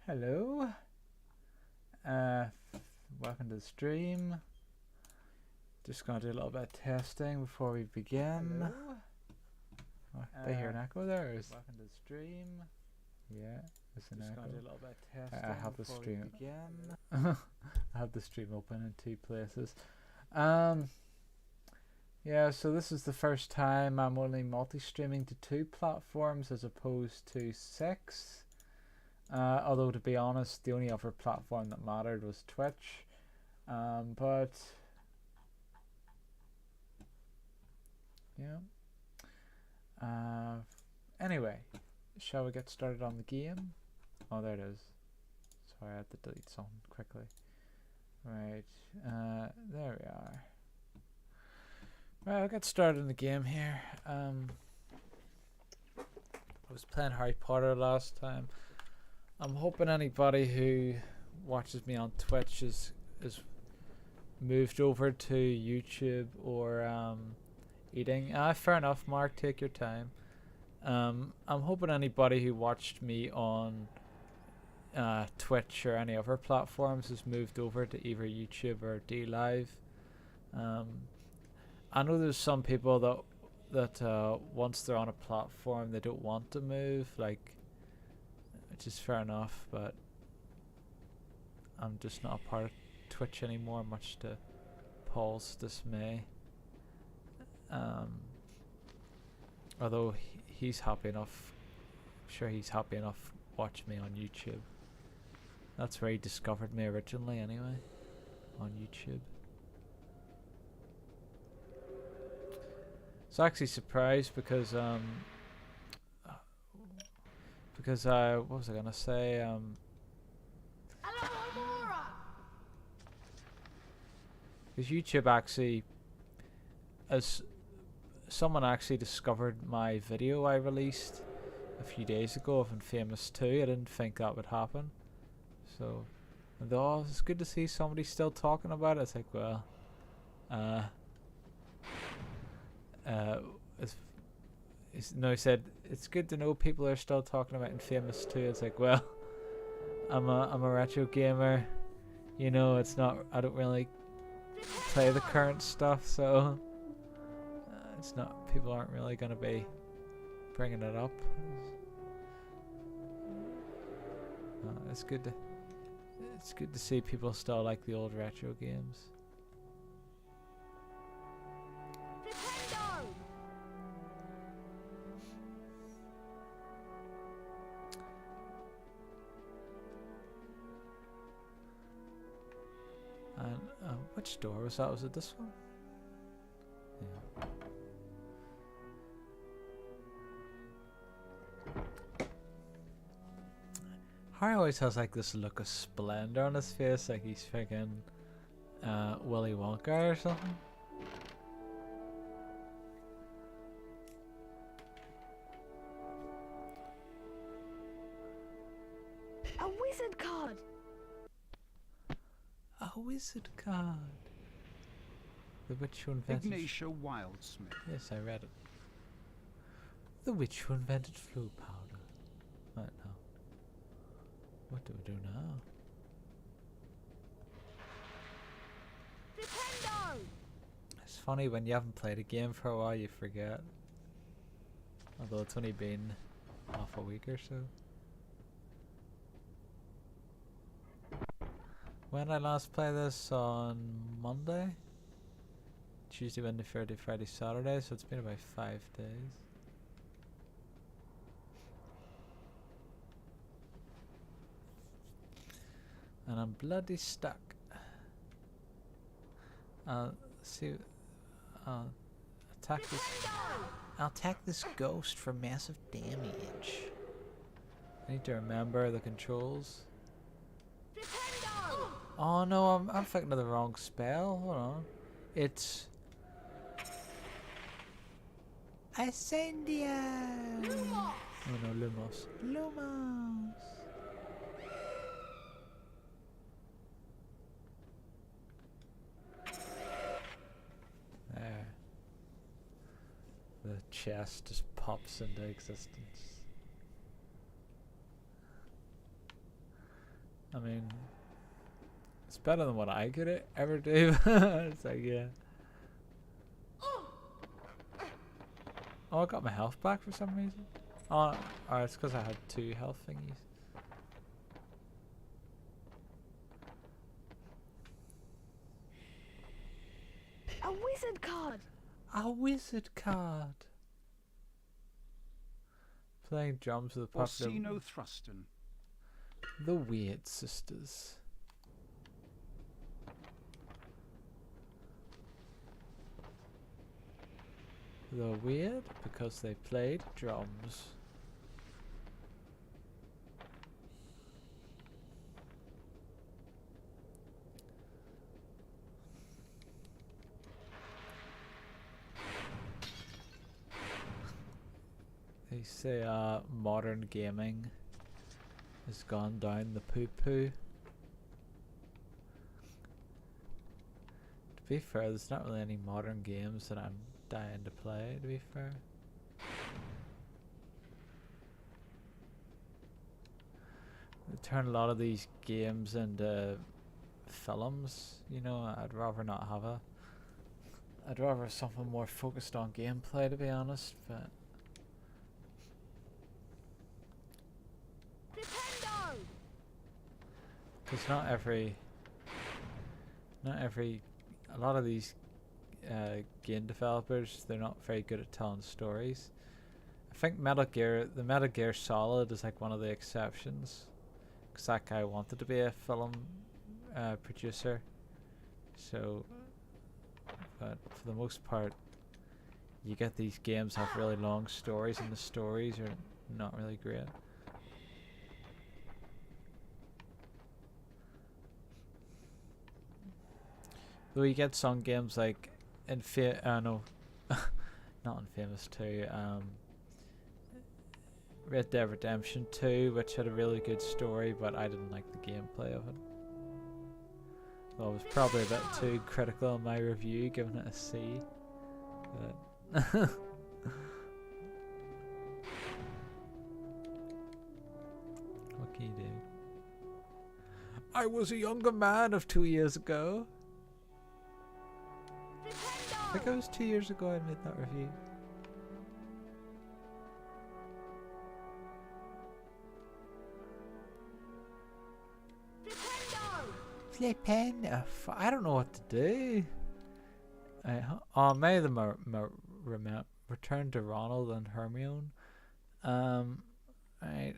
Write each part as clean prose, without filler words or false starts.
Hello. Uh, Welcome to the stream. Just gonna do a little bit of testing before we begin. Hello. Oh, they hear an echo there? Or is Welcome to the stream. yeah, there's an Just echo. gonna do a little bit of testing I have the before stream. we begin. I have the stream open in 2 places. Yeah, so this is the first time I'm only multi-streaming to 2 platforms as opposed to 6. Although to be honest, the only other platform that mattered was Twitch. But yeah. Anyway, shall we get started on the game? Oh, there it is. Sorry, I had to delete something quickly. Right, there we are. Right, I'll get started in the game here. I was playing Harry Potter last time. I'm hoping anybody who watches me on Twitch is moved over to YouTube or eating. Fair enough, Mark, take your time. I'm hoping anybody who watched me on Twitch or any other platforms has moved over to either YouTube or DLive. I know there's some people that once they're on a platform they don't want to move, like, which is fair enough, but I'm just not a part of Twitch anymore, much to Paul's dismay. Although he's happy enough, I'm sure he's happy enough watching me on YouTube. That's where he discovered me originally anyway, on YouTube. So actually surprised because what was I gonna say? Because YouTube actually, as someone actually discovered my video I released a few days ago of Infamous 2. I didn't think that would happen. So, though it's good to see somebody still talking about it. It's like, well, he said it's good to know people are still talking about Infamous 2. It's like, well, I'm a retro gamer. You know, it's not. I don't really play the current stuff, so it's not. People aren't really gonna be bringing it up. It's good to see people still like the old retro games. And which door was that? Was it this one? Yeah. Harry always has like this look of splendor on his face, like he's freaking Willy Wonka or something. A wizard card! A wizard card. The witch who invented... Ignatia Wildsmith. Yes, I read it. The witch who invented flu powder. Right now. What do we do now? Nintendo! It's funny when you haven't played a game for a while, you forget. Although it's only been half a week or so. When I last played this on Monday, Tuesday, Wednesday, Thursday, Friday, Saturday, so it's been about 5 days. And I'm bloody stuck. See, attack this. I'll attack this ghost for massive damage. I need to remember the controls. Oh no, I'm thinking of the wrong spell. Hold on. It's Ascendia. Oh no, Lumos. Lumos. There. The chest just pops into existence. I mean, it's better than what I could ever do. It's like, yeah. Oh, I got my health back for some reason. Oh, it's because I had 2 health thingies. A wizard card. A wizard card. Playing drums with the popular. Orsino Thruston. The Weird Sisters. The Weird because they played drums. They say modern gaming has gone down the poo-poo. To be fair, there's not really any modern games that I'm dying to play, to be fair. They turn a lot of these games into films, you know. I'd rather not have I'd rather have something more focused on gameplay, to be honest, but Nintendo. because not every, a lot of these game developers, they're not very good at telling stories. I think the Metal Gear Solid is like one of the exceptions, because that guy wanted to be a film producer. So, but for the most part, you get these games have really long stories, and the stories are not really great. Though you get some games like no, not Infamous 2, Red Dead Redemption 2, which had a really good story, but I didn't like the gameplay of it. Well, I was probably a bit too critical in my review, giving it a C. But what can you do? I was a younger man of 2 years ago. I think it was 2 years ago I made that review. Flippin', I don't know what to do. Maybe the Return to Ronald and Hermione. Right.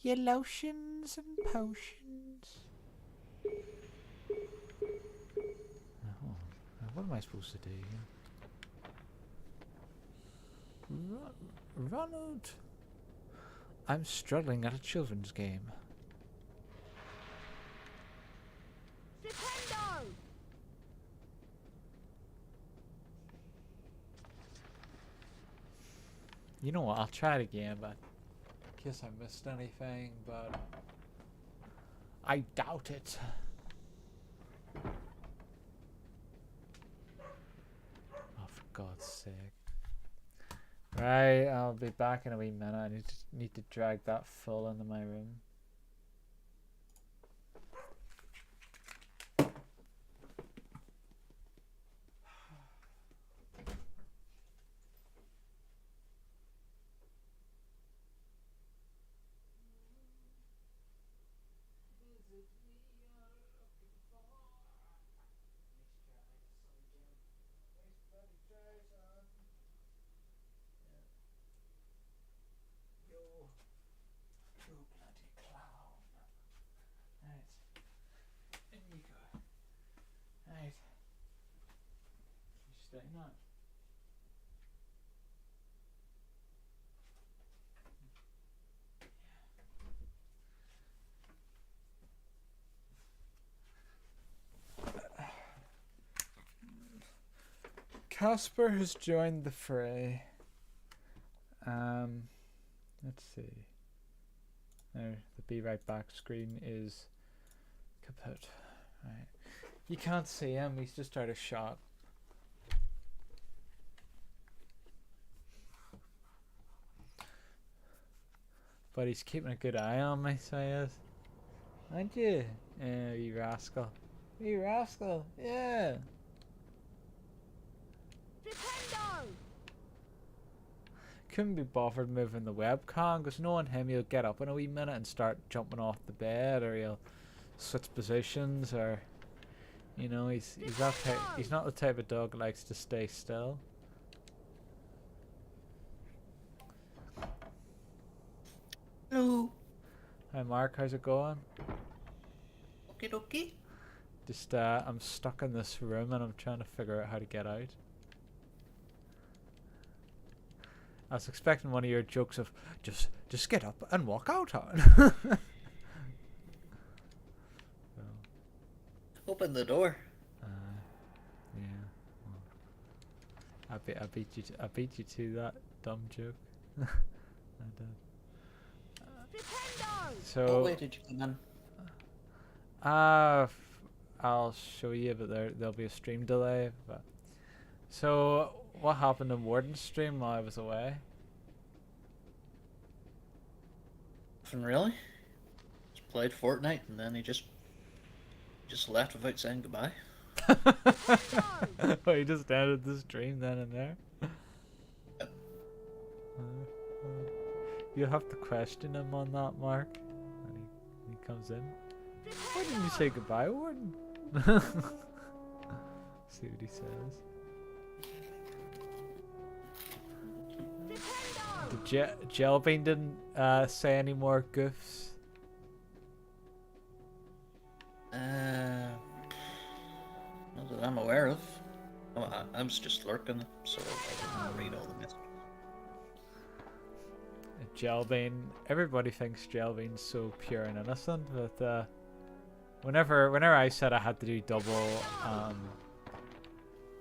Your lotions and potions. Oh, what am I supposed to do here? Ronald, I'm struggling at a children's game. Nintendo. You know what? I'll try it again, but in case I missed anything, but I doubt it. Oh, for God's sake! Right, I'll be back in a wee minute. I need to drag that full into my room. No. Casper has joined the fray. Let's see. There, the be right back screen is kaput. You can't see him, he's just out of shot. But he's keeping a good eye on me, so he is. Aren't you? You rascal. You rascal, yeah. Defendo! Couldn't be bothered moving the webcam, because knowing him, he'll get up in a wee minute and start jumping off the bed, or he'll switch positions, or you know, he's that type. He's not the type of dog that likes to stay still. Hello. Hi Mark, how's it going? Okie dokie. Just I'm stuck in this room and I'm trying to figure out how to get out. I was expecting one of your jokes of just get up and walk out on. So, Open the door. yeah. Well, I beat you to that dumb joke. I did. Defendo! So What way did you come in? I'll show you, but there'll be a stream delay. But so what happened in Warden's stream while I was away? Nothing really. Just played Fortnite and then he just left without saying goodbye. Oh, he just ended the stream then and there. Yep. You have to question him on that, Mark, when he comes in. Why didn't you say goodbye, Warden? See what he says. The Jellybean didn't say any more goofs. Not that I'm aware of. I was just lurking, so I didn't read all the messages. Jellybean, everybody thinks Jellybean's so pure and innocent, but whenever I said I had to do double,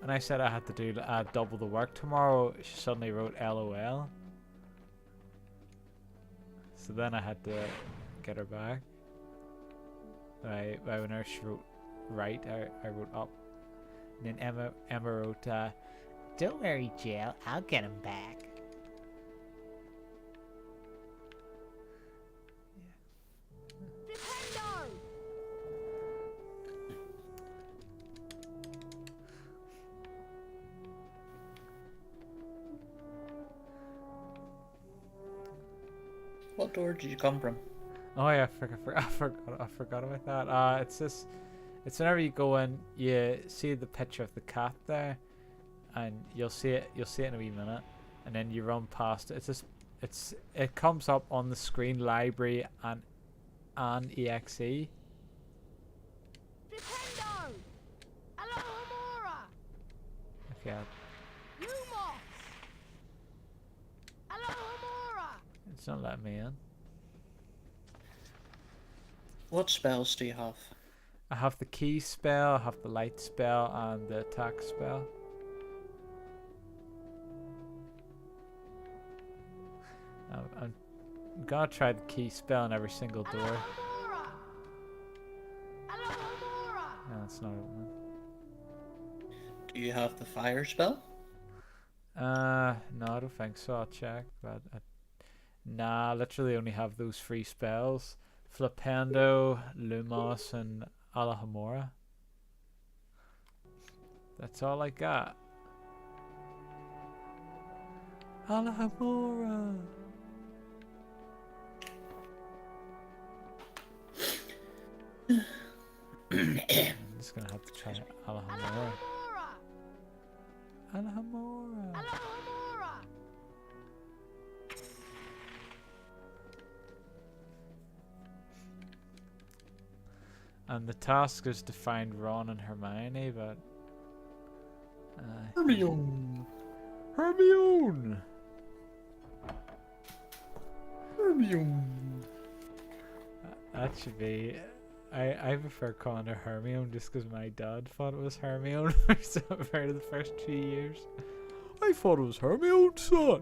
and I said I had to do double the work tomorrow, she suddenly wrote LOL. So then I had to get her back. Whenever she wrote right, I wrote up. And then Emma wrote, "Don't worry, Jill, I'll get him back." Defendo! What door did you come from? Oh yeah, I forgot about that. It's whenever you go in, you see the picture of the cat there, and you'll see it in a wee minute, and then you run past it. It comes up on the screen, library and exe. Defendo! Alohomora! Okay, Lumos! Alohomora! it's not letting me in. What spells do you have? I have the key spell, I have the light spell, and the attack spell. I'm gonna try the key spell on every single door. Alohomora! Alohomora! No, it's not opening. Do you have the fire spell? No, I don't think so. I'll check, but nah, I literally only have those 3 spells: Flipendo, Lumos, and Alohomora. That's all I got. Alohomora. I'm just gonna have to try Alohomora. Alohomora! Alohomora. Alohomora! And the task is to find Ron and Hermione, but Hermione. Hermione. Hermione. That should be. I prefer calling her Hermione just because my dad thought it was Hermione for the first 2 years. I thought it was Hermione, son.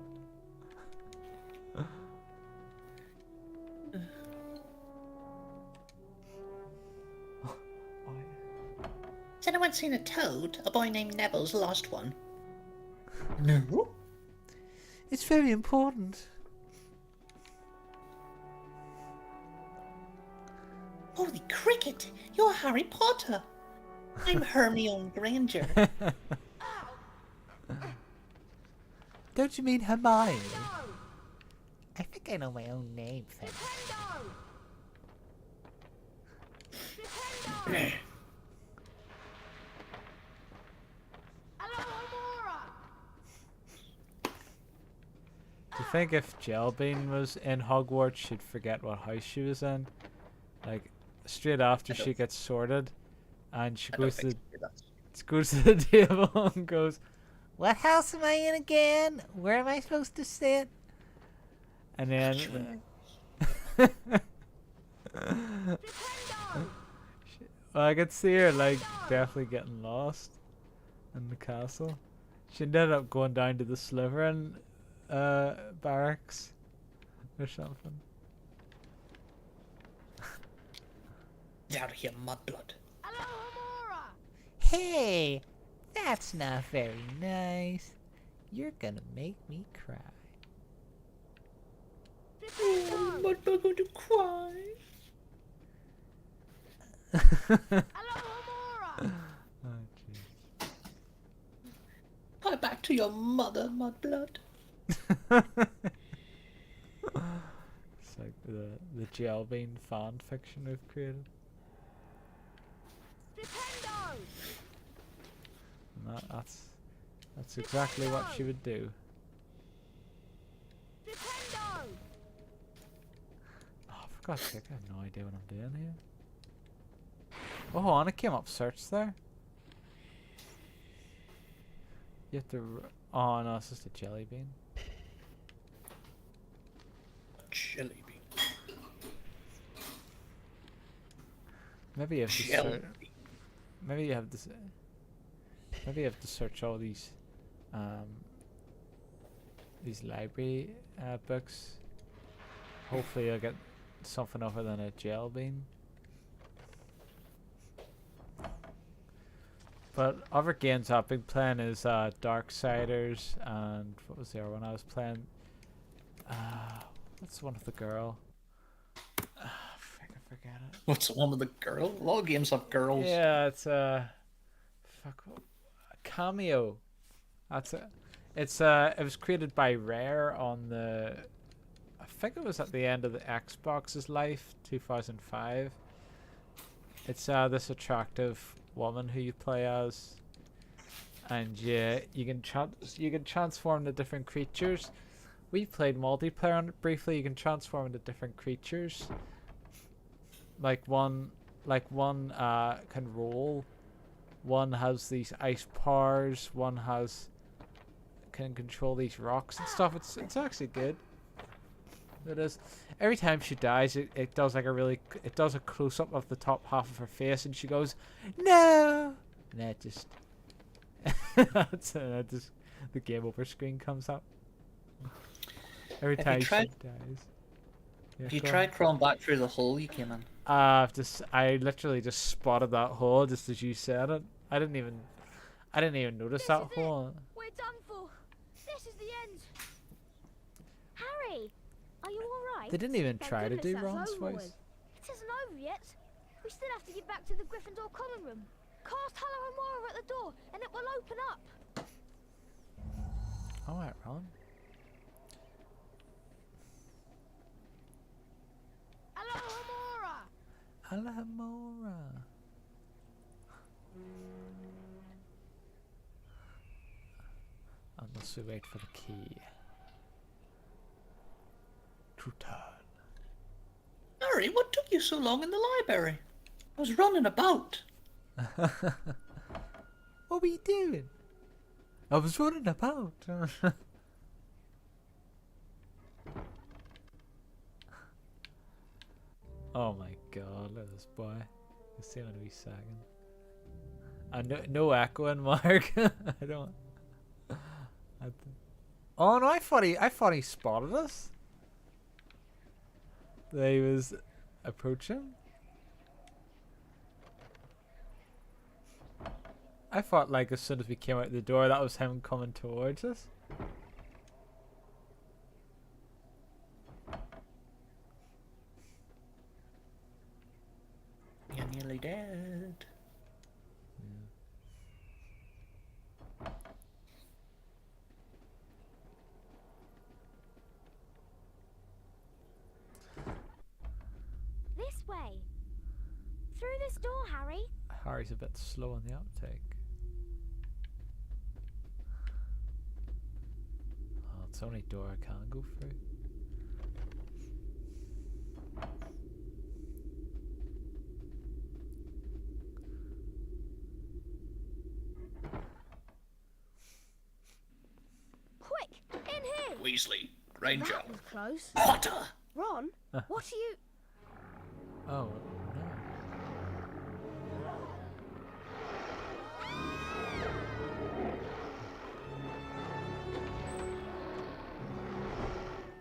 Has anyone seen a toad? A boy named Neville's lost one. No. It's very important. Holy cricket! You're Harry Potter. I'm Hermione Granger. Don't you mean Hermione? I think I know my own name, Finn. Do you think if Jellybean was in Hogwarts, she'd forget what house she was in? Like, straight after she gets sorted, and she goes to the table and goes, "What house am I in again? Where am I supposed to sit?" And then, well, I could see her like definitely getting lost in the castle. She ended up going down to the Slytherin barracks or something. Get out of here, mudblood. Hey, that's not very nice. You're gonna make me cry. Oh, Mudblood going to cry. Oh, jeez. Go back to your mother, Mudblood. It's like the Jellybean fan fiction we've created. And that's exactly what she would do. Oh, for God's sake, I have no idea what I'm doing here. Oh, hold on, it came up search there. You have to. Oh no, it's just a jelly bean. Jelly bean. Maybe you have to Jelly search. bean. Maybe you have to. Maybe you have to search all these library books. Hopefully, you'll get something other than a gel bean. But other games I've been playing is Darksiders, and what was the other one I was playing? What's the one with the girl? I forget it. What's the one with the girl? A lot of games have girls. Yeah, it's fuck, Cameo. That's it. It's it was created by Rare on the, I think it was at the end of the Xbox's life, 2005. It's this attractive woman who you play as, and yeah, you can transform into different creatures. We played multiplayer on it briefly. You can transform into different creatures. Like one can roll. One has these ice powers. One can control these rocks and stuff. It's actually good. It is. Every time she dies, it does like it does a close up of the top half of her face, and she goes, "No!" And that just the game over screen comes up every time she dies. Yeah, Have you go on. tried crawling back through the hole you came in? I literally just spotted that hole just as you said it. I didn't even notice that hole. We're done for. This is the end. Harry, are you all right? They didn't even Thank try to goodness do that's Ron's over voice. with. It isn't over yet. We still have to get back to the Gryffindor common room. Cast Halloramora at the door, and it will open up. All right, Ron. Alohomora. Alohomora. Unless we wait for the key to turn. Harry, what took you so long in the library? I was running about. What were you doing? I was running about. Oh my god, look at this boy. You see him to be sagging. No echoing, Mark. I don't. Oh no! I thought he spotted us. That he was approaching. I thought like as soon as we came out the door, that was him coming towards us. You're nearly dead. This way. Through this door, Harry. Harry's a bit slow on the uptake. Oh, it's the only door I can go through. Quick, in here. Weasley, Granger, That was close. Potter. Ron, what are you... Oh, no.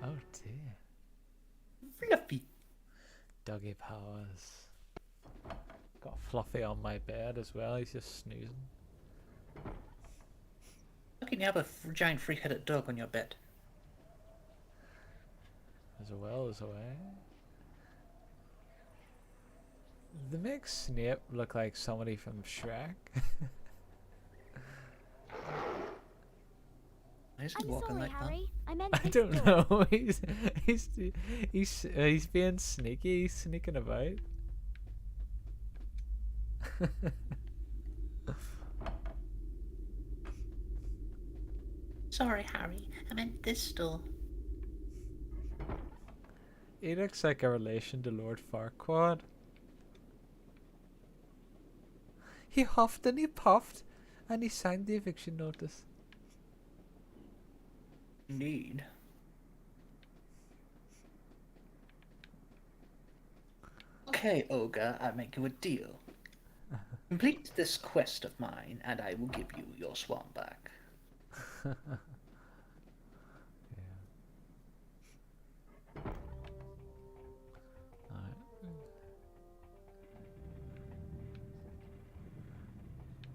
Oh dear. Fluffy. Doggy powers. Got Fluffy on my bed as well, he's just snoozing. How can you have a giant three-headed dog on your bed? As well as away. They make Snape look like somebody from Shrek. Why is he I'm walking sorry, like that? Harry. I meant I this don't door. know. He's being sneaky. He's sneaking about. Sorry, Harry. I meant this door. He looks like a relation to Lord Farquaad. He huffed and he puffed, and he signed the eviction notice. Indeed. Okay, Ogre, I make you a deal. Complete this quest of mine, and I will give you your swan back.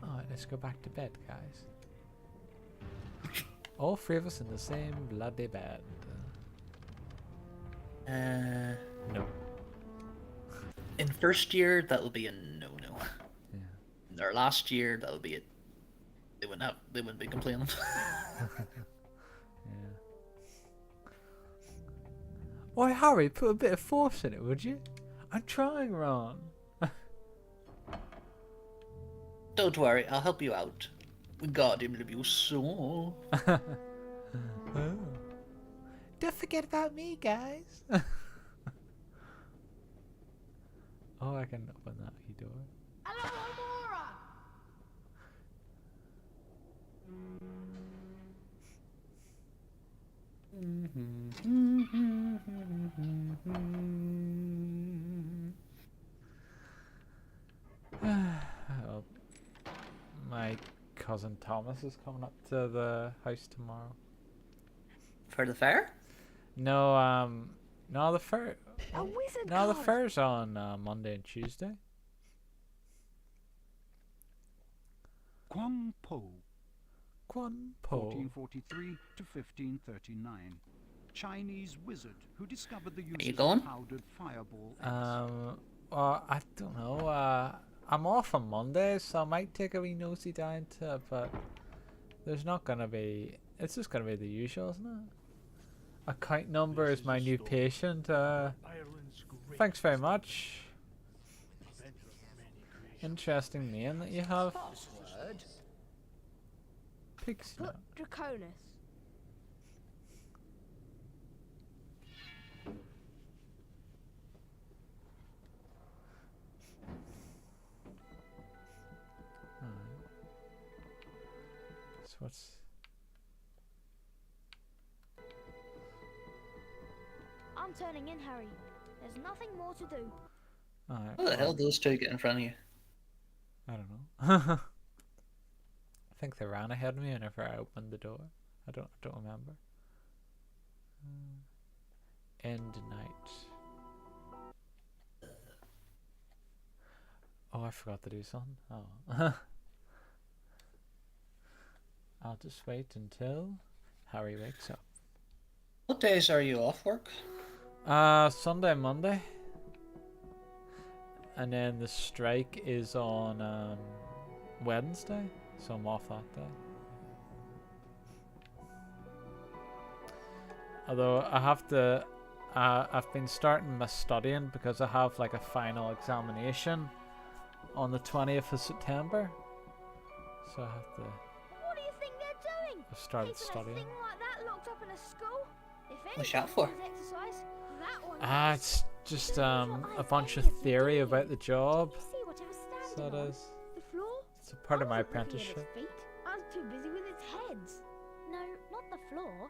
Alright, let's go back to bed, guys. All three of us in the same bloody bed. No. In first year, that'll be a no-no. Yeah. In their last year, that'll be it. They wouldn't be complaining. Yeah. Why, Harry, put a bit of force in it, would you? I'm trying, Ron. Don't worry, I'll help you out. Wingardium Leviosa. Oh. Don't forget about me, guys. Oh, I can open that door. Hello, Aurora. Oh, my cousin Thomas is coming up to the house tomorrow. For the fair? No, no, the fair. A wizard No, the card. fair's on Monday and Tuesday. Quang Po, Quan Po. 1443 to 1539. Chinese wizard who discovered the use you of going? powdered fireball. Well, I don't know. I'm off on Monday, so I might take a wee nosy down to it, but there's not gonna be. It's just gonna be the usual, isn't it? Account number is my new patient. Thanks very much. Interesting name that you have. Password. Pixie. Put Draconis. So what's? I'm turning in, Harry. There's nothing more to do. Alright. How the hell do those two get in front of you? I don't know. I think they ran ahead of me whenever I opened the door. I don't remember. End night. Oh, I forgot to do something. Oh. I'll just wait until Harry wakes up. What days are you off work? Sunday, Monday. And then the strike is on Wednesday, so I'm off that day. Although I have to, I've been starting my studying because I have like a final examination on the 20th of September. So I have to. What do you think they're doing? I've started Keeping studying. a thing like that locked up in a school? If What's anyone that for? needs exercise, that one is. It's just That's what a I bunch of think of theory you. about the job. Didn't you see what it was So standing it on? is. The floor? It's a part of my I wasn't looking at apprenticeship. its feet. I was too busy with its heads. No, not the floor.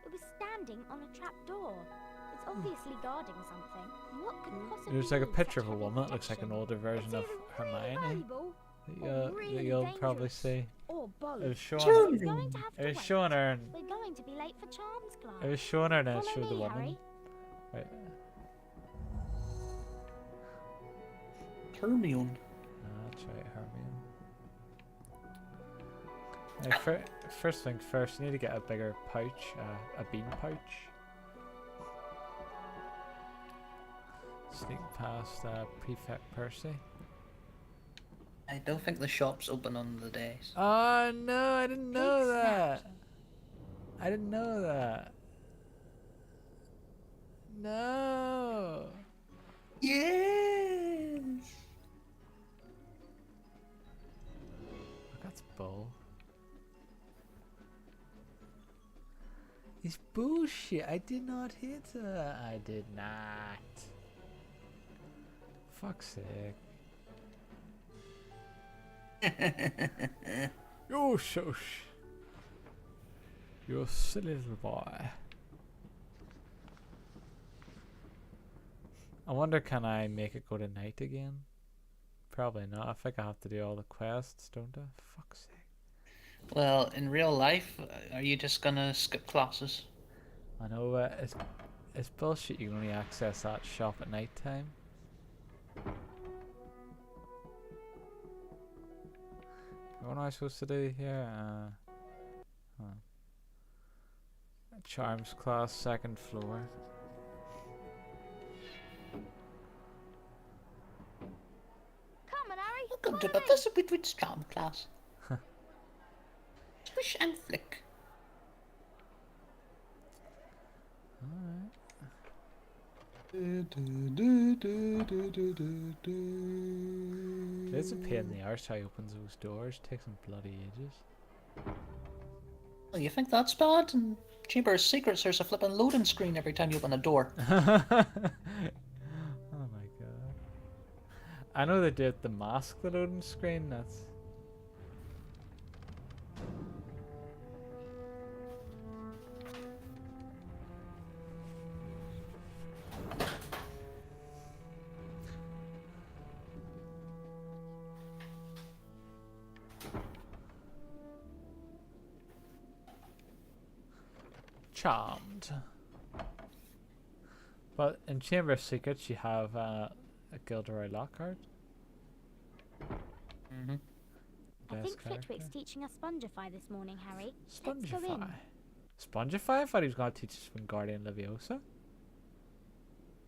It was standing on a trap door. It's obviously guarding something. What could possibly There's like a need picture such of a heavy woman that looks like an protection? older version It's of either really Hermione valuable that really you'll probably dangerous. see. or both. It was showing. Sure. We're going to have to It was wait. showing her. And We're going to be late for charms class. it was showing her, and then it Follow showed the me, woman. Harry. Right. Hermione. That's right, Hermione. First things first, you need to get a bigger pouch, a bean pouch. Sneak past Prefect Percy. I don't think the shop's open on the days. Oh no, I didn't know Big that. I didn't know that. No. Yes. That's bull. It's bullshit. I did not hit her. I did not. Fuck's sake. You shush. You silly little boy. I wonder, can I make it go to night again? Probably not. I think I have to do all the quests, don't I? Fuck's sake. Well, in real life, are you just gonna skip classes? I know, it's bullshit. You can only access that shop at night time. What am I supposed to do here? Charms class, second floor. Come on, Harry. Welcome to follow me. Professor Whitwood's charm class. Swish and flick. It's a pain in the arse how he opens those doors. Takes him bloody ages. Oh, you think that's bad? In Chamber of Secrets, there's a flippin' loading screen every time you open a door. Oh my god. I know they did the mask, the loading screen. That's. Charmed. But in Chamber of Secrets, you have a Gilderoy Lockhart. Mm-hmm. I Best think character. Flitwick's teaching us Spongify this morning, Harry. Let's go in. Spongify. Spongify? I thought he was going to teach us Wingardium Leviosa.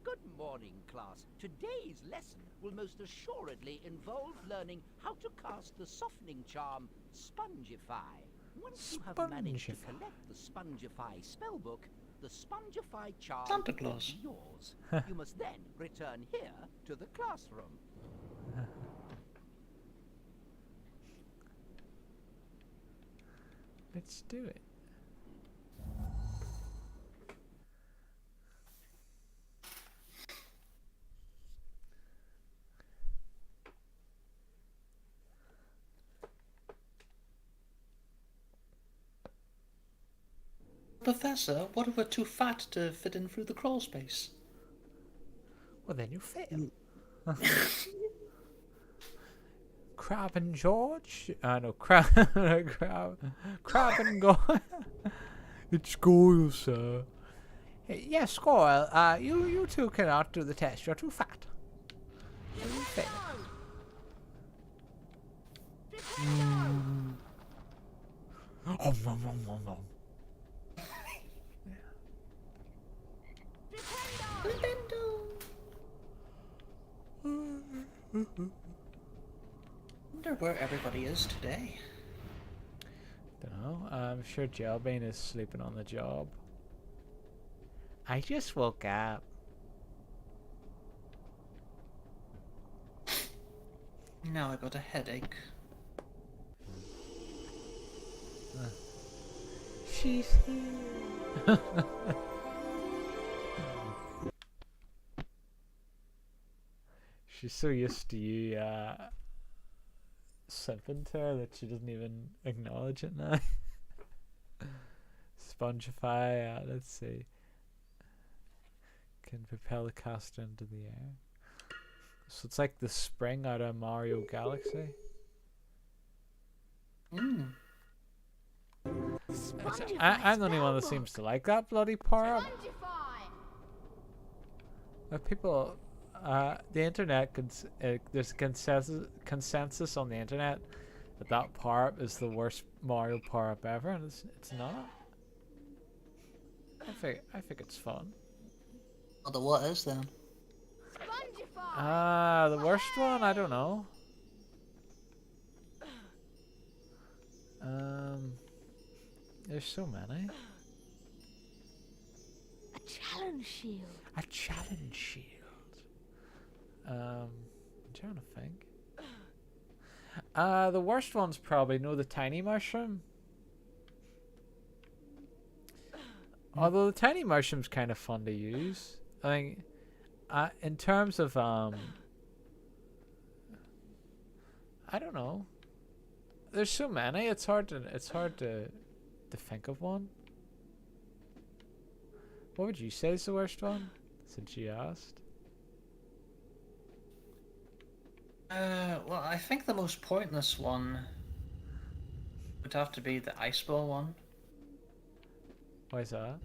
Good morning, class. Today's lesson will most assuredly involve learning how to cast the softening charm Spongify. Once you have managed to Spongify. collect the Spongify spellbook, the Spongify charm Santa will Claus. be yours. You must then return here to the classroom. Let's do it. Professor, what if we're too fat to fit in through the crawl space? Well, then you fail. Crab and George? No, Crab. Crab and Goyle. It's Goyle, sir. Hey, yes, Goyle. You two cannot do the test. You're too fat. So you fail. Oh, Nom, nom, nom, nom, nom. Wonder where everybody is today. Dunno. I'm sure Jelbane is sleeping on the job. I just woke up. Now I got a headache. She's here. She's so used to you simping to her that she doesn't even acknowledge it now. Spongify, let's see. Can propel the caster into the air. So it's like the spring out of Mario Galaxy. Mm. I'm the only one that seems to like that bloody power up. People, the internet, there's a consensus on the internet that that power up is the worst Mario power up ever, and it's not. I think it's fun. Well, the what is then? The worst one, I don't know. There's so many. A challenge shield. A challenge shield. I'm trying to think. The worst one's probably the tiny mushroom. Although the tiny mushroom's kind of fun to use. I think, in terms of I don't know. There's so many. It's hard to think of one. What would you say is the worst one? Since you asked. Well, I think the most pointless one would have to be the ice ball one. Why is that?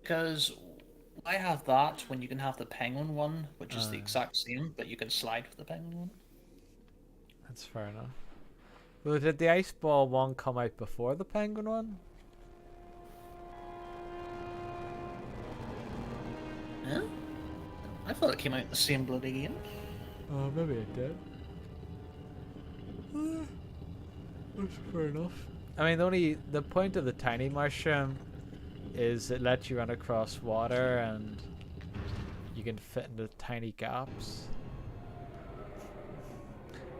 Because I have that when you can have the penguin one, which is the exact same, but you can slide with the penguin one. That's fair enough. Well, did the ice ball one come out before the penguin one? Yeah? I thought it came out the same bloody game. Oh, maybe it did. That's fair enough. I mean, the point of the tiny mushroom is it lets you run across water and you can fit into tiny gaps.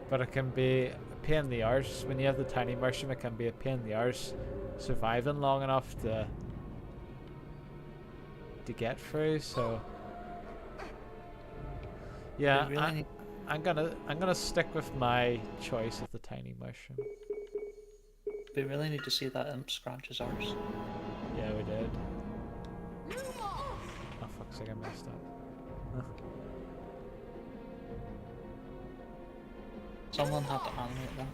But it can be a pain in the arse. When you have the tiny mushroom, it can be a pain in the arse surviving long enough to get through. So yeah, Really I'm gonna stick with my choice of the tiny mushroom. we really need to see that imp scratches ours. Yeah, we did. Oh fuck's sake, I messed up. Someone had to animate that.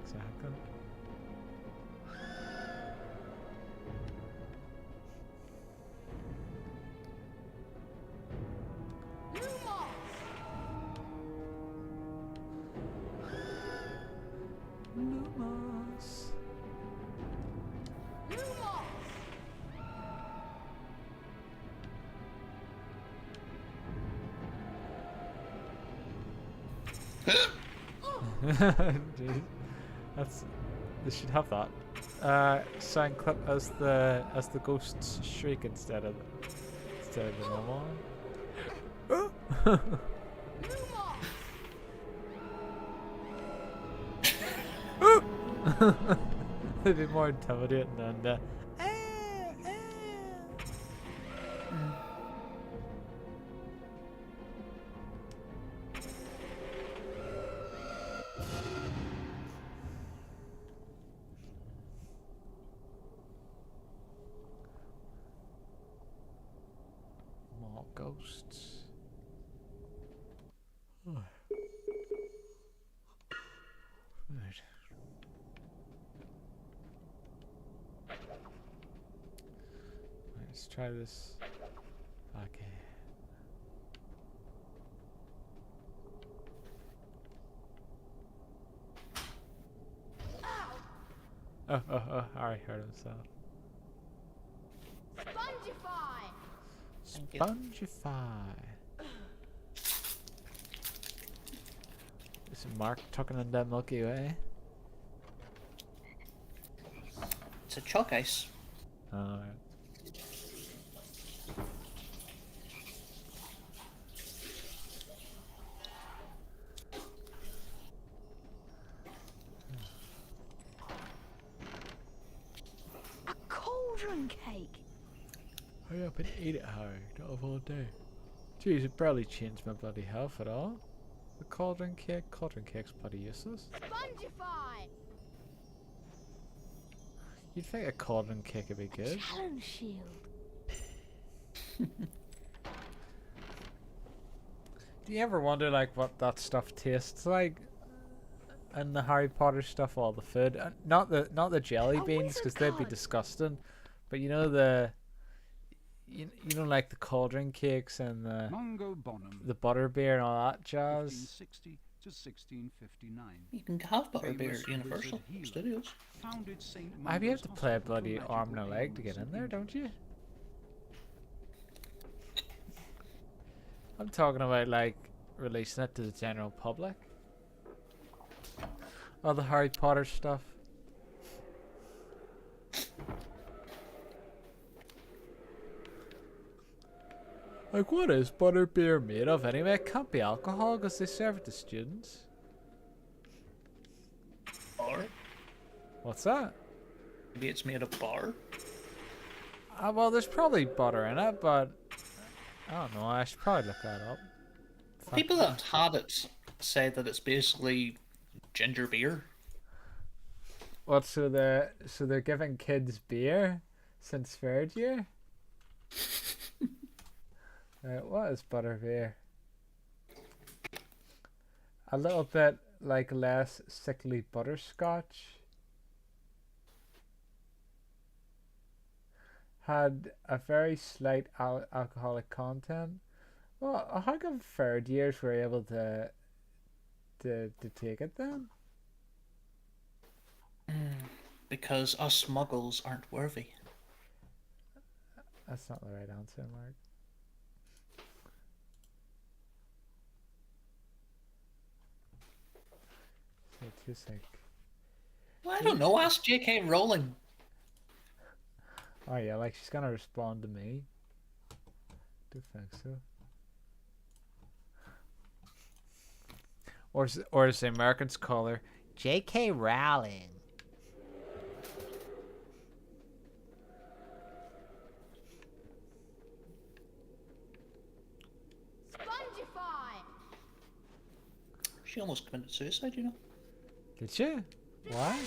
Exactly. Lumos. Dude, they should have that. Sound clip as the ghosts shriek instead of the normal one. They'd be more intimidating than the. More ghosts. Right. Let's try this again. Oh, Harry hurt himself. Spongify! Thank you. Spongify. Is Mark tucking in that Milky Way? It's a chalk ice. Alright. A cauldron cake! Hurry up and eat it, Harry. Don't have all day. Jeez, it barely changed my bloody health at all. The cauldron cake? Cauldron cake's bloody useless. Spongify! You'd think a cauldron cake would be good. Challenge shield. Do you ever wonder, like, what that stuff tastes like? And the Harry Potter stuff, all the food. Not the jelly A beans, because wizard they'd be card. disgusting. But you know the... You know, like the cauldron cakes and Mungo Bonham, the butterbeer and all that jazz. 1560 to 1659. You can have butterbeer Famous at Universal wizard healer. Studios. Founded St. I you have Mungo's to play a Hospital for bloody Magical arm and a leg to Ailments get in and there, don't you? Injuries. I'm talking about, like, releasing it to the general public. All the Harry Potter stuff. Like, what is butterbeer made of anyway? It can't be alcohol because they serve it to students. Bar. What's that? Maybe it's made of bar. Well, there's probably butter in it, but I don't know. I should probably look that up. People that had it say that it's basically ginger beer. What? So they're giving kids beer since third year? What is butterbeer? A little bit like less sickly butterscotch. Had a very slight alcoholic content. Well, how come third years were able to take it then? Because us muggles aren't worthy. That's not the right answer, Mark. So too sick. Well, I don't know. Ask J.K. Rowling. Oh yeah, like she's gonna respond to me. Do think so. Or as the Americans call her, J.K. Rowling. Spongify! She almost committed suicide, you know. Did she? Why?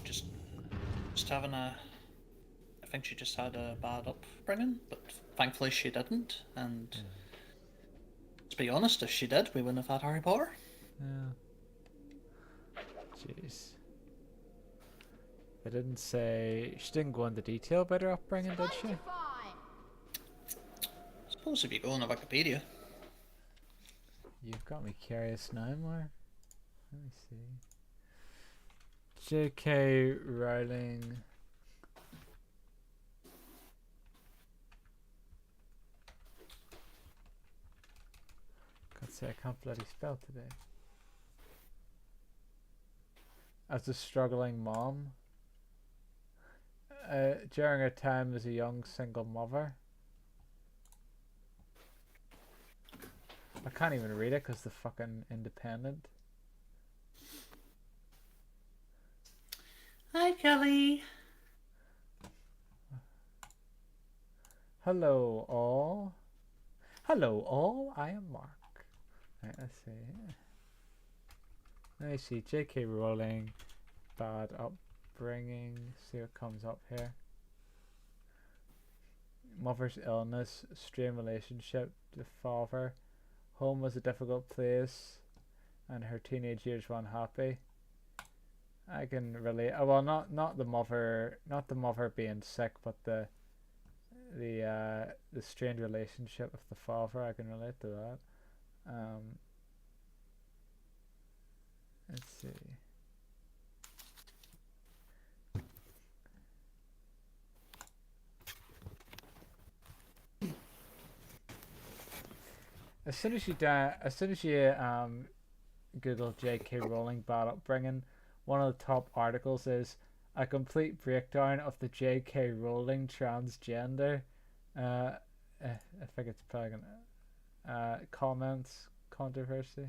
Just having a... I think she just had a bad upbringing, but thankfully she didn't. And to be honest, if she did, we wouldn't have had Harry Potter. Yeah. Jeez. They didn't say... She didn't go into detail about her upbringing, did she? Spongify! I suppose if you go on Wikipedia. You've got me curious now, Mark. Let me see. J.K. Rowling. Can't say I can't bloody spell today. As a struggling mom. During her time as a young single mother. I can't even read it because the fucking Independent. Hi, Kelly. Hello all. Hello all, I am Mark. Right, let's see. Let me see. J.K. Rowling, bad upbringing. See what comes up here. Mother's illness, strained relationship with father. Home was a difficult place, and her teenage years were unhappy. I can relate. Well, not the mother being sick, but the strained relationship with the father. I can relate to that. Let's see. As soon as you Google J.K. Rowling bad upbringing, one of the top articles is a complete breakdown of the J.K. Rowling transgender. I think it's probably gonna comments controversy.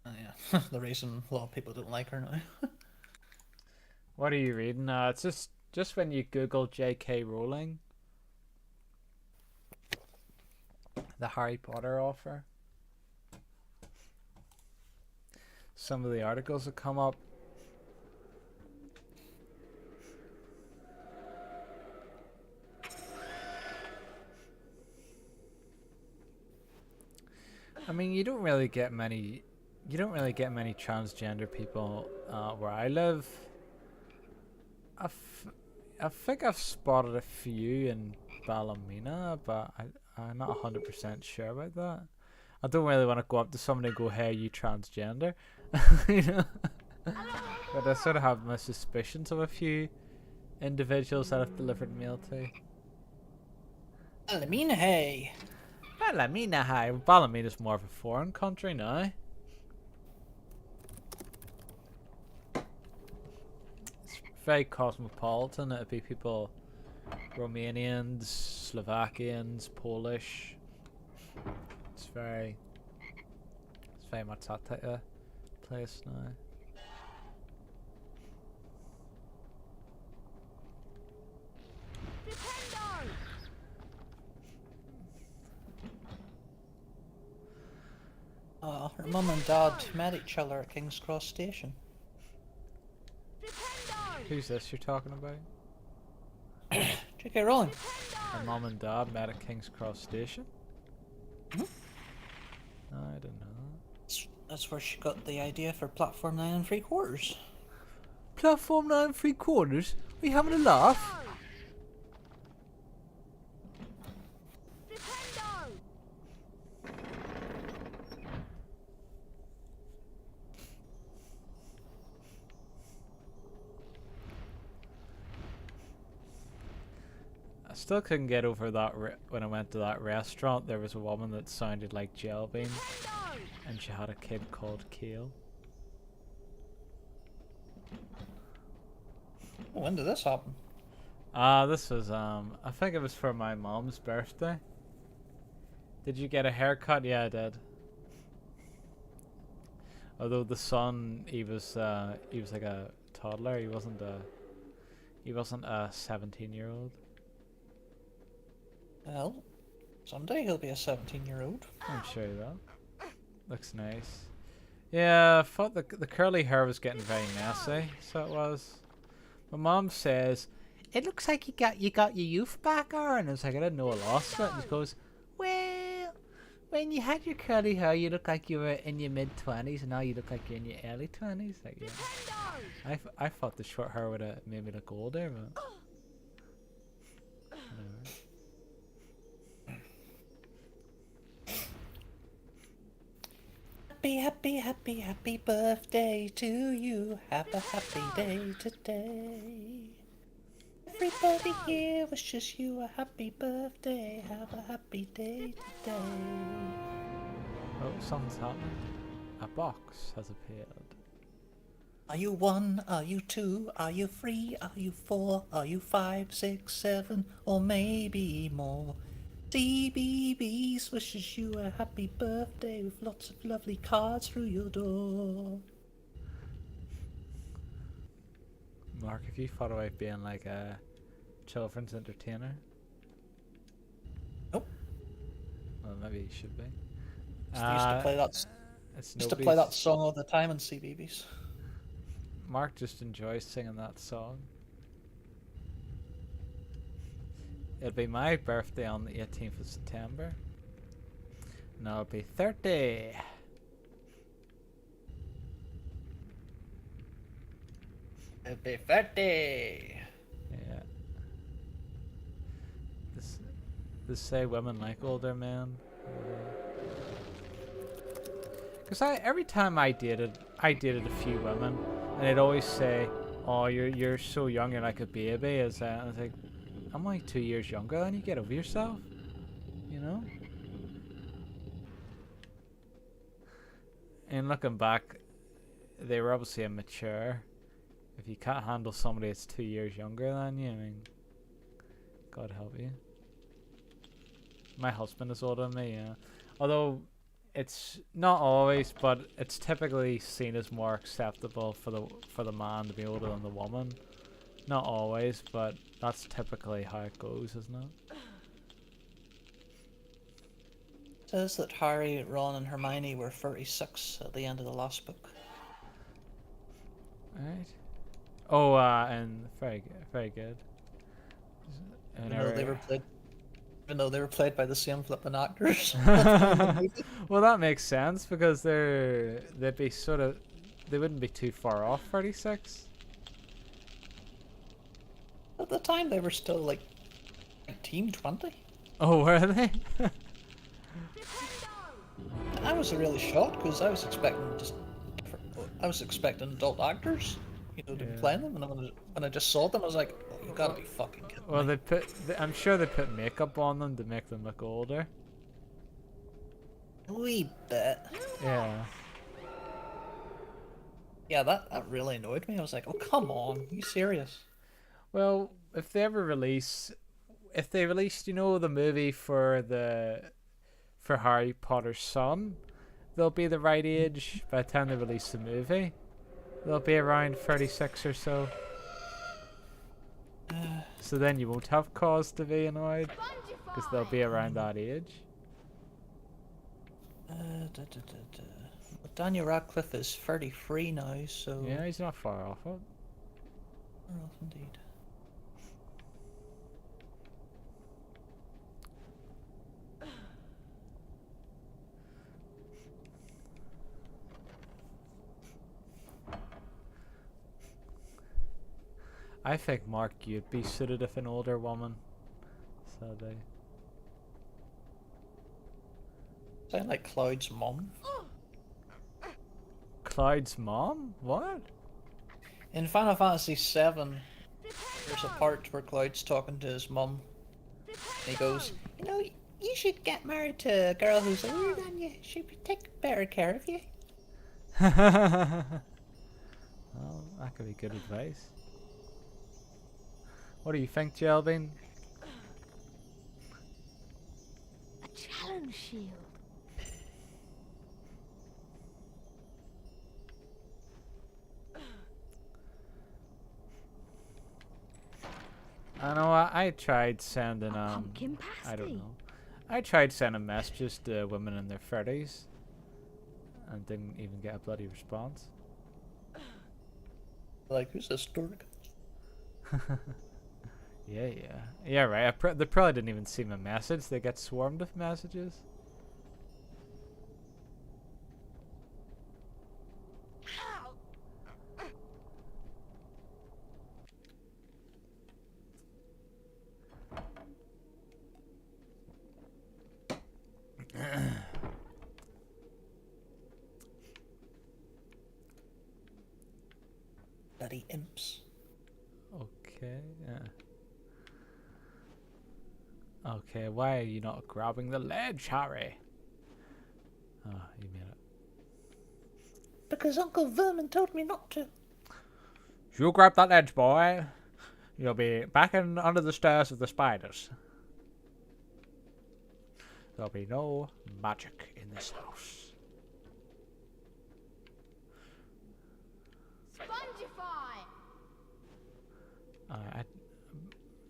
Oh, yeah. The reason a lot of people don't like her now. What are you reading? It's just when you Google J.K. Rowling, the Harry Potter author. Some of the articles that come up. I mean, you don't really get many transgender people where I live. I think I've spotted a few in Ballymena, but I'm not 100% sure about that. I don't really want to go up to somebody and go, "Hey, you transgender," you know. But I sort of have my suspicions of a few individuals that I've delivered mail to. Ballymena, hey. Ballymena, hi. Ballymena's more of a foreign country now. It's very cosmopolitan. It'd be people, Romanians, Slovakians, Polish. It's very much that type of place now. Her mum and dad met each other at King's Cross Station. Who's this you're talking about? J.K. Rowling. Her mum and dad met at King's Cross Station? Hmm? No, I didn't know that. That's where she got the idea for Platform 9 3/4. Platform 9 3/4? Are you having a laugh? I still couldn't get over that when I went to that restaurant. There was a woman that sounded like Jellybean, and she had a kid called Kale. When did this happen? This was I think it was for my mom's birthday. Did you get a haircut? Yeah, I did. Although the son, he was like a toddler. He wasn't a 17-year-old. Well, someday he'll be a 17-year-old. I'm sure of that. Looks nice. Yeah, I thought the curly hair was getting very messy, so it was. My mom says, "It looks like you got your youth back, Aaron." I was like, I didn't know I lost it. And she goes, "Well, when you had your curly hair, you look like you were in your mid-20s, and now you look like you're in your early 20s." Like, yeah. I thought the short hair would have made me look older, but whatever. Happy, happy, happy birthday to you. Have a happy day today. Everybody here wishes you a happy birthday. Have a happy day today. Oh, something's happening. A box has appeared. Are you 1? Are you 2? Are you 3? Are you 4? Are you 5, 6, 7, or maybe more? CBBS wishes you a happy birthday with lots of lovely cards through your door. Mark, have you thought about being like a children's entertainer? Nope. Well, maybe you should be. I used to play that. It's Used to play that song all the time on CBBS. Mark just enjoys singing that song. It'll be my birthday on the 18th of September. And I'll be 30. It'll be 30. Yeah. This say women like older men. Because every time I dated a few women, and they'd always say, "Oh, you're so young, you're like a baby." I was like, "I'm only 2 years younger than you. Get over yourself." You know? And looking back, they were obviously immature. If you can't handle somebody that's 2 years younger than you, I mean, God help you. My husband is older than me, yeah. Although it's not always, but it's typically seen as more acceptable for the man to be older than the woman. Not always, but that's typically how it goes, isn't it? It says that Harry, Ron, and Hermione were 36 at the end of the last book. Right. Oh, and very good, very good. And Even though they were played by the same flipping actors. well, that makes sense because they wouldn't be too far off 36. At the time, they were still like 19, 20. Oh, were they? I was really shocked because I was expecting adult actors, to be playing them, and when I just saw them, I was like, oh, you gotta be fucking kidding Well, me. I'm sure they put makeup on them to make them look older. A wee bit. Yeah. Yeah, that really annoyed me. I was like, oh, come on, are you serious? Well, if they released, the movie for Harry Potter's son, they'll be the right age by the time they release the movie. They'll be around 36 or so. So then you won't have cause to be annoyed, because they'll be around that age. Daniel Radcliffe is 33 now, so... Yeah, he's not far off it. Far off indeed. I think Mark, you'd be suited if an older woman. Sadly. Sound like Cloud's mum. Cloud's mom? What? In Final Fantasy VII, there's a part where Cloud's talking to his mum. And he goes, you should get married to a girl who's older than you. She'd take better care of you. Well, that could be good advice. What do you think, Jelbin? A challenge shield. I know. I tried sending Pumpkin I don't pasty. know. I tried sending messages to women in their 30s, and didn't even get a bloody response. Like, who's this dork? Yeah. Right. They probably didn't even see my message. They get swarmed with messages. Bloody imps. Okay. Yeah. Okay. Why are you not grabbing the ledge, Harry? Oh, you made it. Because Uncle Vermin told me not to. You grab that ledge, boy. You'll be back in under the stairs of the spiders. There'll be no magic in this house. Spongify!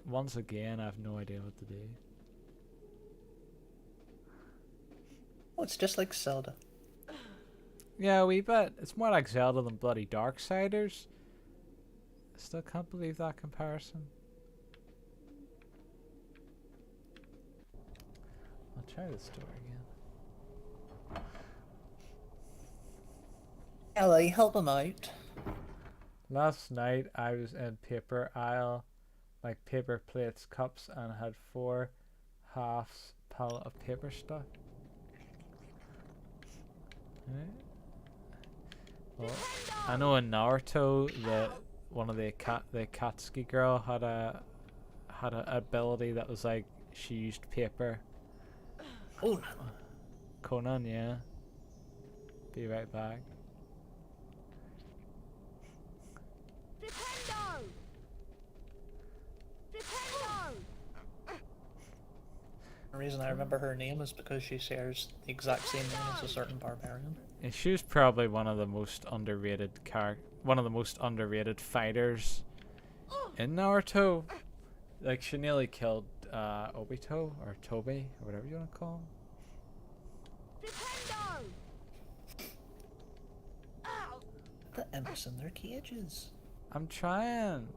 Once again, I have no idea what to do. Oh, it's just like Zelda. Yeah, a wee bit. It's more like Zelda than bloody Darksiders. I still can't believe that comparison. I'll try this door again. Ellie, help him out. Last night I was in paper aisle, like paper plates, cups, and had 4 halves pallet of paper stuff. Right. Well, I know in Naruto that one of the Katsuki girl had a ability that was like she used paper Oh, Conan, yeah. Be right back. Flipendo! Flipendo! the reason I remember her name is because she shares the exact same name as a certain barbarian. And she was probably one of the most underrated fighters in Naruto. Like, she nearly killed Obito or Toby or whatever you want to call him. Flipendo! Ow! The imps in their cages. I'm trying.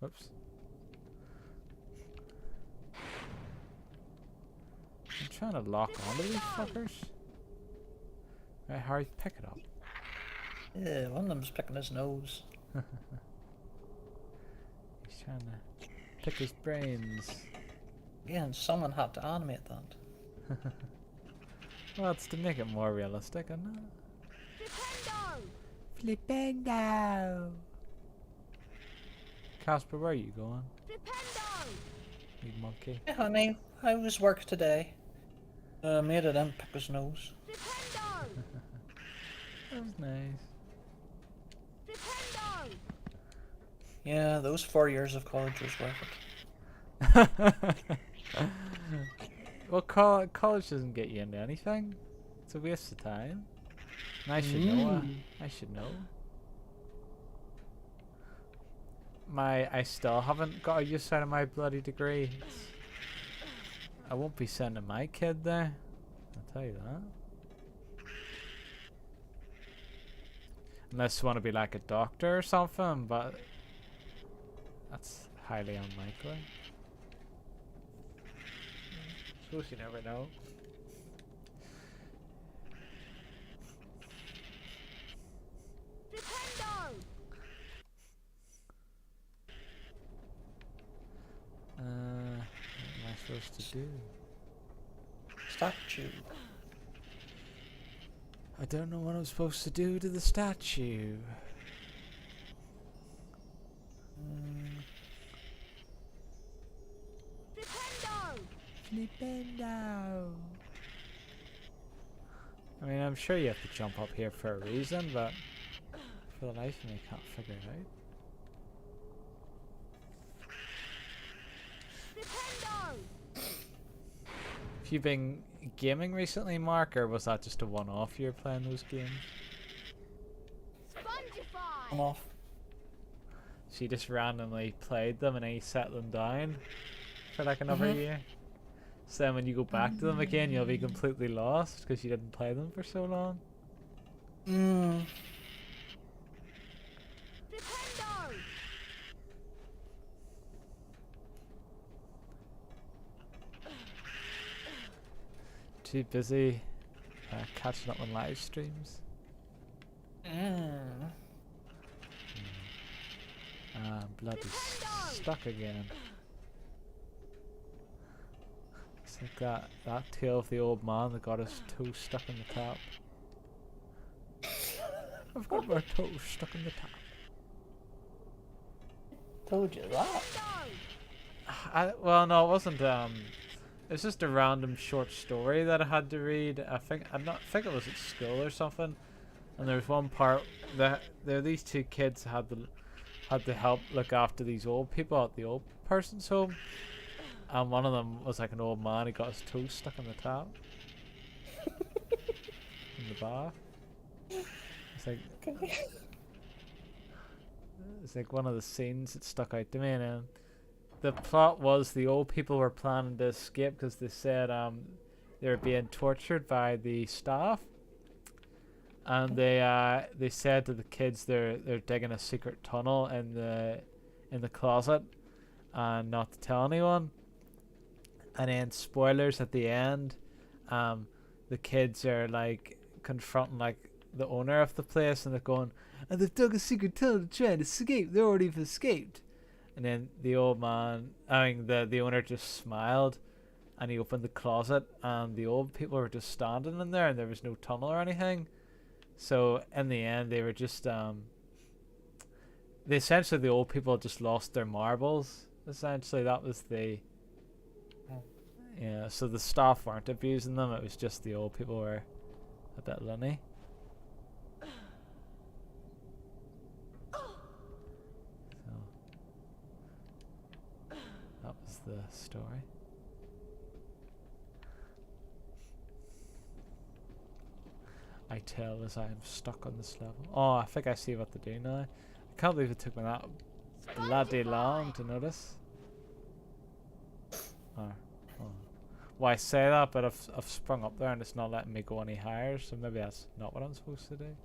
Whoops. I'm trying to lock onto these fuckers. Right, Harry, pick it up. Yeah, one of them's picking his nose. He's trying to pick his brains. Again, someone had to animate that. Well, it's to make it more realistic, isn't it? Flipendo! Flipendo! Casper, where are you going? Flipendo! You monkey. Hey honey, how was work today? Made it imp pick his nose. Flipendo! That was nice. Flipendo! Yeah, those 4 years of college was worth it. Well, college doesn't get you into anything. It's a waste of time. And I should know. I should know. I still haven't got a use out of my bloody degree. I won't be sending my kid there. I'll tell you that. Unless you want to be like a doctor or something, but that's highly unlikely. Suppose you never know. Flipendo! What am I supposed to do? Statue. I don't know what I'm supposed to do to the statue. Flipendo! Flipendo. I mean, I'm sure you have to jump up here for a reason, but for the life of me, I can't figure it out. Flipendo! Have you been gaming recently, Mark, or was that just a one-off you were playing those games? I'm Spongify! off. So you just randomly played them and then you set them down for like another year? So then when you go back to them again, you'll be completely lost because you didn't play them for so long? Mmm. Flipendo! Too busy catching up on live streams? Bloody stuck again. It's like that tale of the old man that got his toe stuck in the tap. I've got my toe stuck in the tap. Told you that. Well, no, it wasn't. It's just a random short story that I had to read. I think it was at school or something. And there was one part that there were these two kids had to help look after these old people at the old person's home. And one of them was like an old man. He got his toe stuck in the tap in the bath. It's like one of the scenes that stuck out to me. And the plot was the old people were planning to escape because they said they were being tortured by the staff, and they said to the kids they're digging a secret tunnel in the closet and not to tell anyone. And then spoilers at the end, the kids are like confronting like the owner of the place, and they're going, and they've dug a secret tunnel to try and escape. They already have escaped. And then the old man, the owner just smiled, and he opened the closet, and the old people were just standing in there, and there was no tunnel or anything. So in the end, they were just essentially the old people just lost their marbles essentially that was the. Oh. Yeah, so the staff weren't abusing them. It was just the old people were a bit lunny. So that was the story. I tell as I am stuck on this level. Oh, I think I see what to do now. I can't believe it took me that bloody long to notice. Oh. Well, I say that, but I've sprung up there and it's not letting me go any higher, so maybe that's not what I'm supposed to do.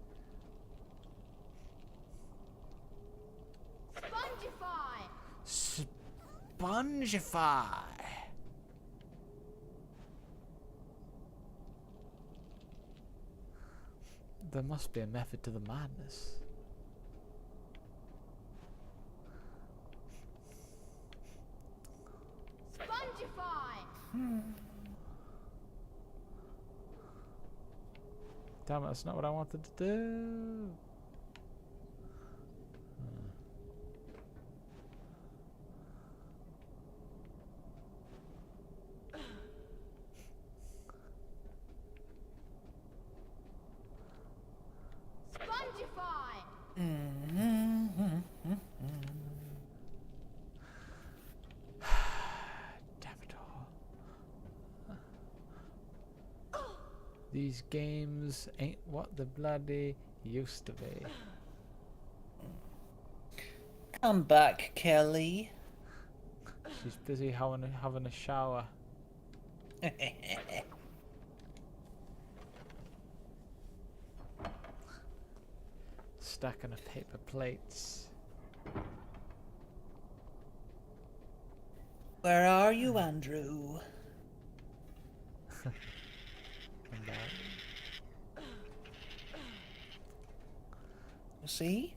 Spongify! Spongify! There must be a method to the madness. Spongify! Damn it, that's not what I wanted to do. Spongify! Damn it all. These games ain't what the bloody used to be. Come back, Kelly. She's busy having a shower. Stacking of paper plates. Where are you, Andrew? Come back. You see?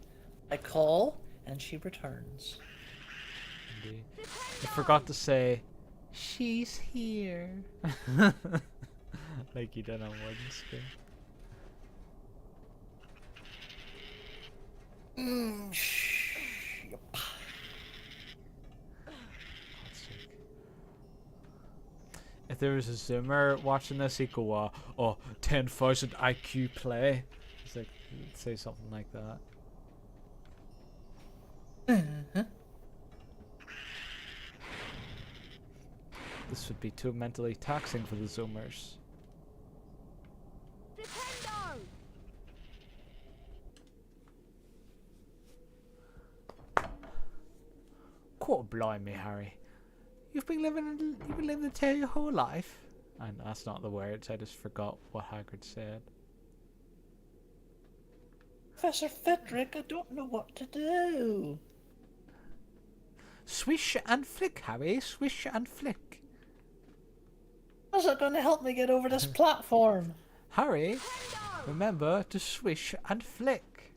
I call, and she returns. Indeed. I forgot to say, she's here. Like you did on Wednesday. Yep. God's sake. If there was a Zoomer watching this, he'd go, oh, 10,000 IQ play. It's like, he'd say something like that. This would be too mentally taxing for the Zoomers. Nintendo! God blimey, Harry. You've been living the tale your whole life. And that's not the words, I just forgot what Hagrid said. Professor Frederick, I don't know what to do. Swish and flick, Harry, swish and flick. How's that going to help me get over this platform? Harry, remember to swish and flick.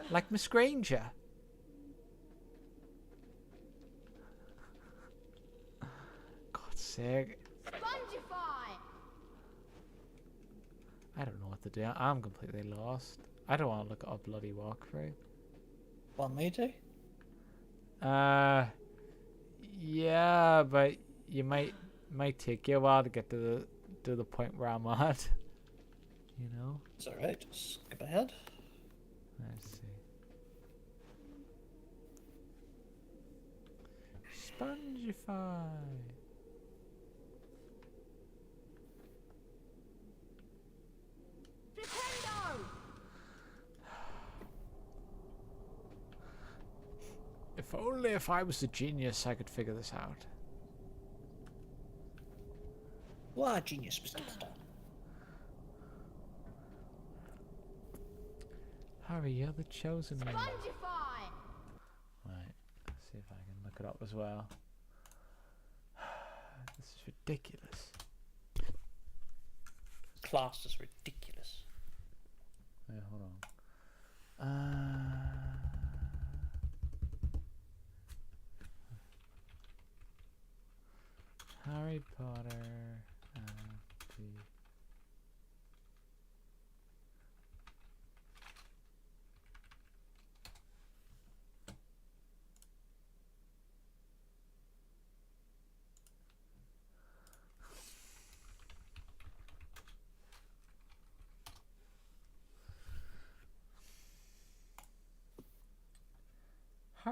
Like Miss Granger. God's sake. Spongify! I don't know what to do. I'm completely lost. I don't want to look at a bloody walkthrough. Want me to? Yeah, but you might take you a while to get to the point where I'm at. You know? It's alright, just skip ahead. Let's see. Spongify. Nintendo! If only if I was a genius I could figure this out. Why, genius, Mr. Potter? Harry, you're the chosen one. Spongify! Right, let's see if I can look it up as well. This is ridiculous. Class is ridiculous. Wait, hold on. Harry Potter and the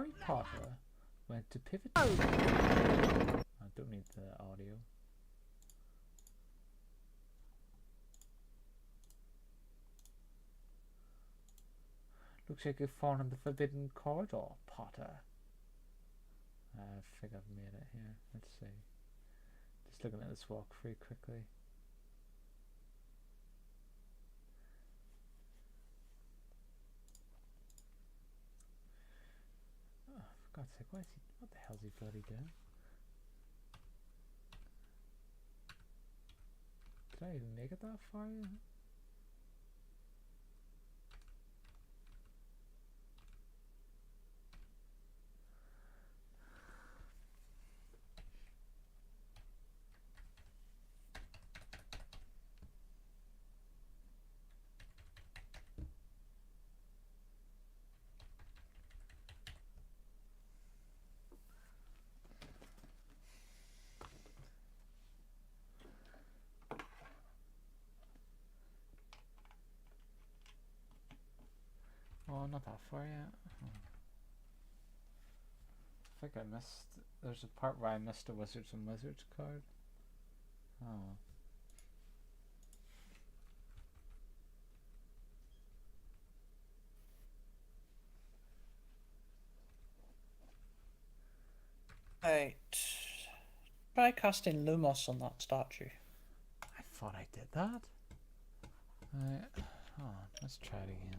Harry Potter went to Pivot. I don't need the audio. Looks like you've fallen in the forbidden corridor, Potter. I think I've made it here. Let's see. Just looking at this walkthrough quickly. Oh, for God's sake, what the hell's he bloody doing? Did I even make it that far yet? Oh, not that far yet. Oh. I think I missed. There's a part where I missed a Wizards and Wizards card. Oh. Right. Try casting Lumos on that statue. I thought I did that. Right. Oh, let's try it again.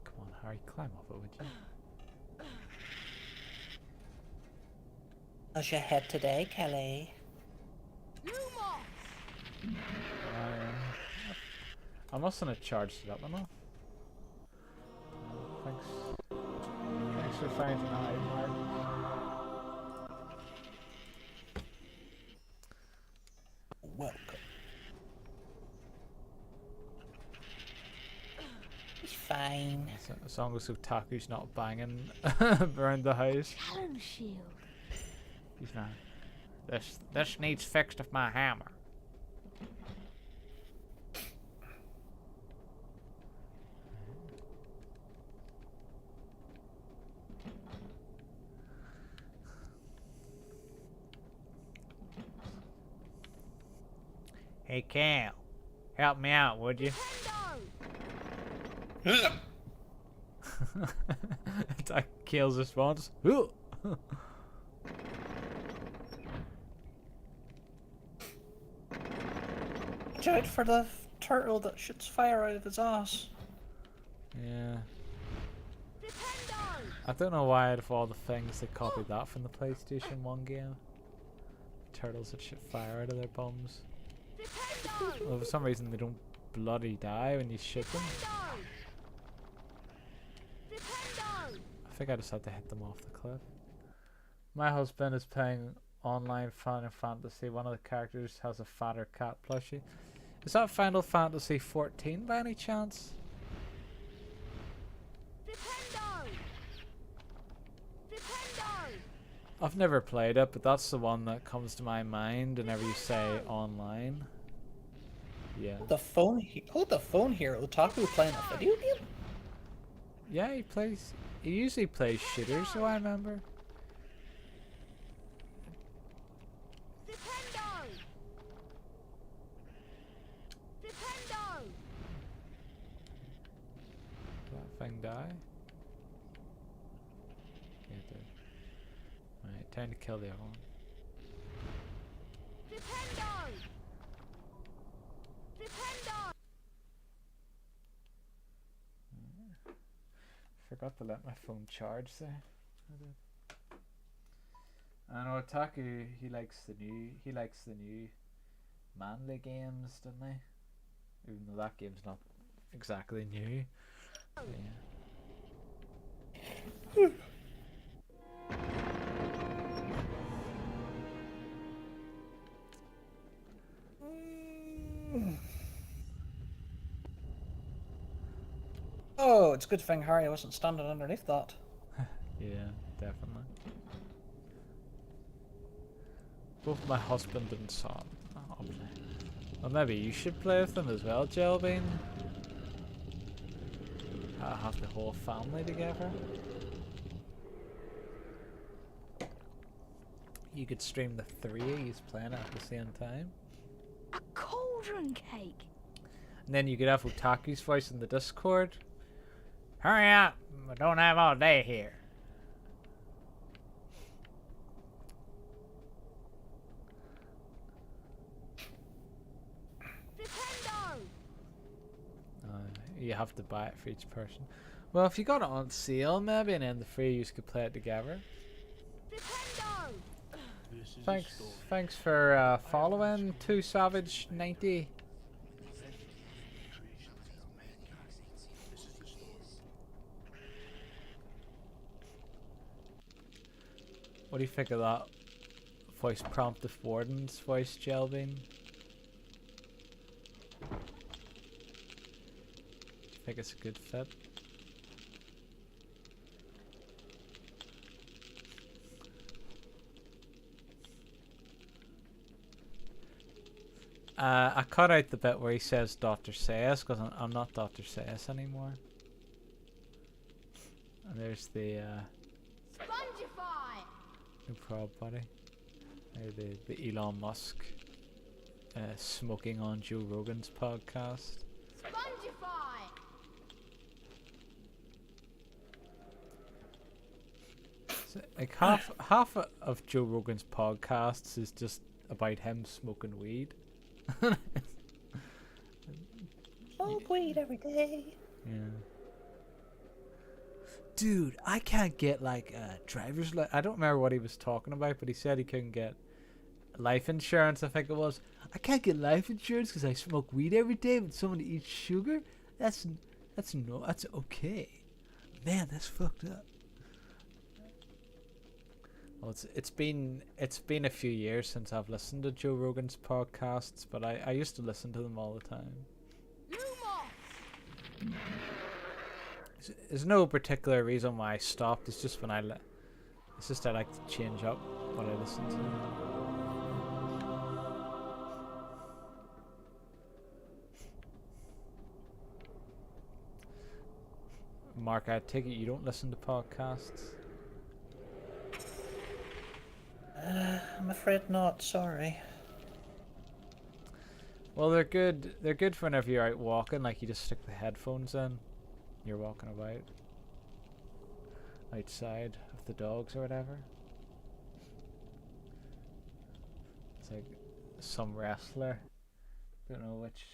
Come on, Harry, climb up it, would you? How's your head today, Kelly? I mustn't have charged it up enough. Thanks. Thanks for finding out, Mark. Welcome. It's fine. As long as Otaku's not banging around the house. Talon shield. He's not. This needs fixed with my hammer. Hey Cal, help me out, would you? That kills response. Watch out for the turtle that shoots fire out of his ass. Yeah. I don't know why out of all the things they copied that from the PlayStation 1 game. Turtles that shoot fire out of their bums. Well, for some reason they don't bloody die when you shoot them. I think I just had to hit them off the cliff. My husband is playing online Final Fantasy. One of the characters has a fatter cat plushie. Is that Final Fantasy 14 by any chance? I've never played it, but that's the one that comes to my mind whenever you say online. Yeah. Hold the phone here. Otaku playing a video game? Yeah, he usually plays shooters, so I remember. Did that thing die? Yeah, it did. Right, time to kill the other one. Forgot to let my phone charge there. I know Otaku, he likes the new manly games, doesn't he? Even though that game's not exactly new. Yeah. it's a good thing Harry wasn't standing underneath that. Yeah, definitely. Both my husband and son. Oh, I'll play. Well, maybe you should play with them as well, Jelbean. Have the whole family together. You could stream the three of you playing it at the same time. A cauldron cake. And then you could have Otaku's voice in the Discord. Hurry up! I don't have all day here. Nintendo! You have to buy it for each person. Well, if you got it on sale, maybe, and then the three of you could play it together. Nintendo! Thanks for following 2Savage90. What do you think of that voice prompt of Warden's voice, Jelbean? I think it's a good fit. I cut out the bit where he says Dr. Sayus because I'm not Dr. Sayus anymore. And there's the Spongify! no problem, buddy. The Elon Musk smoking on Joe Rogan's podcast. Spongify! So, like half of Joe Rogan's podcasts is just about him smoking weed. Smoke weed every day. Yeah. Dude, I can't get like driver's I don't remember what he was talking about, but he said he couldn't get life insurance. I think it was. I can't get life insurance because I smoke weed every day. But someone eats sugar, that's okay. Man, that's fucked up. Well, it's been a few years since I've listened to Joe Rogan's podcasts, but I used to listen to them all the time. Lumos! There's no particular reason why I stopped. It's just when it's just I like to change up what I listen to. Mark, I take it you don't listen to podcasts? I'm afraid not, sorry. Well, they're good. They're good for whenever you're out walking. Like you just stick the headphones in. You're walking about outside with the dogs or whatever. It's like some wrestler. Don't know which.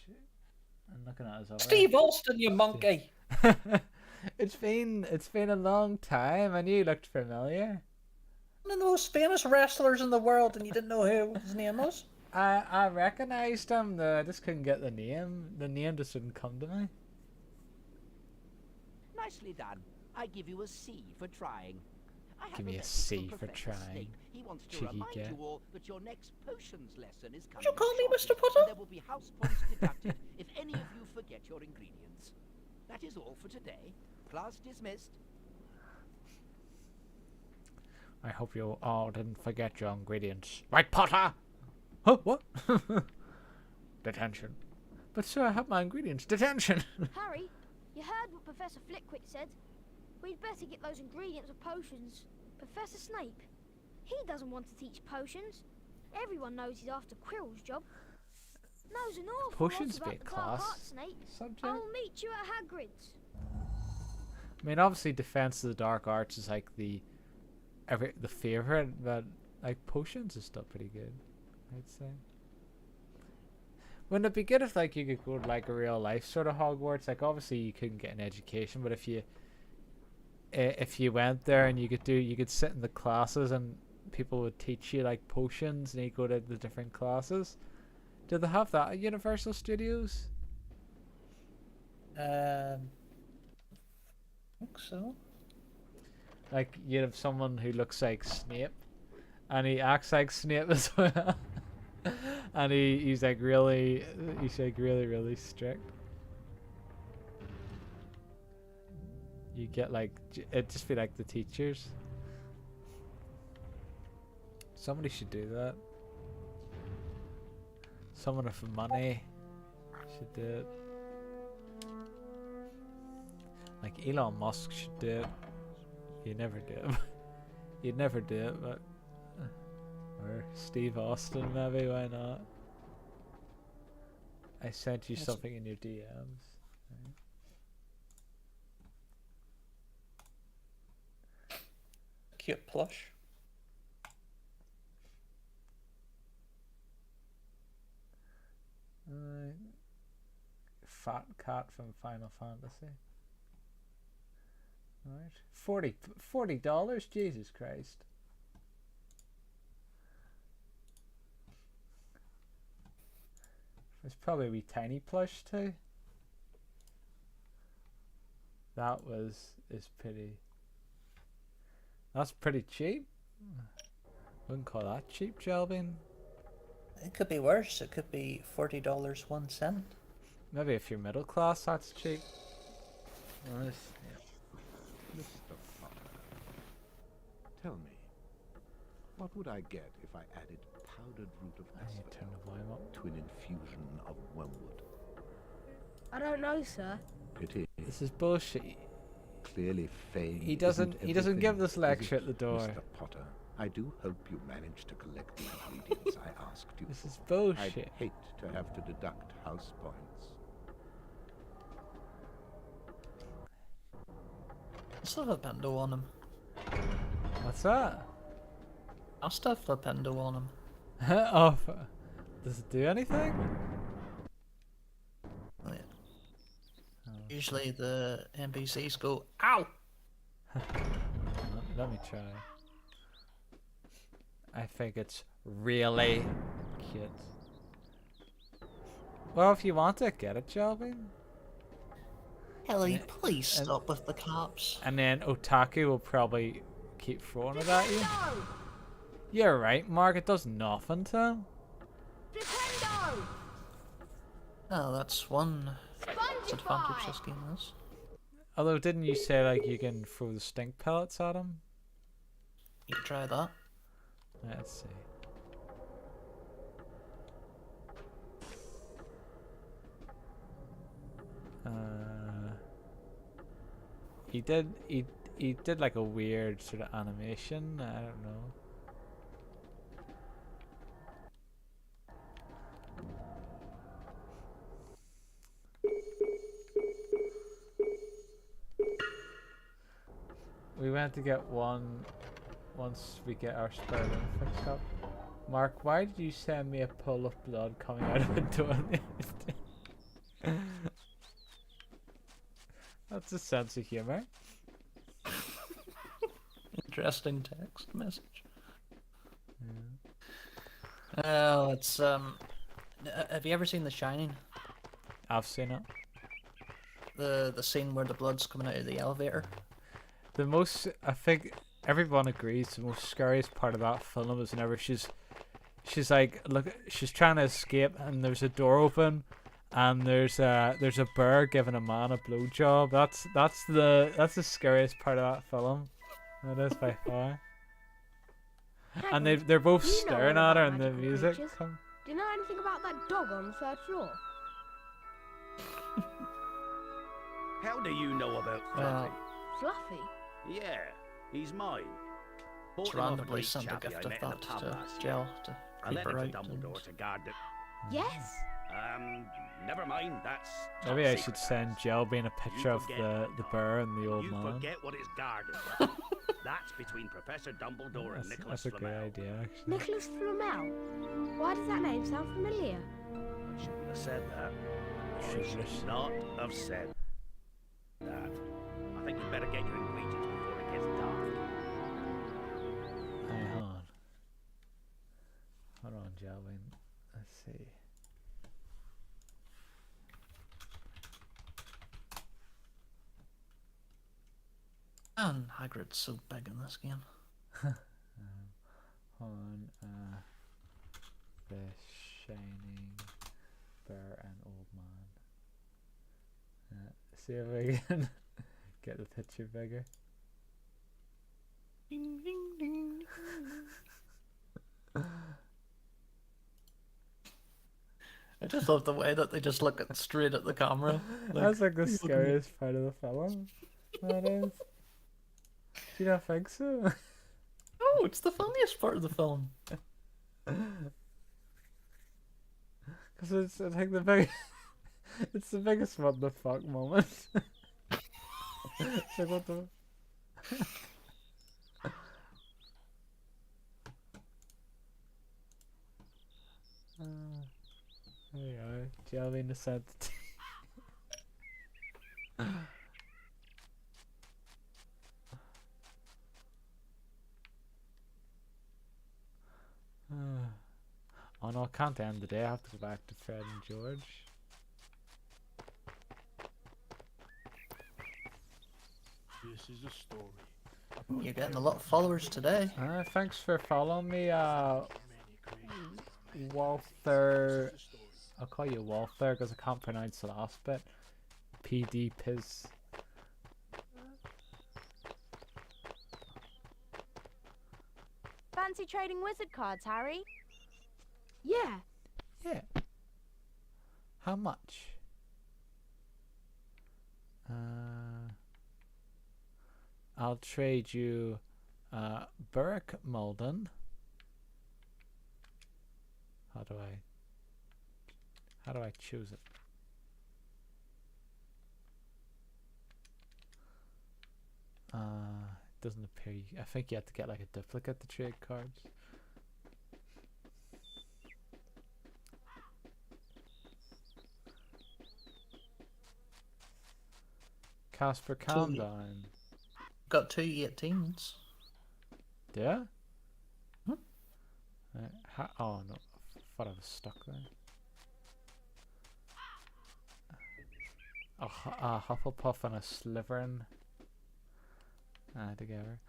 I'm looking at his other. Steve Austin, you monkey! It's been a long time. I knew you looked familiar. One of the most famous wrestlers in the world, and you didn't know who his name was? I recognized him. I just couldn't get the name. The name just didn't come to me. Nicely done. I give you a C for trying. I have Give me a message C from for Professor trying. Snape. He wants to Cheeky remind cat. you all that your next potions lesson is coming. you call me shortly, Mr. Potter? and there will be house points deducted if any of you forget your ingredients. That is all for today. Class dismissed. I hope you all didn't forget your ingredients. Right, Potter? Huh? What? Detention. But sir, I have my ingredients. Detention! Harry, you heard what Professor Flitwick said? We'd better get those ingredients of potions. Professor Snape, he doesn't want to teach potions. Everyone knows he's after Quirrell's job. Knows an awful Potions lot be about a the dark class arts, Snape. subject. I'll meet you at Hagrid's. I mean, obviously, Defense of the Dark Arts is like the favorite, but like potions is still pretty good, I'd say. Wouldn't it be good if like you could go to like a real life sort of Hogwarts? Like obviously you couldn't get an education, but if you went there and you could sit in the classes and people would teach you like potions and you go to the different classes. Do they have that at Universal Studios? I think so. Like you'd have someone who looks like Snape, and he acts like Snape as well, and he's like really strict. You get like it'd just be like the teachers. Somebody should do that. Someone with money should do it. Like Elon Musk should do it. You'd never do it. You'd never do it, but or Steve Austin maybe. Why not? I sent you something in your DMs. Cute plush. Fat cat from Final Fantasy. Right, $40. Jesus Christ. There's probably a wee tiny plush too. That is pretty. That's pretty cheap. Wouldn't call that cheap, Jelvin. It could be worse. It could be $40.01. Maybe if you're middle class, that's cheap. Nice. Mr. Potter, tell me, what would I get if I added powdered root of I need to turn the volume up. to an infusion of wormwood? I don't know, sir. Pity. This is bullshit. Clearly fame He doesn't give everything, this is lecture it, at the door. Mr. Potter, I do hope you managed to collect the ingredients I asked you This for. is bullshit. I'd hate to have to deduct house points. I still have a Flipendo on him. What's that? I still have Flipendo on him. Oh, does it do anything? Oh, yeah. Oh. Usually the NPCs go, ow! Let me try. I think it's really cute. Well, if you want it, get it, Jelvin. Ellie, please stop with the cops. And then Otaku will probably keep throwing it at you. You're right, Mark. It does nothing to him. Flipendo! Oh, that's one disadvantage Spongify! this game is. Although, didn't you say like you can throw the stink pellets at him? You can try that. Let's see. He did like a weird sort of animation. I don't know. We went to get one once we get our spelling fixed up. Mark, why did you send me a pool of blood coming out of the door? That's a sense of humor. Interesting text message. Oh, it's have you ever seen The Shining? I've seen it. The scene where the blood's coming out of the elevator. The most, I think everyone agrees, the most scariest part of that film is whenever she's like, look, she's trying to escape and there's a door open and there's a bear giving a man a blowjob. That's the scariest part of that film. It is by far. And they're both You know staring all at her about and the magical music. creatures. Do you know anything about that dog on the third floor? How do you know about Fluffy? Fluffy? Yeah, he's mine. Bought Just him off a randomly great sent a chappie gift I of met in the that pub to last year. Gel to I keep lent her it to out. Dumbledore to guard it. Yes. Never mind, that's top Maybe I secret, should send lads. Jill being a picture of forget the that, bear and the old You man. forget what is guarded. That's between Professor Dumbledore and Nicholas That's a good Flamel. idea, actually. Nicholas Flamel. Why does that name sound familiar? I shouldn't have said that. I Shouldn't should have. not have said that. I think you better get your ingredients before it gets dark. Hey, hold on, Jelvin. Let's see. And Hagrid's so big in this game. On the Shining Bear and Old Man. See if we can Get the picture bigger. Ding, ding, ding, ding. I just love the way that they just look straight at the camera. That's like the "Are you looking at-" scariest part of the film. That is. Do you not think so? Oh, it's the funniest part of the film. Because it's, I think, the big. It's the biggest what the fuck moment. It's like, what the. There you are. Jelly in the set. Oh no, I can't end the day. I have to go back to Fred and George. This is a story. You're getting a lot of followers today. Thanks for following me, Walther. I'll call you Walther because I can't pronounce the last bit. PD Piz. Fancy trading wizard cards, Harry? Yeah. Yeah. How much? I'll trade you Burke Malden. How do I choose it? It doesn't appear. I think you have to get like a duplicate to trade cards. Casper, calm down. Got 2 18s. Yeah? Hmm? Oh no, I thought I was stuck there. A Hufflepuff and a Slytherin together.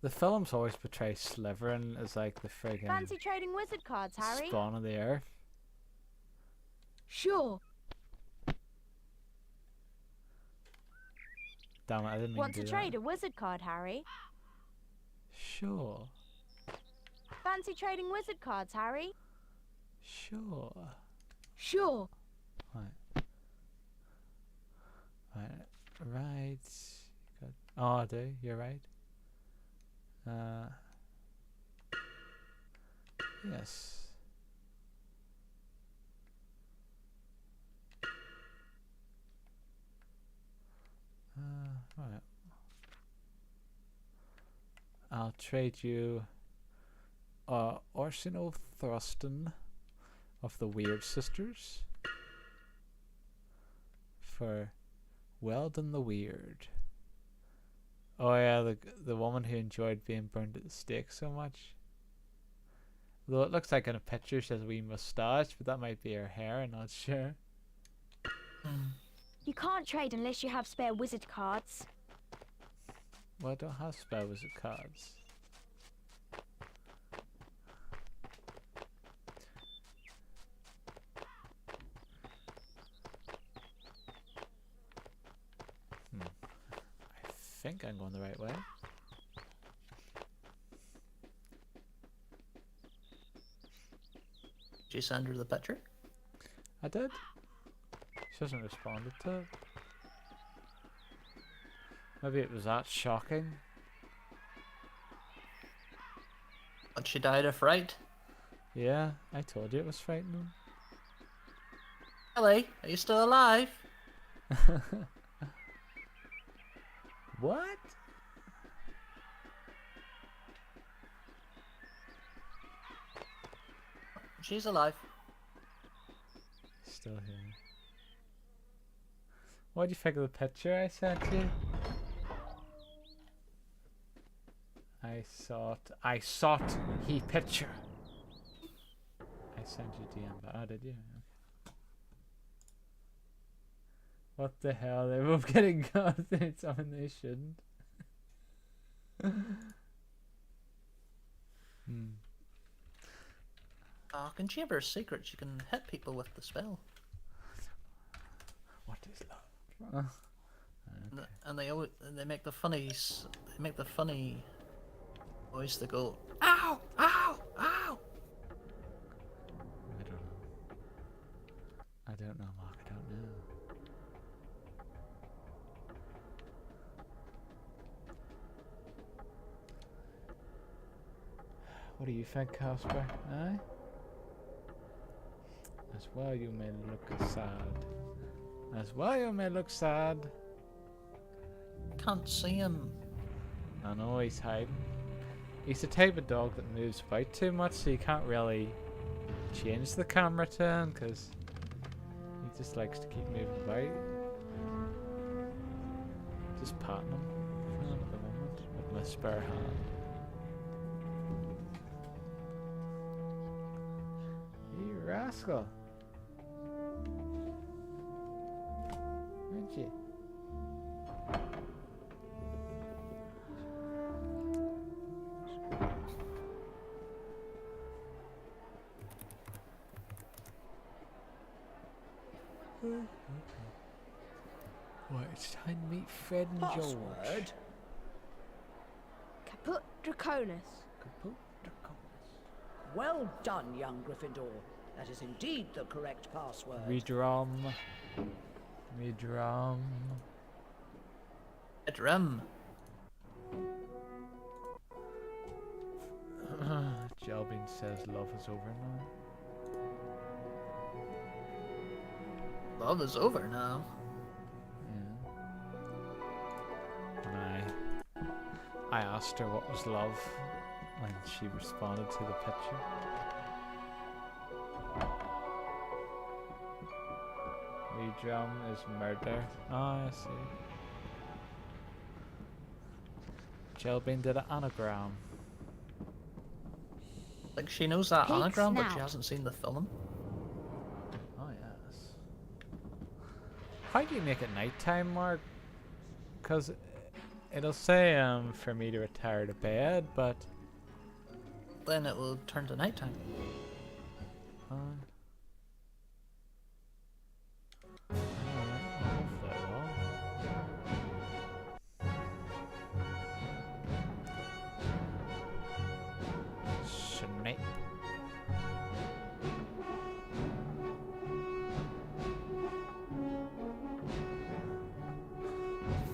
The films always portray Slytherin as like the friggin' Fancy trading wizard cards, Harry? spawn of the earth. Sure. Damn it, I didn't mean Want to to do trade that. a wizard card, Harry? Sure. Fancy trading wizard cards, Harry? Sure. Sure. Right. Right. Good. Oh, I do. You're right. Yes. Right. I'll trade you Arsenal Thruston of the Weird Sisters for Weldon the Weird. Oh yeah, the woman who enjoyed being burned at the stake so much. Though it looks like in a picture she has a wee moustache, but that might be her hair, I'm not sure. You can't trade unless you have spare wizard cards. Well, I don't have spell wizard cards. I think I'm going the right way. Did you send her the picture? I did. She hasn't responded to it. Maybe it was that shocking. But she died of fright. Yeah, I told you it was frightening. Ellie, are you still alive? What? She's alive. Still here. What do you think of the picture I sent you? I sought he picture. I sent you DM, but did you? Okay. What the hell? They're both getting caught in something they shouldn't. Oh, in Chamber of Secrets you can hit people with the spell. What is love? And they make the funny voice that go, ow, ow, ow. I don't know, Mark. I don't know. What do you think, Casper? Eh? As well you may look sad. As well you may look sad. Can't see him. I know he's hiding. He's the type of dog that moves about too much, so you can't really change the camera to him, because he just likes to keep moving about. Just patting him at the moment with my spare hand. You rascal! Aren't you? Right, it's time to meet Fred and George. Password? Caput Draconis. Kaput. Well done, young Gryffindor. That is indeed the correct password. Me drum. Me drum. A drum. Jelbin says love is over now. Love is over now. Yeah. And I asked her what was love, and she responded to the picture. Drum is murder. Oh, I see. Jelbin did an anagram. Like she knows that Pig anagram, but she snout. hasn't seen the film. Oh yes. How do you make it nighttime, Mark? Because it'll say for me to retire to bed, but Then it will turn to nighttime. hopefully it will. Snape.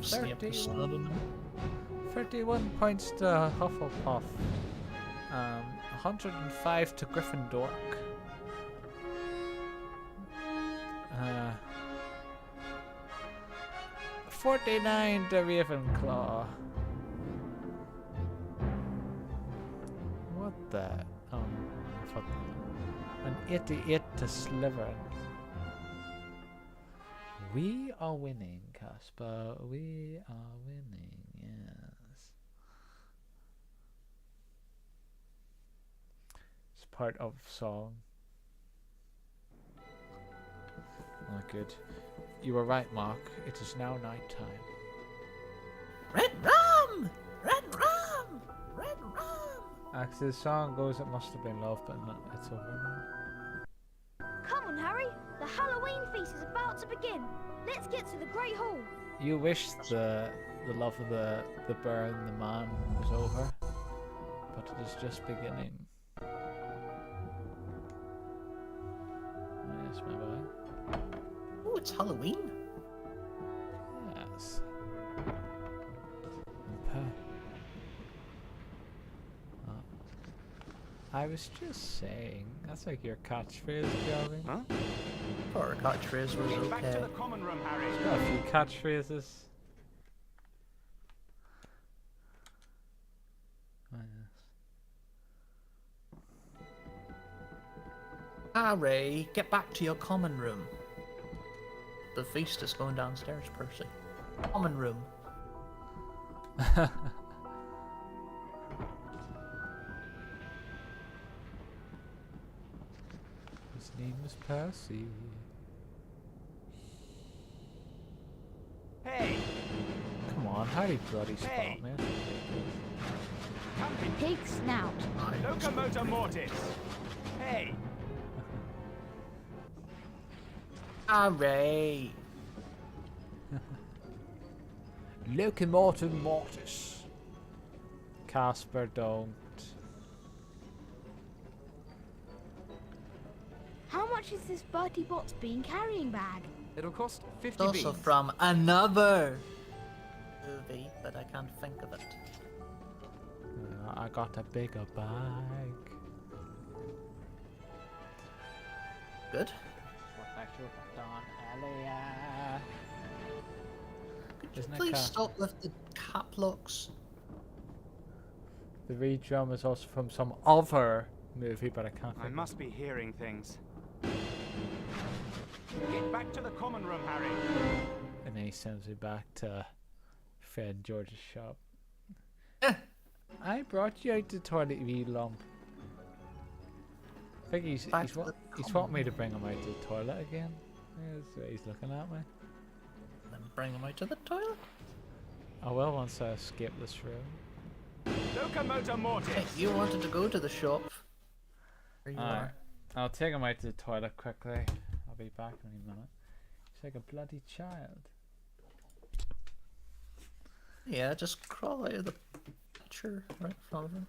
Snape was stabbing him. 31 points to Hufflepuff. 105 to Gryffindor. 49 to Ravenclaw. What the? Fuck. An 88 to Slytherin. We are winning, Casper. We are winning, yes. It's part of song. Oh, good. You were right, Mark. It is now night time. Red rum! Red rum! Red rum! Actually, the song goes, it must have been love, but it's over Come on, Harry. The Halloween feast is about to begin. Let's get to the Great Hall. now. You wish the love of the bear and the man was over, but it is just beginning. Yes, my boy. Oh, it's Halloween. Yes. I was just saying, that's like your catchphrase, Kelvin. Huh? Our catchphrase was Back to okay. the common room, Harry. It's got a few catchphrases. Oh, yes. Harry, get back to your common room. The feast is going downstairs, Percy. Common room. His name is Percy. Hey, Come on, how do you bloody spot, Hey. man? Camping. Pig snout. Locomotor Mortis. Hey, Harry! Locomotive Mortis. Casper, don't. How much is this Bertie Bott's bean carrying bag? It'll cost It's 50 also beans. from another movie, but I can't think of it. I got a bigger bag. Good. What I should have done earlier. Could you Isn't it please stop with the cap locks? The reed drum is also from some other movie, but I can't I think. must be hearing things. Get back to the common room, Harry. And then he sends me back to Fred and George's shop. I brought you out the toilet, you lump. I think he's want me to bring him out to the toilet again. Yeah, that's what he's looking at me. Then bring him out to the toilet. I will once I escape this room. Locomotor Mortis. Hey, you wanted to go to the shop. There you Alright. are. I'll take him out to the toilet quickly. I'll be back in a minute. He's like a bloody child. Yeah, just crawl out of the picture right in front of him.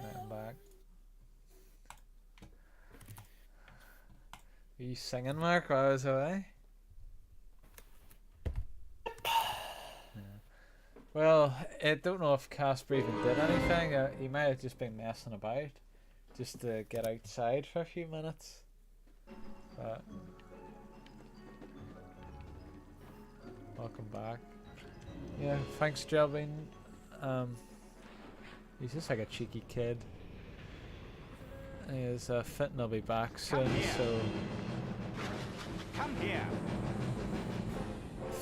Right, I'm back. Are you singing, Mark, while I was away? Yeah. Well, I don't know if Casper even did anything. He might have just been messing about, just to get outside for a few minutes. But welcome back. Yeah, thanks, Jelvin. He's just like a cheeky kid. His Fitton will be back soon, so Come here.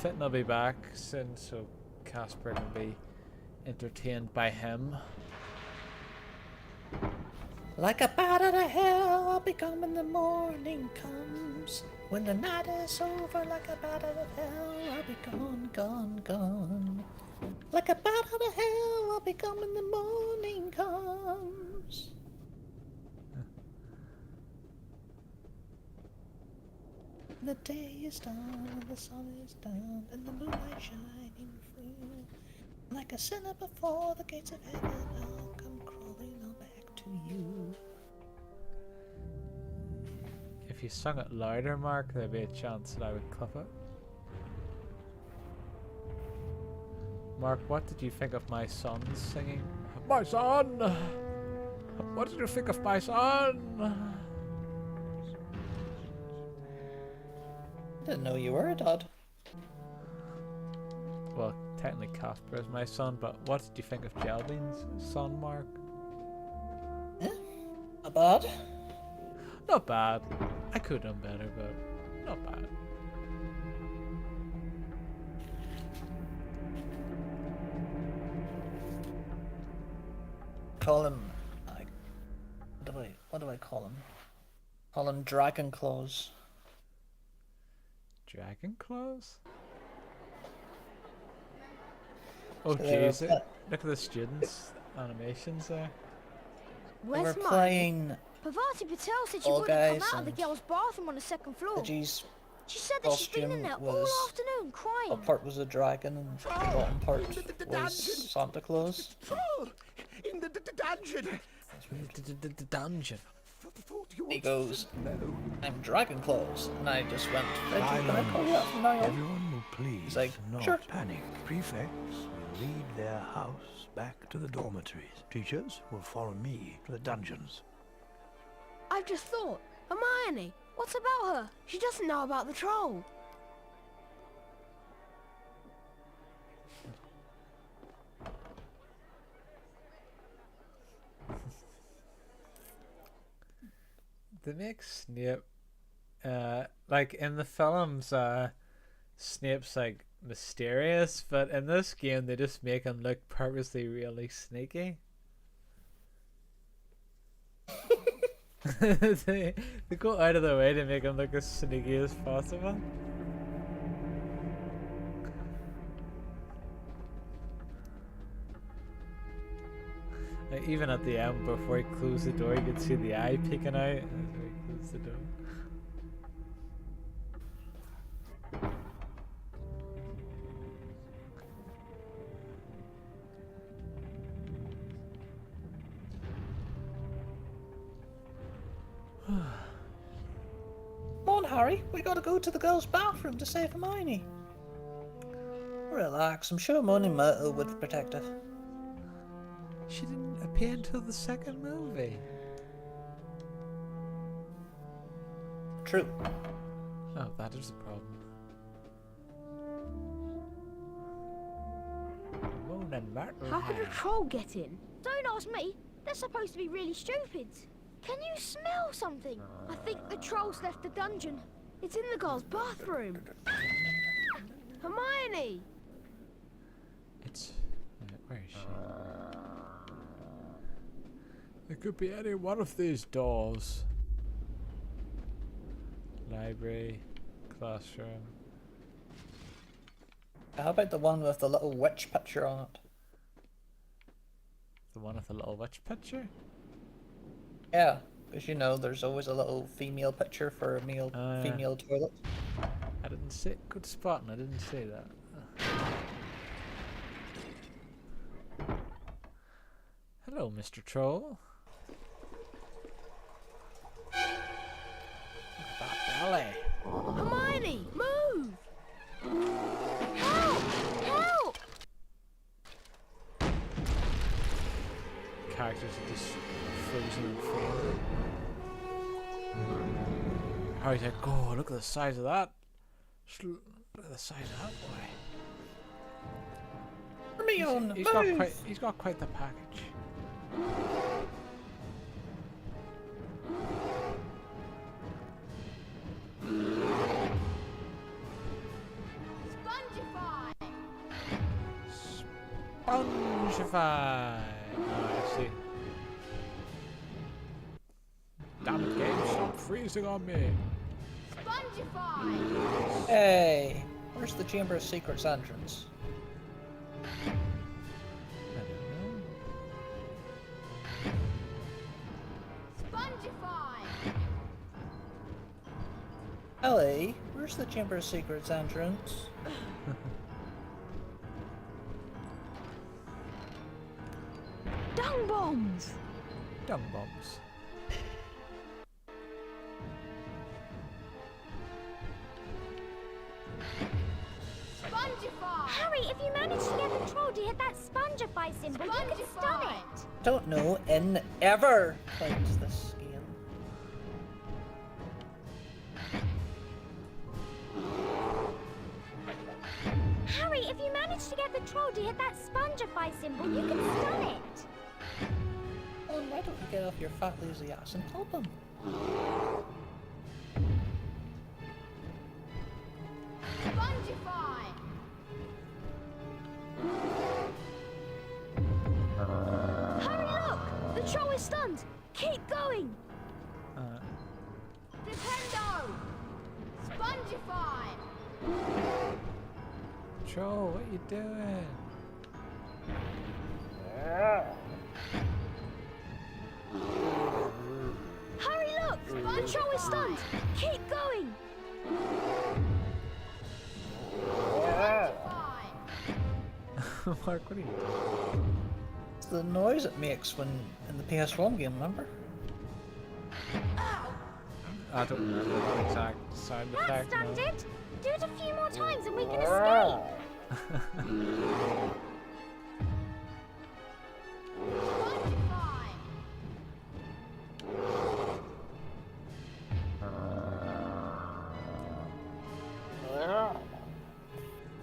Fitton will be back soon, so Casper can be entertained by him. Like a bat out of hell, I'll be gone when the morning comes. When the night is over, like a bat out of hell, I'll be gone, gone, gone. Like a bat out of hell, I'll be gone when the morning comes. The day is done, and the sun is down, and the moonlight shining through. Like a sinner before the gates of heaven, I'll come crawling on back to you. If you sung it louder, Mark, there'd be a chance that I would clip it. Mark, what did you think of my son's singing? My son! What did you think of my son? I didn't know you were a dad. Well, technically Casper is my son, but what did you think of Jelvin's son, Mark? Not bad. Not bad. I could have done better, but not bad. Call him. What do I call him? Call him Dragon Claws. Dragon Claws? Oh So jeez, look at the students' animations there. Where's We're mine? playing Pavati Patel said she All wouldn't come Guys out of the and girls' bathroom on the second floor. Pidgey's She said that she's been in there costume all was- afternoon crying. top part was a dragon and the bottom part was Santa Claus. In the dungeon. The dungeon. He goes, I'm Dragon Claws, and I just went, Reggie, can I call you that from now on? Everyone will please He's like, not sure. panic. Prefects will lead their house back to the dormitories. Teachers will follow me to the dungeons. I've just thought. Hermione, what's about her? She doesn't know about the troll. They make Snape, like in the films, Snape's like mysterious, but in this game they just make him look purposely really sneaky. they go out of their way to make him look as sneaky as possible. Like, even at the end, before he closed the door, you could see the eye peeking out as he closed the door. Come on, Harry, we gotta go to the girls' bathroom to save Hermione. Relax, I'm sure Moaning Myrtle would protect her. She didn't appear until the second movie. True. Oh, that is a problem. How could a troll get in? Don't ask me. They're supposed to be really stupid. Can you smell something? I think the trolls left the dungeon. It's in the girls' bathroom. Hermione! It's... where is she? It could be any one of these doors. Library, classroom. How about the one with the little witch picture on it? one with a little witch picture? Yeah, because you know, there's always a little female picture for a male Yeah. female toilet. I didn't see. Good spotting. I didn't see that. Hello, Mr. Troll. Look at that belly. Hermione, move! Help! Help! Characters are just frozen in fear. Harry's like, oh, look at the size of that. Look at the size of that boy. Hermione, He's got quite the package. Spongify! Oh, I see. Damn it, game, stop freezing on me. Spongify! Hey, where's the Chamber of Secrets entrance? I don't know. Spongify! Ellie, where's the Chamber of Secrets entrance? Dung bombs! Dung bombs. Spongify! Harry, if you manage to get the troll to hit that spongify symbol, you can stun Spongify! it. Don't know in ever plays this game. Harry, if you manage to get the troll to hit that spongify symbol, you can stun it. Oh, why don't you get off your fat lazy ass and help him? Spongify! Hurry, look! The troll is stunned! Keep going! Dependo! Spongify! Troll, what you doing? Hurry, look! The troll is stunned! Keep going! Spongify! Mark, what are you doing? It's the noise it makes when in the PS1 game, remember? I don't remember that exact sound That effect. stunned No. it. Do it a few more times and we can escape. Spongify!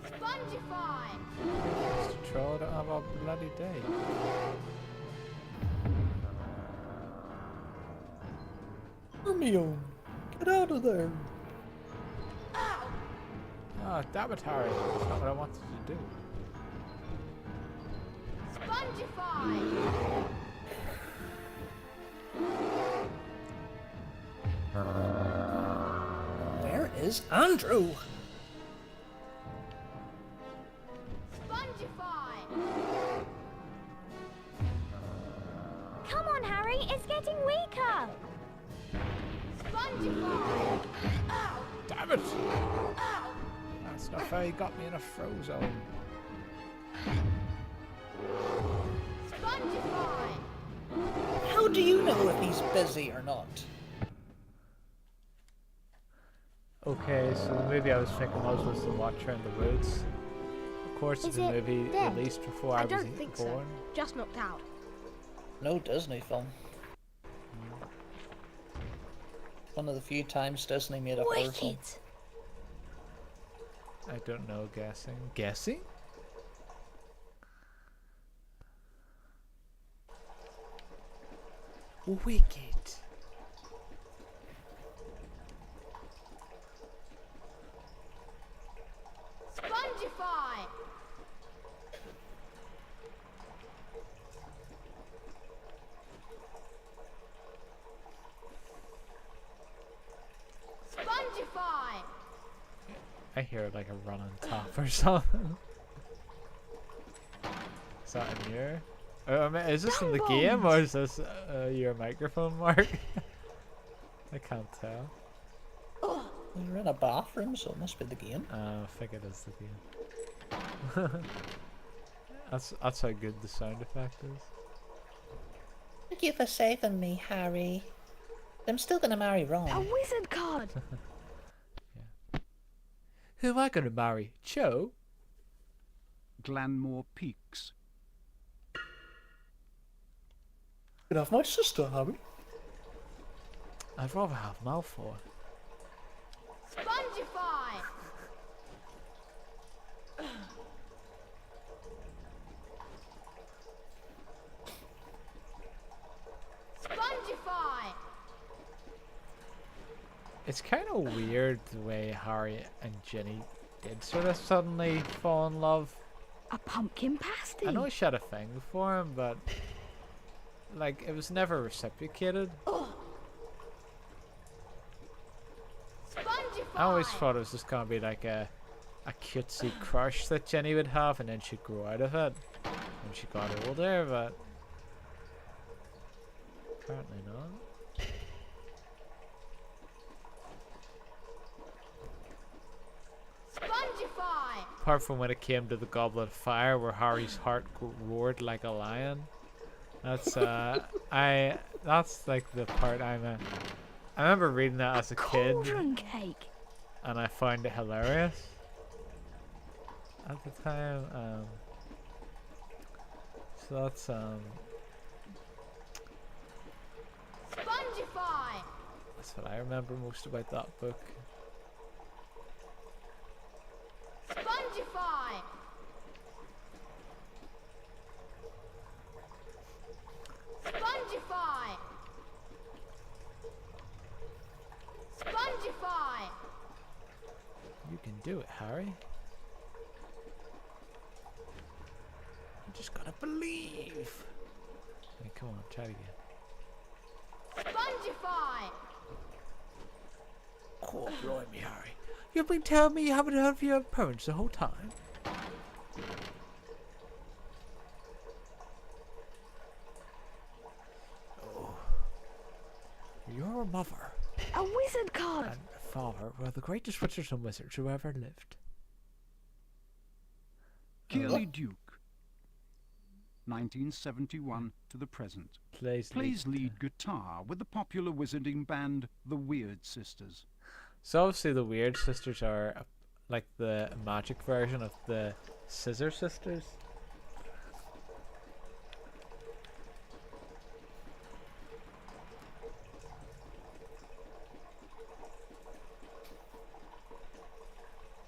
Spongify! Mr. Troll, don't have a bloody day. Hermione, get out of there! Oh, damn it, Harry. That's not what I wanted to do. Spongify! Where is Andrew? Spongify! Come on, Harry. It's getting weaker. Spongify! Damn it! That's not fair. He got me in a frozone. Spongify! How do you know if he's busy or not? Okay, so the movie I was thinking was The Watcher in the Woods. Of course, it's Is a it movie dead? released before I I was don't think so. born. Just knocked out. No Disney film. One of the few times Disney made a horror film. Wicked! I don't know. Guessing. Guessing? Wicked. Spongify! Spongify! I hear like a run on top or something. Is that in here? Is this in the Dung game bombs. or is this your microphone, Mark? I can't tell. We're in a bathroom, so it must be the game. I think it is the game. That's how good the sound effect is. Thank you for saving me, Harry. I'm still gonna marry A Ron. wizard card. Who am I gonna marry? Cho? Glanmore Peaks. Could have my sister, Harry. I'd rather have Malfoy. Spongify. Spongify. It's kind of weird the way Harry and Ginny did sort of suddenly fall in love. A pumpkin pasty. I know she had a thing for him, but like it was never reciprocated. Spongify. I always thought it was just gonna be like a cutesy crush that Jenny would have, and then she'd grow out of it when she got older, but apparently not. Spongify. Apart from when it came to the Goblet of Fire, where Harry's heart roared like a lion. That's that's like the part I remember reading that as a kid, Cauldron cake. and I found it hilarious at the time. So that's Spongify. that's what I remember most about that book. Spongify. Spongify. Spongify. You can do it, Harry. You just gotta believe. Hey, come on, try it again. Spongify. Oh, blimey, Harry. You've been telling me you haven't heard of your parents the whole time? Oh. Your mother A wizard card. and father were the greatest witches and wizards who ever lived. Kearley Duke. 1971 to the present. Plays Lead guitar with the popular wizarding band The Weird Sisters. So obviously the Weird Sisters are like the magic version of the Scissor Sisters.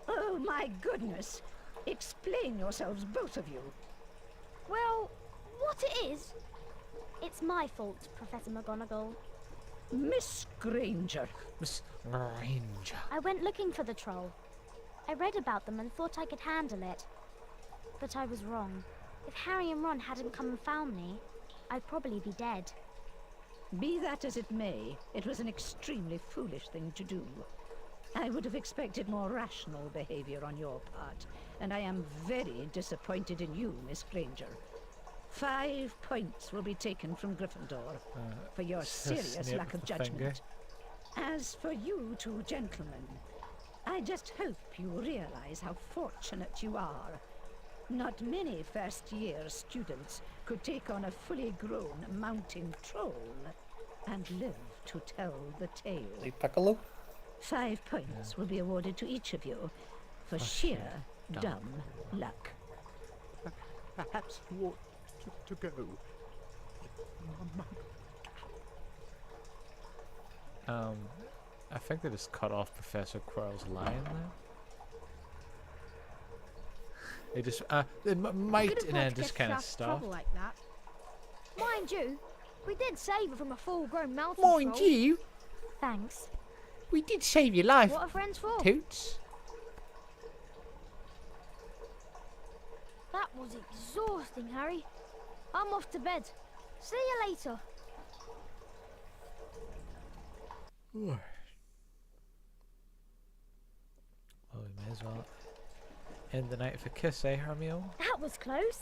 Oh my goodness! Explain yourselves, both of you. Well, what it is? It's my fault, Professor McGonagall. Miss Granger. Miss Ranger. I went looking for the troll. I read about them and thought I could handle it. But I was wrong. If Harry and Ron hadn't come and found me, I'd probably be dead. Be that as it may, it was an extremely foolish thing to do. I would have expected more rational behavior on your part, and I am very disappointed in you, Miss Granger. 5 points will be taken from Gryffindor for your serious snip lack of the finger. judgment. As for you two gentlemen, I just hope you realize how fortunate you are. Not many first-year students could take on a fully grown mountain troll and live to tell the tale. Hey, Piccolo. 5 points will be awarded to each of you for sheer dumb luck. Perhaps you ought to go. I think they just cut off Professor Quirrell's line there. They just they might and then just kind of stop. Like that. Mind you, we did save her from a full-grown mountain Mind troll. you, Thanks. we did save your life, What are friends for? Toots. That was exhausting, Harry. I'm off to bed. See you later. Well, we may as well end the night with a kiss, eh, Hermione? That was close.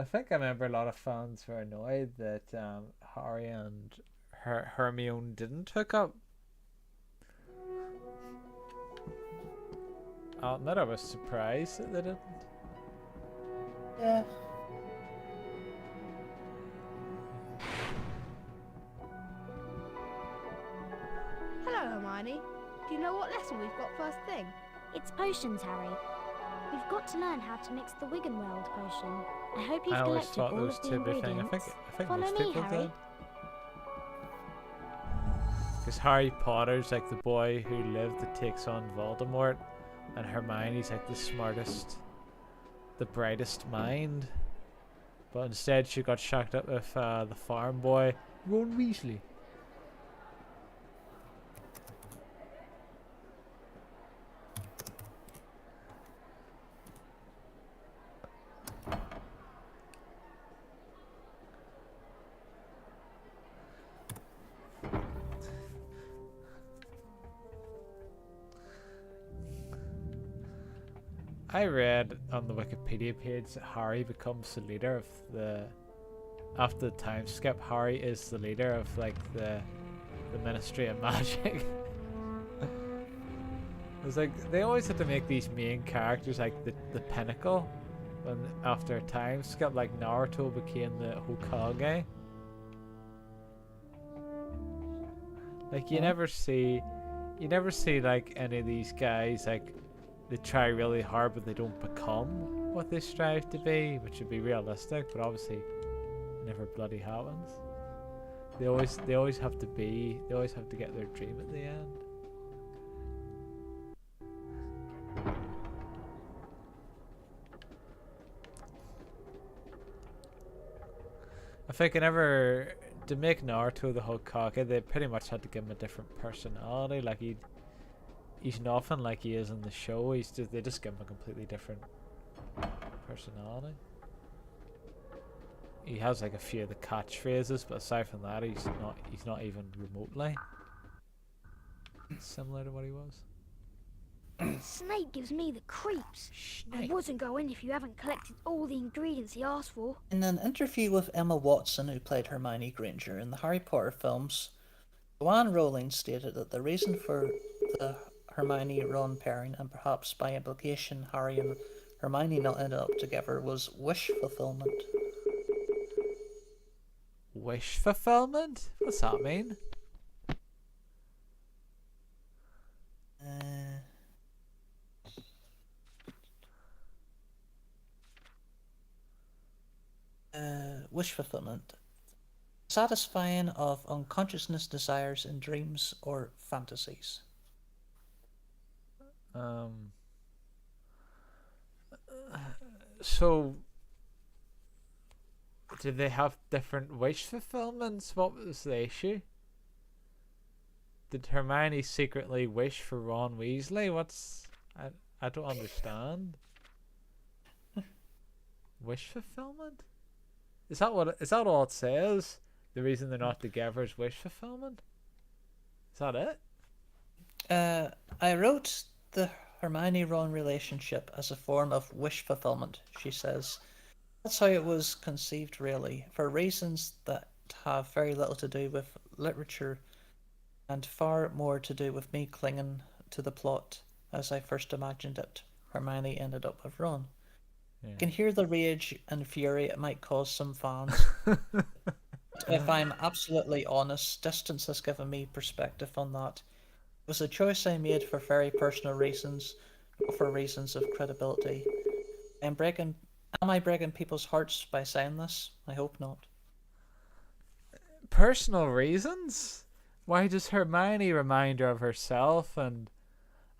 I think I remember a lot of fans were annoyed that Harry and Hermione didn't hook up. I'll admit I was surprised that they didn't. Yeah. Hello, Hermione. Do you know what lesson we've got first thing? It's potions, Harry. We've got to learn how to mix the Wiggenweld potion. I hope you've I always collected thought all there was of the two big ingredients. things. I think Follow most me, people Harry. did. Because Harry Potter's like the boy who lived that takes on Voldemort, and Hermione's like the smartest, the brightest mind. But instead she got shacked up with the farm boy, Ron Weasley. I read on the Wikipedia page that Harry becomes the leader of the... After the time skip, Harry is the leader of like the Ministry of Magic. It's like they always had to make these main characters like the pinnacle. When after a time skip, like Naruto became the Hokage. Like you never see like any of these guys like they try really hard but they don't become what they strive to be, which would be realistic, but obviously never bloody happens. They always have to get their dream at the end. I think whenever to make Naruto the Hokage, they pretty much had to give him a different personality. Like he's nothing like he is in the show. They just give him a completely different personality. He has like a few of the catchphrases, but aside from that, he's not even remotely similar to what he was. Snape gives me the creeps. Snape. I wouldn't go in if you haven't collected all the ingredients he asked for. In an interview with Emma Watson, who played Hermione Granger in the Harry Potter films, Joanne Rowling stated that the reason for the Hermione-Ron pairing, and perhaps by implication Harry and Hermione not ended up together, was wish fulfillment. Wish fulfillment? What's that mean? Wish fulfillment. Satisfying of unconsciousness desires in dreams or fantasies. So did they have different wish fulfillments? What was the issue? Did Hermione secretly wish for Ron Weasley? I don't understand. Wish fulfillment? Is that all it says? The reason they're not together is wish fulfillment? Is that it? I wrote the Hermione-Ron relationship as a form of wish fulfillment, she says. That's how it was conceived, really, for reasons that have very little to do with literature and far more to do with me clinging to the plot as I first imagined it. Hermione ended up with Ron. Yeah. I can hear the rage and fury it might cause some fans. If I'm absolutely honest, distance has given me perspective on that. It was a choice I made for very personal reasons, not for reasons of credibility. Am I breaking people's hearts by saying this? I hope not. Personal reasons? Why does Hermione remind her of herself and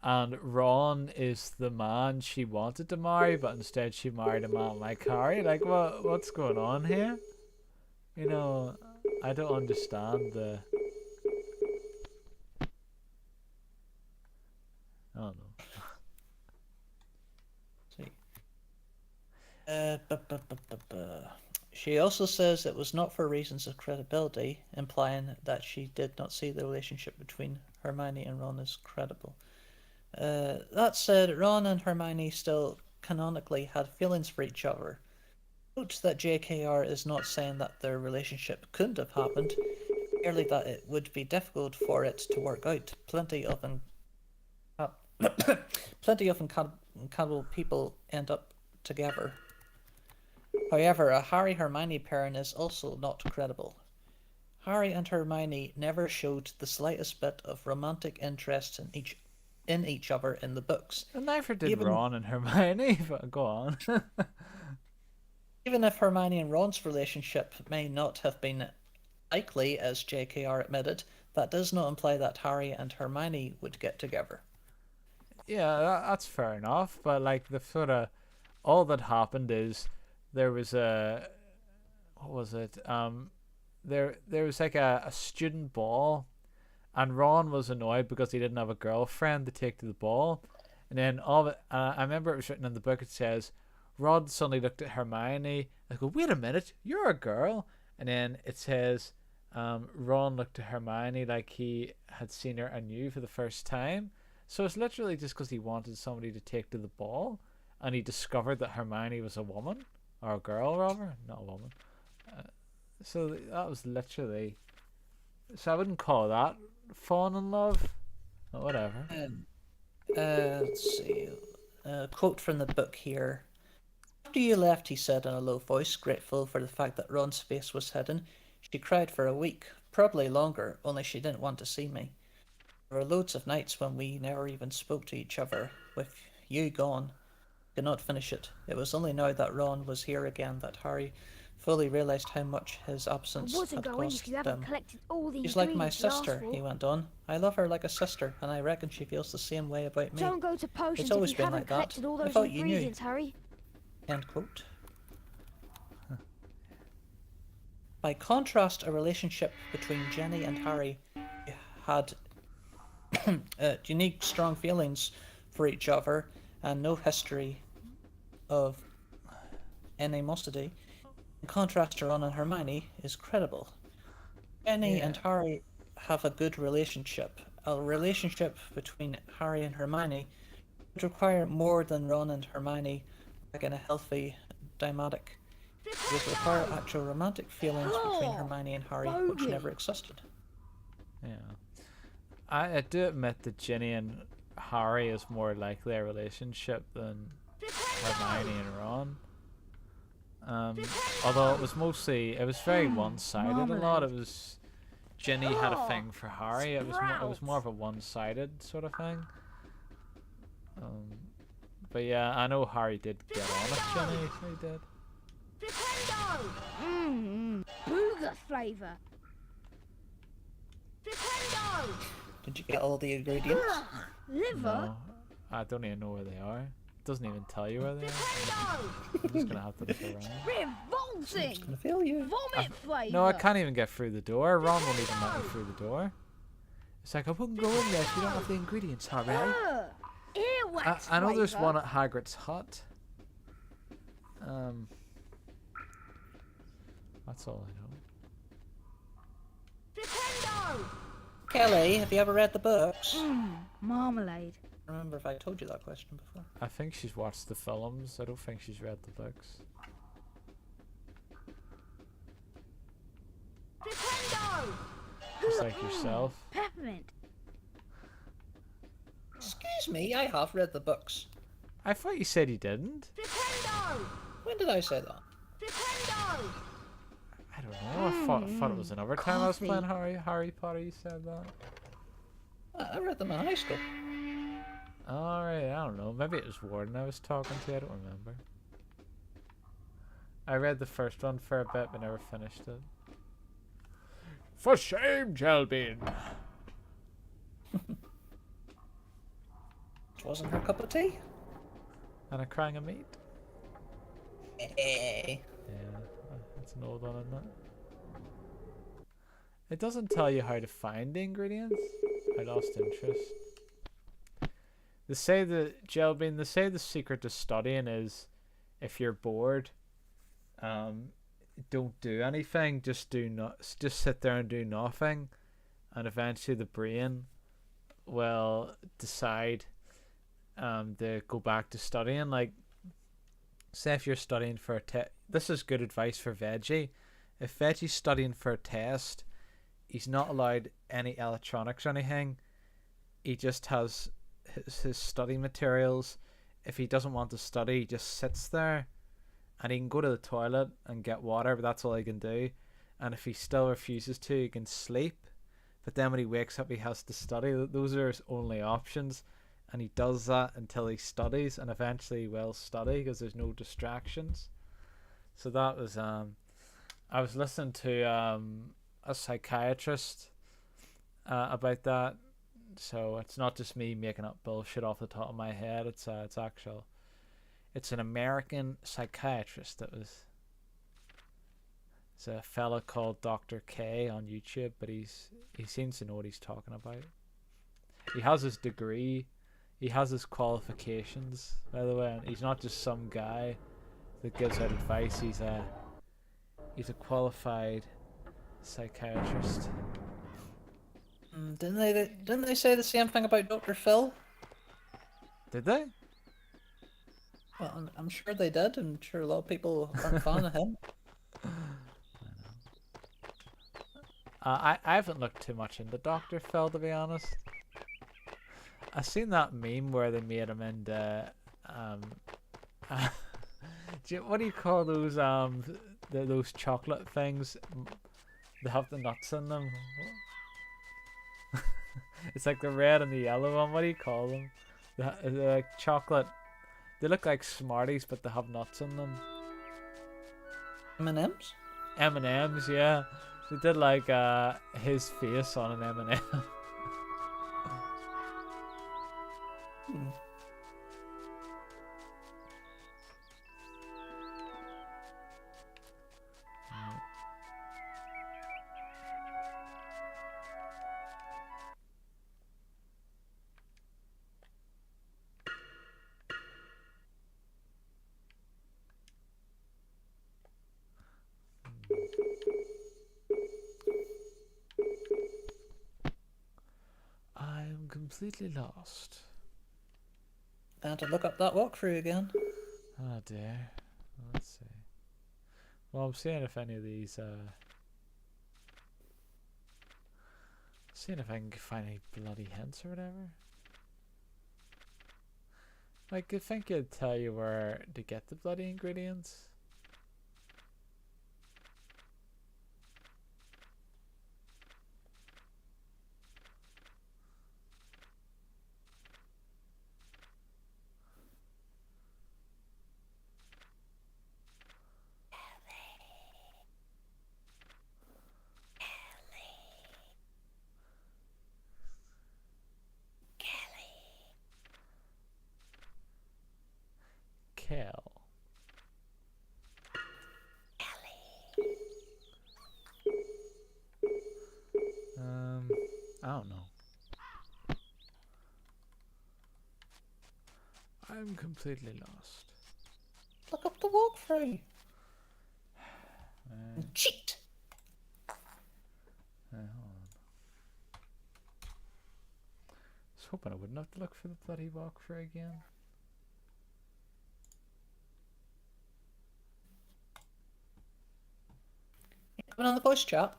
Ron is the man she wanted to marry, but instead she married a man like Harry? Like, what's going on here? You know, I don't understand the... I don't know. She also says it was not for reasons of credibility, implying that she did not see the relationship between Hermione and Ron as credible. That said, Ron and Hermione still canonically had feelings for each other. Note that JKR is not saying that their relationship couldn't have happened, merely that it would be difficult for it to work out. Plenty of incompatible people end up together. However, a Harry-Hermione pairing is also not credible. Harry and Hermione never showed the slightest bit of romantic interest in each other in the books. And neither did Ron and Hermione, but go on. Even if Hermione and Ron's relationship may not have been likely, as JKR admitted, that does not imply that Harry and Hermione would get together. Yeah, that's fair enough. But like the sort of all that happened is there was a what was it? There was like a student ball, and Ron was annoyed because he didn't have a girlfriend to take to the ball, and then all of it. I remember it was written in the book. It says, Rod suddenly looked at Hermione. I go, wait a minute, you're a girl. And then it says, Ron looked at Hermione like he had seen her anew for the first time. So it's literally just because he wanted somebody to take to the ball, and he discovered that Hermione was a woman, or a girl rather, not a woman. So that was literally. So I wouldn't call that falling in love. But whatever. Let's see. A quote from the book here. After you left, he said in a low voice, grateful for the fact that Ron's face was hidden. She cried for a week, probably longer, only she didn't want to see me. There were loads of nights when we never even spoke to each other. With you gone, I could not finish it. It was only now that Ron was here again that Harry fully realised how much his absence had cost them. She's like my sister, he went on. I love her like a sister, and I reckon she feels the same way about me. Don't go to potions it's always if you been haven't like that. collected all I those thought you knew. ingredients, Harry. End quote. By contrast, a relationship between Jenny and Harry had unique, strong feelings for each other and no history of animosity. In contrast to Ron and Hermione, is credible. Jenny and Harry have a good relationship. A relationship between Harry and Hermione would require more than Ron and Hermione, like in a healthy dynamic. It would require actual romantic feelings between Hermione and Harry, which never existed. Yeah. I do admit that Ginny and Harry is more likely a relationship than Hermione and Ron. Although it was very one-sided a lot. It was Ginny had a thing for Harry. It was more of a one-sided sort of thing. But yeah, I know Harry did get on with Ginny. He did. Booger flavour. Did you get all the ingredients? Liver? No, I don't even know where they are. It doesn't even tell you where they are. I'm just gonna have to look around. Revolting! I'm just gonna feel you. Vomit flavour! No, I can't even get through the door. Ron won't even let me through the door. It's like, I wouldn't go in there if you don't have the ingredients, Harry. Earwax I know there's flavour. one at Hagrid's hut. That's all I know. Kelly, have you ever read the books? Marmalade. I remember if I told you that question before. I think she's watched the films. I don't think she's read the books. Just like yourself. Peppermint. Excuse me, I have read the books. I thought you said you didn't. When did I say that? I don't know. I thought it was another time I was playing Harry Potter. You said that. I read them in high school. Alright, I don't know. Maybe it was Warden I was talking to. I don't remember. I read the first one for a bit, but never finished it. For shame, Jelbin! It wasn't her cup of tea. And a crying of meat. Hey. Yeah, that's an old one, isn't it? It doesn't tell you how to find the ingredients. I lost interest. They say the secret to studying is if you're bored, don't do anything. Just sit there and do nothing, and eventually the brain will decide to go back to studying. Like say if you're studying for a test, this is good advice for Veggie. If Veggie's studying for a test, he's not allowed any electronics or anything. He just has his study materials. If he doesn't want to study, he just sits there, and he can go to the toilet and get water, but that's all he can do. And if he still refuses to, he can sleep. But then when he wakes up, he has to study. Those are his only options. And he does that until he studies, and eventually he will study because there's no distractions. So that was I was listening to a psychiatrist about that. So it's not just me making up bullshit off the top of my head. It's actual. It's an American psychiatrist that was. It's a fella called Dr. K on YouTube, but he seems to know what he's talking about. He has his degree. He has his qualifications, by the way, and he's not just some guy that gives out advice. He's a qualified psychiatrist. Didn't they say the same thing about Dr. Phil? Did they? Well, I'm sure they did. I'm sure a lot of people aren't a fan of him. I haven't looked too much into Dr. Phil, to be honest. I seen that meme where they made him into what do you call those those chocolate things? They have the nuts in them. It's like the red and the yellow one. What do you call them? They're like chocolate. They look like Smarties, but they have nuts in them. M&Ms? M&Ms, yeah. They did like his face on an M&M. I'm completely lost. I had to look up that walkthrough again. Oh dear. Let's see. Well, I'm seeing if any of these seeing if I can find any bloody hints or whatever. Like, I think it'd tell you where to get the bloody ingredients. Kale. I don't know. I'm completely lost. Look up the walkthrough. Cheat. Hold on. I was hoping I wouldn't have to look for the bloody walkthrough again. Coming on the voice chat.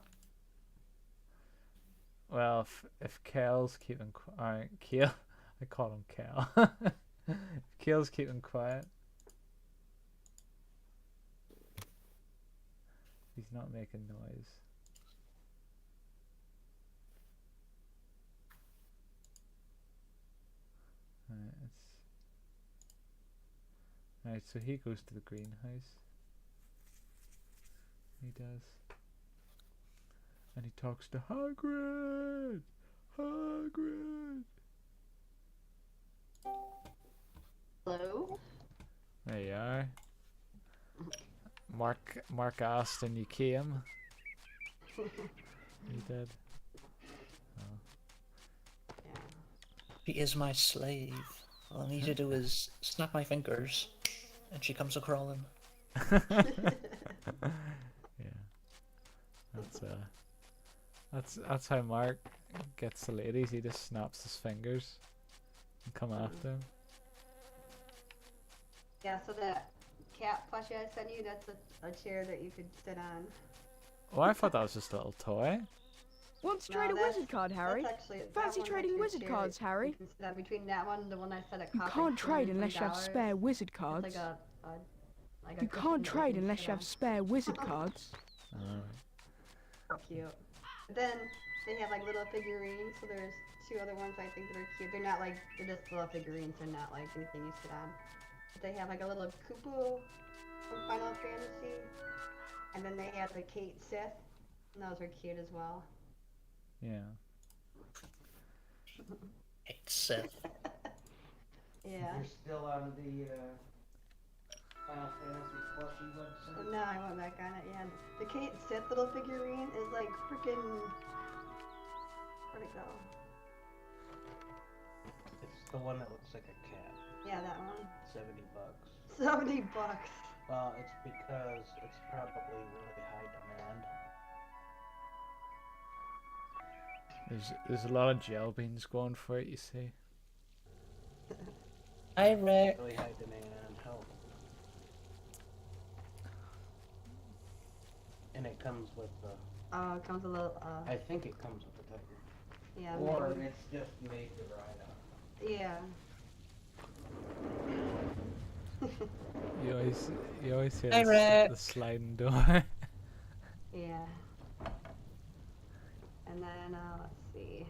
Well, if Kale's keeping quiet, Kale, I call him Kale. If Kale's keeping quiet, he's not making noise. Alright, so he goes to the greenhouse. He does. And he talks to Hagrid! Hagrid! Hello? There you are. Mark asked and you came. You did. Oh. Yeah. She is my slave. All I need to do is snap my fingers and she comes a-crawling. Yeah. That's how Mark gets the ladies. He just snaps his fingers and come after him. Yeah, so that cat plushie I sent you, that's a chair that you could sit on. Oh, I thought that was just a little toy. Want to No, trade a that's- wizard card, Harry? That's actually, that Fancy one's trading actually a wizard chair cards, that Harry? You can sit on between that one and the one I said at You cost can't like trade unless you have $220. spare wizard It's cards. like like a You cushion can't that trade can unless sit you have on. spare wizard cards. So cute. But then they have like little figurines, so there's two other ones I think that are cute. They're not like, they're just little figurines, they're not like anything you sit on. But they have like a little Koopa from Final Fantasy. And then they have the Kate Sith, and those are cute as well. Yeah. It's Sith. Yeah. You're still on the Final Fantasy plushie website? No, I went back on it, yeah. The Kate Sith little figurine is like freaking... Where'd it go? It's the one that looks like a cat. Yeah, that one. $70. $70. Well, it's because it's probably really high demand. There's a lot of gel beans going for it, you see. Hi, Rick. Really high demand. Help. And it comes with the... Oh, it comes a little, I think it comes with the tiger. Yeah, Or maybe. it's just made to ride on. Yeah. You always hear Hi, the, Rick. the sliding door. Yeah. And then, let's see.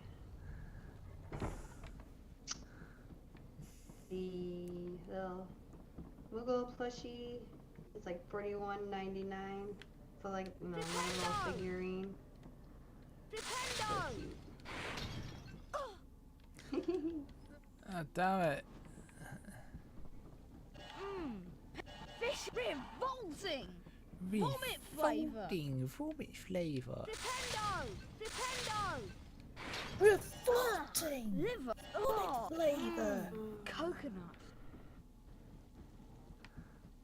The little Moogle plushie is like $41.99. So like, you know, another little figurine. So cute. Ah, damn it. Fish revolting! Vomit flavour! Vomit flavour. Revolting! Liver! Flavour! Coconut!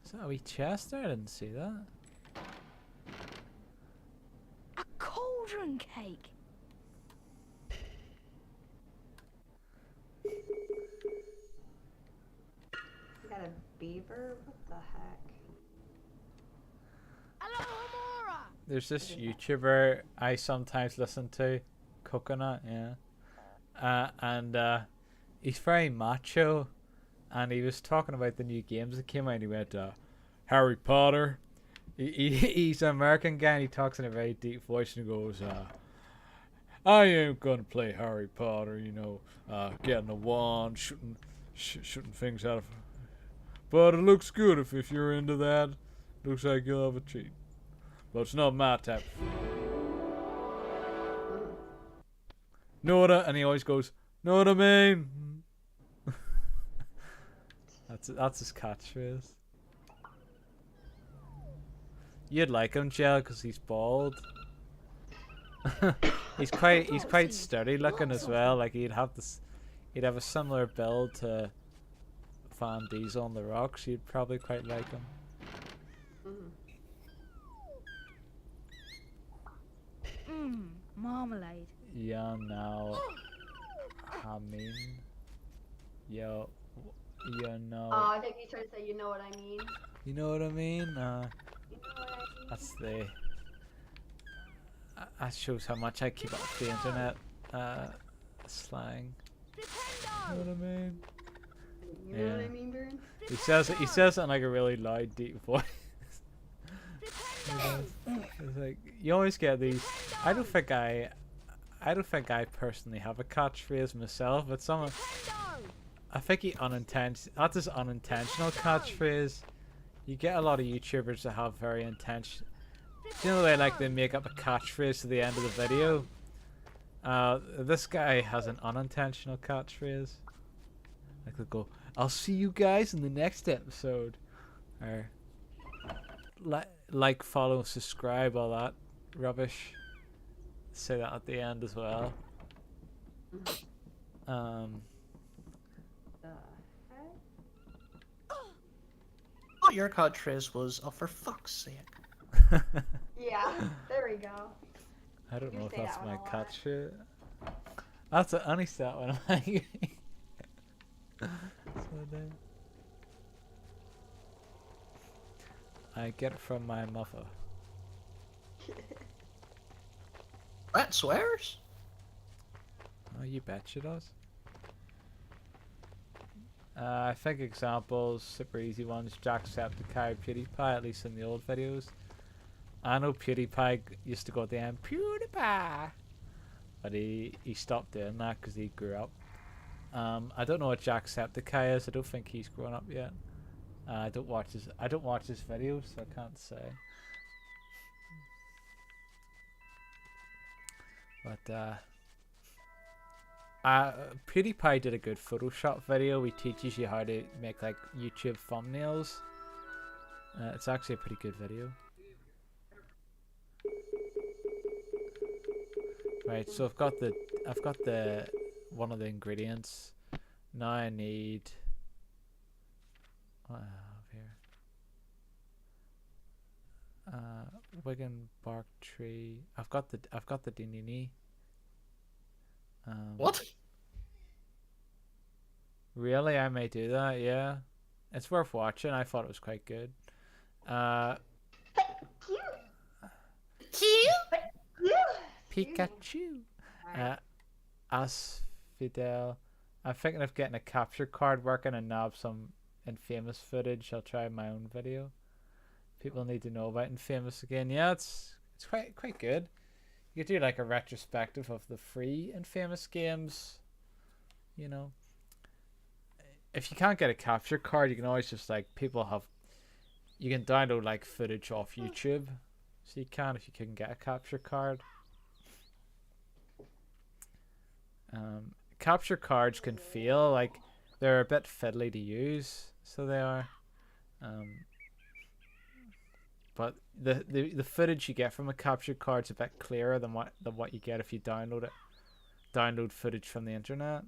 Is that a wee chest there? I didn't see that. A cauldron cake! You got a beaver? What the heck? There's this YouTuber I sometimes listen to, Coconut, yeah. He's very macho, and he was talking about the new games that came out, and he went, Harry Potter. He's an American guy, and he talks in a very deep voice, and he goes, I ain't gonna play Harry Potter, you know, getting a wand, shooting things out of... But it looks good if you're into that. Looks like you'll have a treat. But it's not my type. Know what and he always goes, know what I mean? That's his catchphrase. You'd like him, Jill, because he's bald. he's quite sturdy looking as well. Like he'd have a similar build to Van Diesel on the Rocks. You'd probably quite like him. Marmalade. Yeah, now. I mean. Yo. You know. Oh, I think he's trying to say, you know what I mean. You know what I mean? You know what I mean? That's the. That shows how much I keep up with the internet. Slang. You know what I mean? You know what I mean, Burn? He says it in like a really loud, deep voice. It's like you always get these. I don't think I personally have a catchphrase myself, but someone. I think that's his unintentional catchphrase. You get a lot of YouTubers that have very intentional. You know, they make up a catchphrase to the end of the video. This guy has an unintentional catchphrase. Like they'll go, "I'll see you guys in the next episode," or like, follow, subscribe, all that rubbish. Say that at the end as well. Oh, your catchphrase was, oh, for fuck's sake. Yeah, there we go. I don't You know if say that's that my one a lot. catchphrase. That's a only that one. So then. I get it from my mother. That swears? Oh, you bet she does. I think examples, super easy ones, Jacksepticeye, PewDiePie, at least in the old videos. I know PewDiePie used to go at the end, PewDiePie! But he stopped doing that because he grew up. I don't know what Jacksepticeye is. I don't think he's grown up yet. I don't watch his videos, so I can't say. But PewDiePie did a good Photoshop video. He teaches you how to make like YouTube thumbnails. It's actually a pretty good video. Right, so I've got the one of the ingredients. Now I need what do I have here? Wigan bark tree. I've got the dinini. What? Really, I may do that. Yeah, it's worth watching. I thought it was quite good. Pikachu. Asphodel. I'm thinking of getting a capture card working and nab some Infamous footage. I'll try my own video. People need to know about Infamous again. Yeah, it's quite good. You could do like a retrospective of the free Infamous games. You know, if you can't get a capture card, you can always just like you can download like footage off YouTube. So you can if you couldn't get a capture card. Capture cards can feel like they're a bit fiddly to use, so they are. But the footage you get from a capture card's a bit clearer than what you get if you download footage from the internet.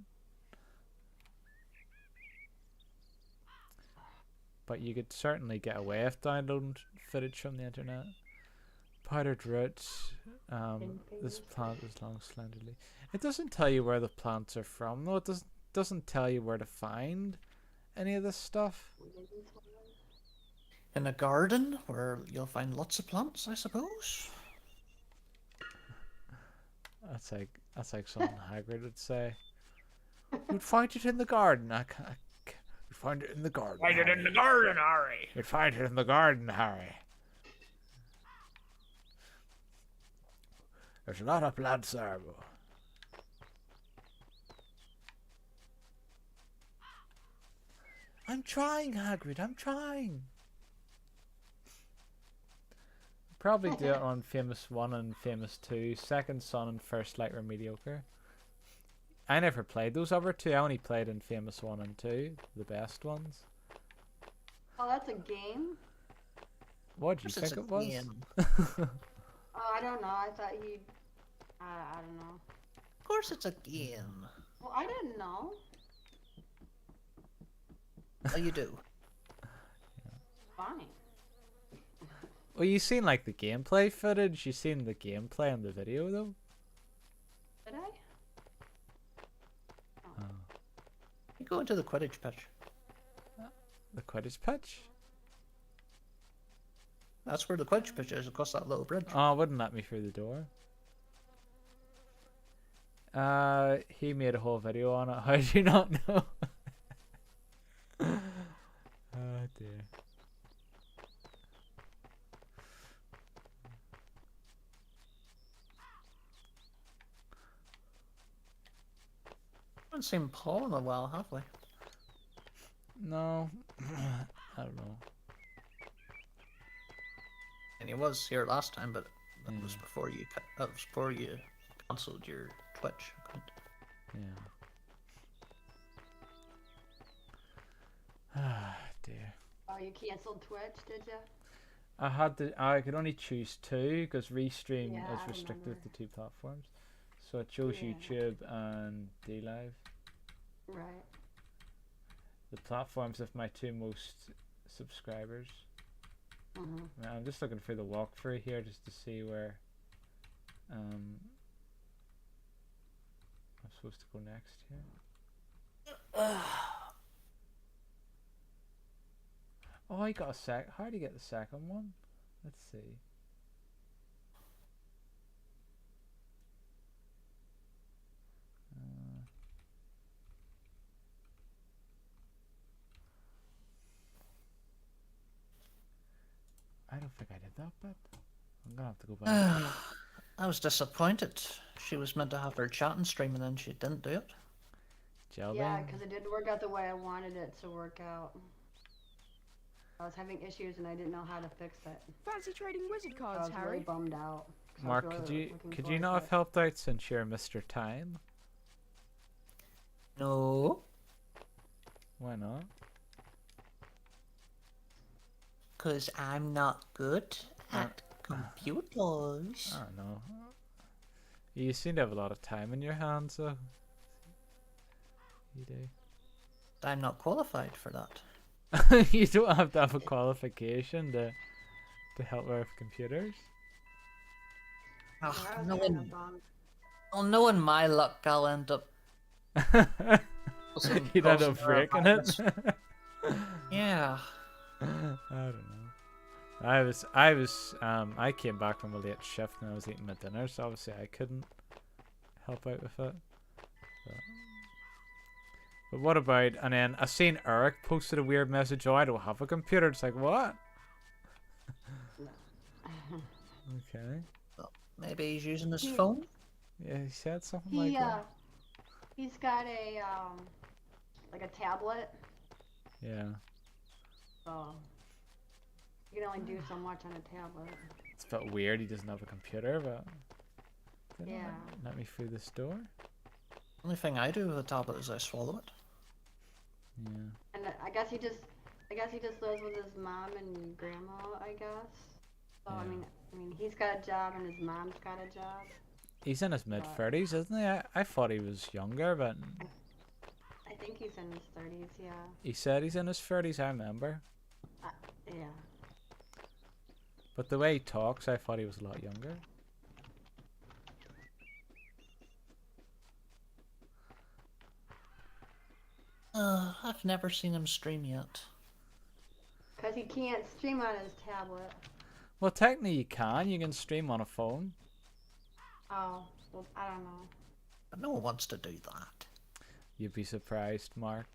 But you could certainly get away with downloading footage from the internet. Powdered roots. This plant is long slenderly. It doesn't tell you where the plants are from, though. It doesn't tell you where to find any of this stuff. In a garden where you'll find lots of plants, I suppose. That's like something Hagrid would say. You'd find it in the garden. You'd find it in the garden. Find it in the garden, Harry. You'd find it in the garden, Harry. There's a lot of plants there. I'm trying, Hagrid. I'm trying. Probably do it on Famous 1 and Famous 2. Second Son and First Light were mediocre. I never played those other two. I only played in Famous 1 and 2, the best ones. Oh, that's a game? What did you think it was? Oh, I don't know. I thought he'd... I don't know. Of course it's a game. Well, I didn't know. Oh, you do. Fine. Well, you seen like the gameplay footage. You seen the gameplay in the video though. Did I? Oh. You go into the Quidditch pitch. The Quidditch pitch? That's where the Quidditch pitch is, across that little bridge. Oh, it wouldn't let me through the door. He made a whole video on it. How do you not know? Oh dear. Haven't seen Paul in a while, have we? No. I don't know. And he was here last time, but that was before you cancelled your Twitch account. Yeah. Ah, dear. Oh, you cancelled Twitch, did you? I could only choose two because Restream Yeah, is I restricted remember. to 2 platforms. So I chose Yeah. YouTube and DLive. Right. The platforms of my 2 most subscribers. Now, I'm just looking for the walkthrough here just to see where I'm supposed to go next here. Oh, I got a sec. How do you get the second one? Let's see. I don't think I did that bit. I'm gonna have to go back. I was disappointed. She was meant to have her chatting stream and then she didn't do it. Yeah, because it didn't work out the way I wanted it to work out. I was having issues and I didn't know how to fix it. Fancy trading wizard cards, I was Harry? really bummed out. 'Cause I was Mark, really could looking you not forward have helped out since you're Mr. Time? No. Why not? Because I'm not good at computers. I don't know. You seem to have a lot of time in your hands, though. You do. I'm not qualified for that. You don't have to have a qualification to help with computers. Oh, knowing my luck, I'll end up. You'd end up breaking it. Yeah. I don't know. I came back from a late shift and I was eating my dinner, so obviously I couldn't help out with it. But what about, and then I seen Eric posted a weird message, oh, I don't have a computer. It's like, what? Okay. Well, maybe he's using his phone? Yeah, he said something like that. He's got a, like a tablet. Yeah. So, you can only do so much on a tablet. It's a bit weird he doesn't have a computer, but... Yeah. Let me through this door. Only thing I do with a tablet is I swallow it. Yeah. And I guess he just lives with his mom and grandma, I guess. So Yeah. I mean he's got a job and his mom's got a job. He's in his mid-30s, isn't he? I thought he was younger, but... I think he's in his 30s, yeah. He said he's in his 30s, I remember. Yeah. But the way he talks, I thought he was a lot younger. I've never seen him stream yet. Because he can't stream on his tablet. Well, technically you can. You can stream on a phone. Oh, well, I don't know. But no one wants to do that. You'd be surprised, Mark.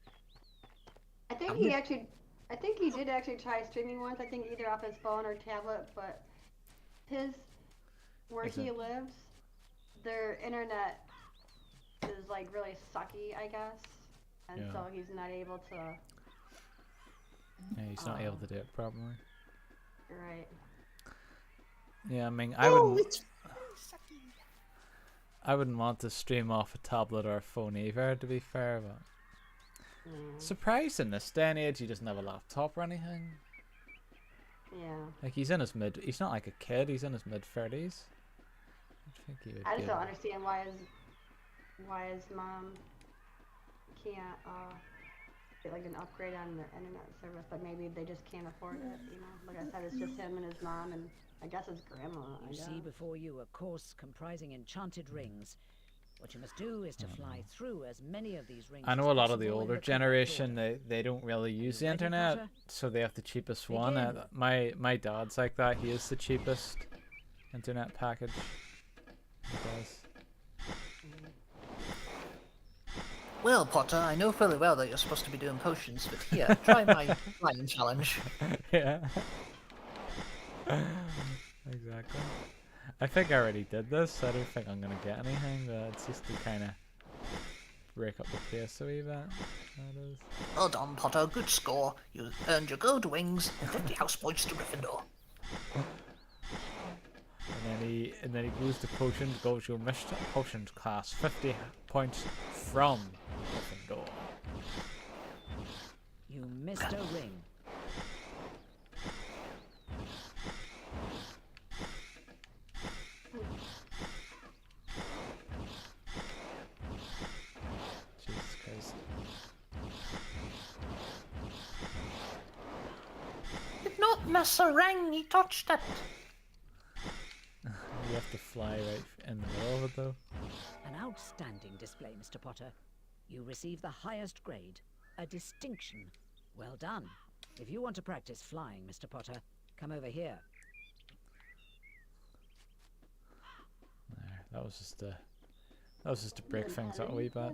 I think he did actually try streaming once. I think either off his phone or tablet, but where he lives, their internet is like really sucky, I guess, and Yeah. so he's not able to. Yeah, he's not able to do it properly. Right. Yeah, I mean, it's I wouldn't want to stream off a tablet or a phone either, to be fair, but... Surprised in this day and age he doesn't have a laptop or anything. Yeah. Like, he's in his he's not like a kid, he's in his mid-30s. I just don't understand why his mom can't get like an upgrade on the internet service, but maybe they just can't afford it, you know? Like I said, it's just him and his mom and I guess his grandma. You see before you a course comprising enchanted rings. What you must do is to fly through as many of these rings. I know a lot of the older generation, they don't really use the internet, so they have the cheapest one. My dad's like that, he is the cheapest internet package. He does. Well, Potter, I know fairly well that you're supposed to be doing potions, but here, try my flying challenge. Yeah. Exactly. I think I already did this, so I don't think I'm gonna get anything, but it's just to kind of break up the pace a wee bit. That is. Well done, Potter. Good score. You earned your gold wings and 50 house points to Gryffindor. And then he goes to potions, goes your Mr. Potions class, 50 points from Gryffindor. You missed a ring. Jesus Christ. Did not miss a ring, he touched it. You have to fly right in the middle of it, though. An outstanding display, Mr. Potter. You receive the highest grade, a distinction. Well done. If you want to practice flying, Mr. Potter, come over here. There, that was just to break things up a wee bit.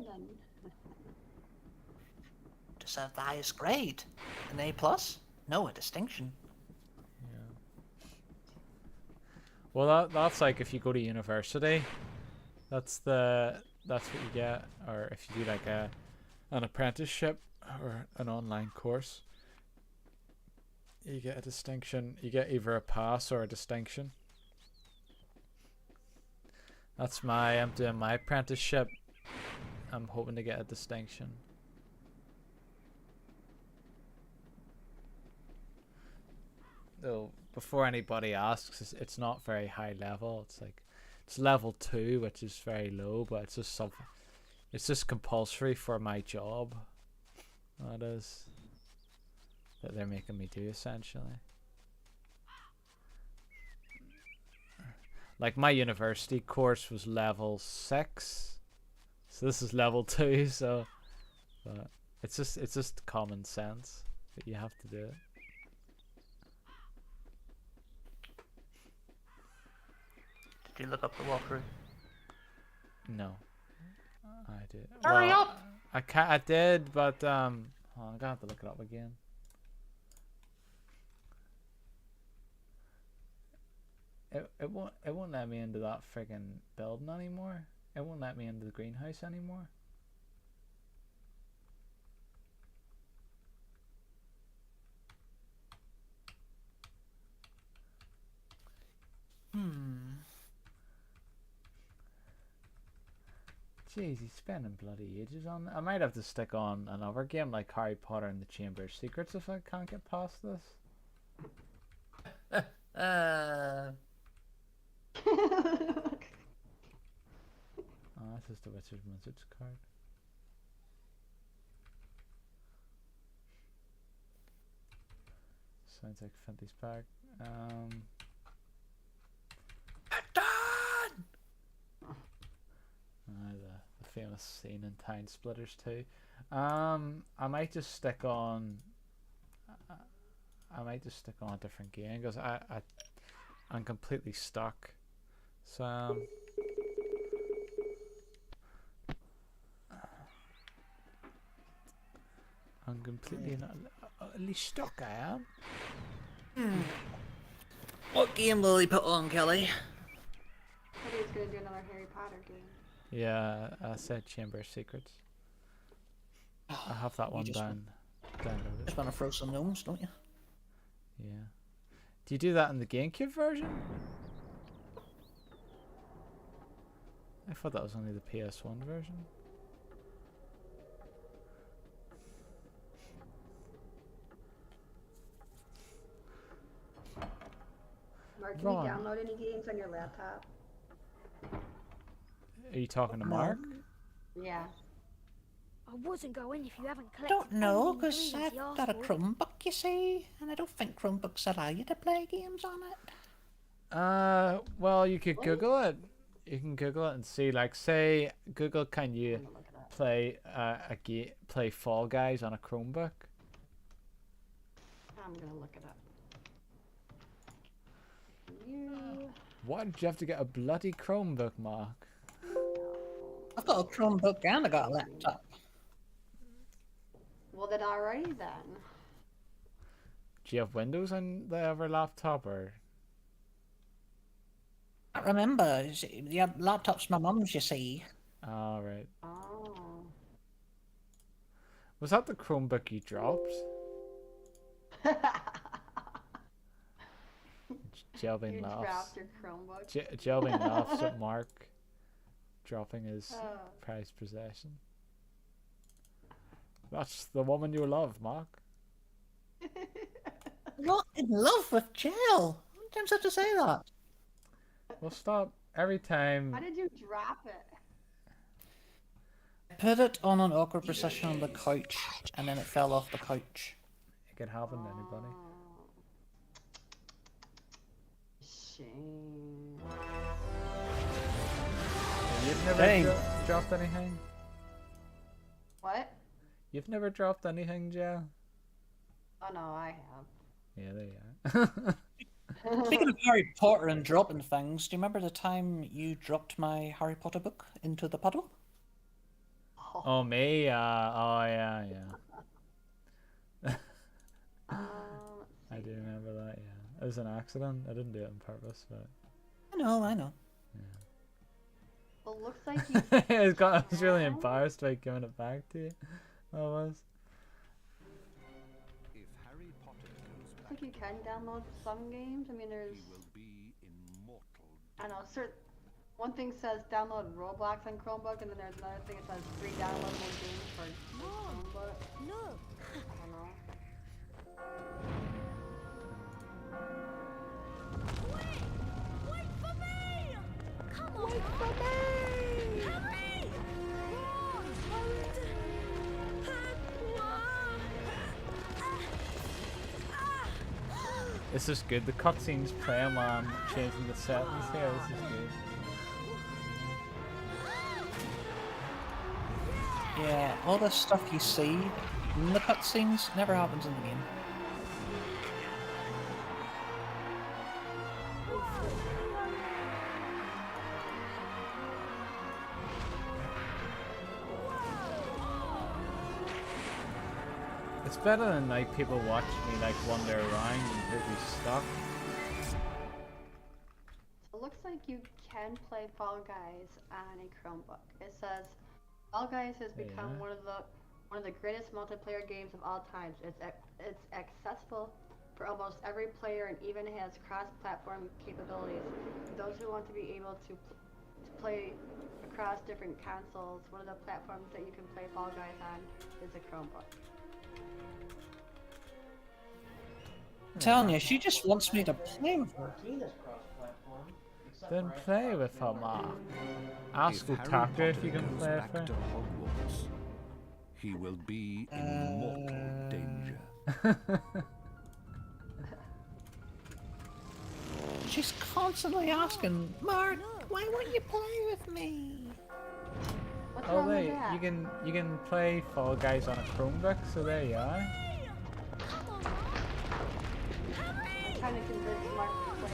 Deserve the highest grade. An A plus? No, a distinction. Well, that's like if you go to university, that's what you get, or if you do like an apprenticeship or an online course, you get a distinction. You get either a pass or a distinction. I'm doing my apprenticeship. I'm hoping to get a distinction. Though, before anybody asks, it's not very high level. It's level 2, which is very low, but it's just something. It's just compulsory for my job. That is. That they're making me do, essentially. Like, my university course was level 6, so this is level 2. So, but it's just common sense that you have to do it. Did you look up the walkthrough? No, I did. Hurry up! I did, but I'm gonna have to look it up again. It won't let me into that friggin' building anymore. It won't let me into the greenhouse anymore. Jeez, he's spending bloody ages on it. I might have to stick on another game like Harry Potter and the Chamber of Secrets if I can't get past this. Oh, this is the Wizards card. Sounds like Fenty's back. The famous scene in Time Splitters 2. I might just stick on. I might just stick on a different game because I'm completely stuck. So I'm completely not at least stuck. I am. What game will he put on, Kelly? I thought he was gonna do another Harry Potter game. Yeah, I said Chamber of Secrets. I have that one downloaded. Just want to throw some gnomes, don't you? Yeah. Do you do that in the GameCube version? I thought that was only the PS1 version. Mark, can you download any games on your laptop? Are you talking to Mark? Yeah. I wasn't going if you haven't collected. Don't know, all the because ingredients I've he asked got a for. Chromebook, you see, and I don't think Chromebooks allow you to play games on it. Well, you could Google it. You can Google it and see, like, say, Google, can you play play Fall Guys on a Chromebook? I'm gonna look it up. Why did you have to get a bloody Chromebook, Mark? I've got a Chromebook and I got a laptop. Well, then alrighty then. Do you have Windows on the other laptop, or? I remember, the laptop's my mum's, you see. Oh, right. Oh. Was that the Chromebook you dropped? Jelbin You laughs. dropped your Chromebook. Jelbin laughs at Mark dropping his prized possession. That's the woman you love, Mark. I'm not in love with Jill. How many times do I have to say that? Well, stop. Every time. How did you drop it? I put it on an awkward position on the couch, and then it fell off the couch. It could happen to anybody. Shame. You've never dropped anything? What? You've never dropped anything, Jill? Oh no, I have. Yeah, there you are. Speaking of Harry Potter and dropping things, do you remember the time you dropped my Harry Potter book into the puddle? Oh, me? Oh, yeah, yeah. I do remember that, yeah. It was an accident. I didn't do it on purpose, but... I know. Well, looks like you I was really embarrassed by giving it back to you. I was. If Harry Potter goes looks like you can download some games. I mean, there's. he will be immortal. I know. One thing says download Roblox on Chromebook, and then there's another thing that says free downloadable games for Chromebook. Look. I don't know. Wait for me! Come on! Wait for me! Hurry! This is good. The cutscenes play while I'm changing the settings here. This is good. Yeah, all the stuff you see in the cutscenes never happens in the game. It's better than like people watch me like wander around and hit me stuck. So it looks like you can play Fall Guys on a Chromebook. It says Fall Guys has become one of the greatest multiplayer games of all times. It's accessible for almost every player and even has cross-platform capabilities. For those who want to be able to play across different consoles, one of the platforms that you can play Fall Guys on is a Chromebook. I'm telling you, she just wants me to play with her. Then play with her, Mark. Ask Otaku if you can play with her. To Hogwarts, he will be in mortal danger. She's constantly asking, Mark, why won't you play with me? What's Oh wrong wait, with that? you can play Fall Guys on a Chromebook, so there you are. I'm trying to convince Mark to play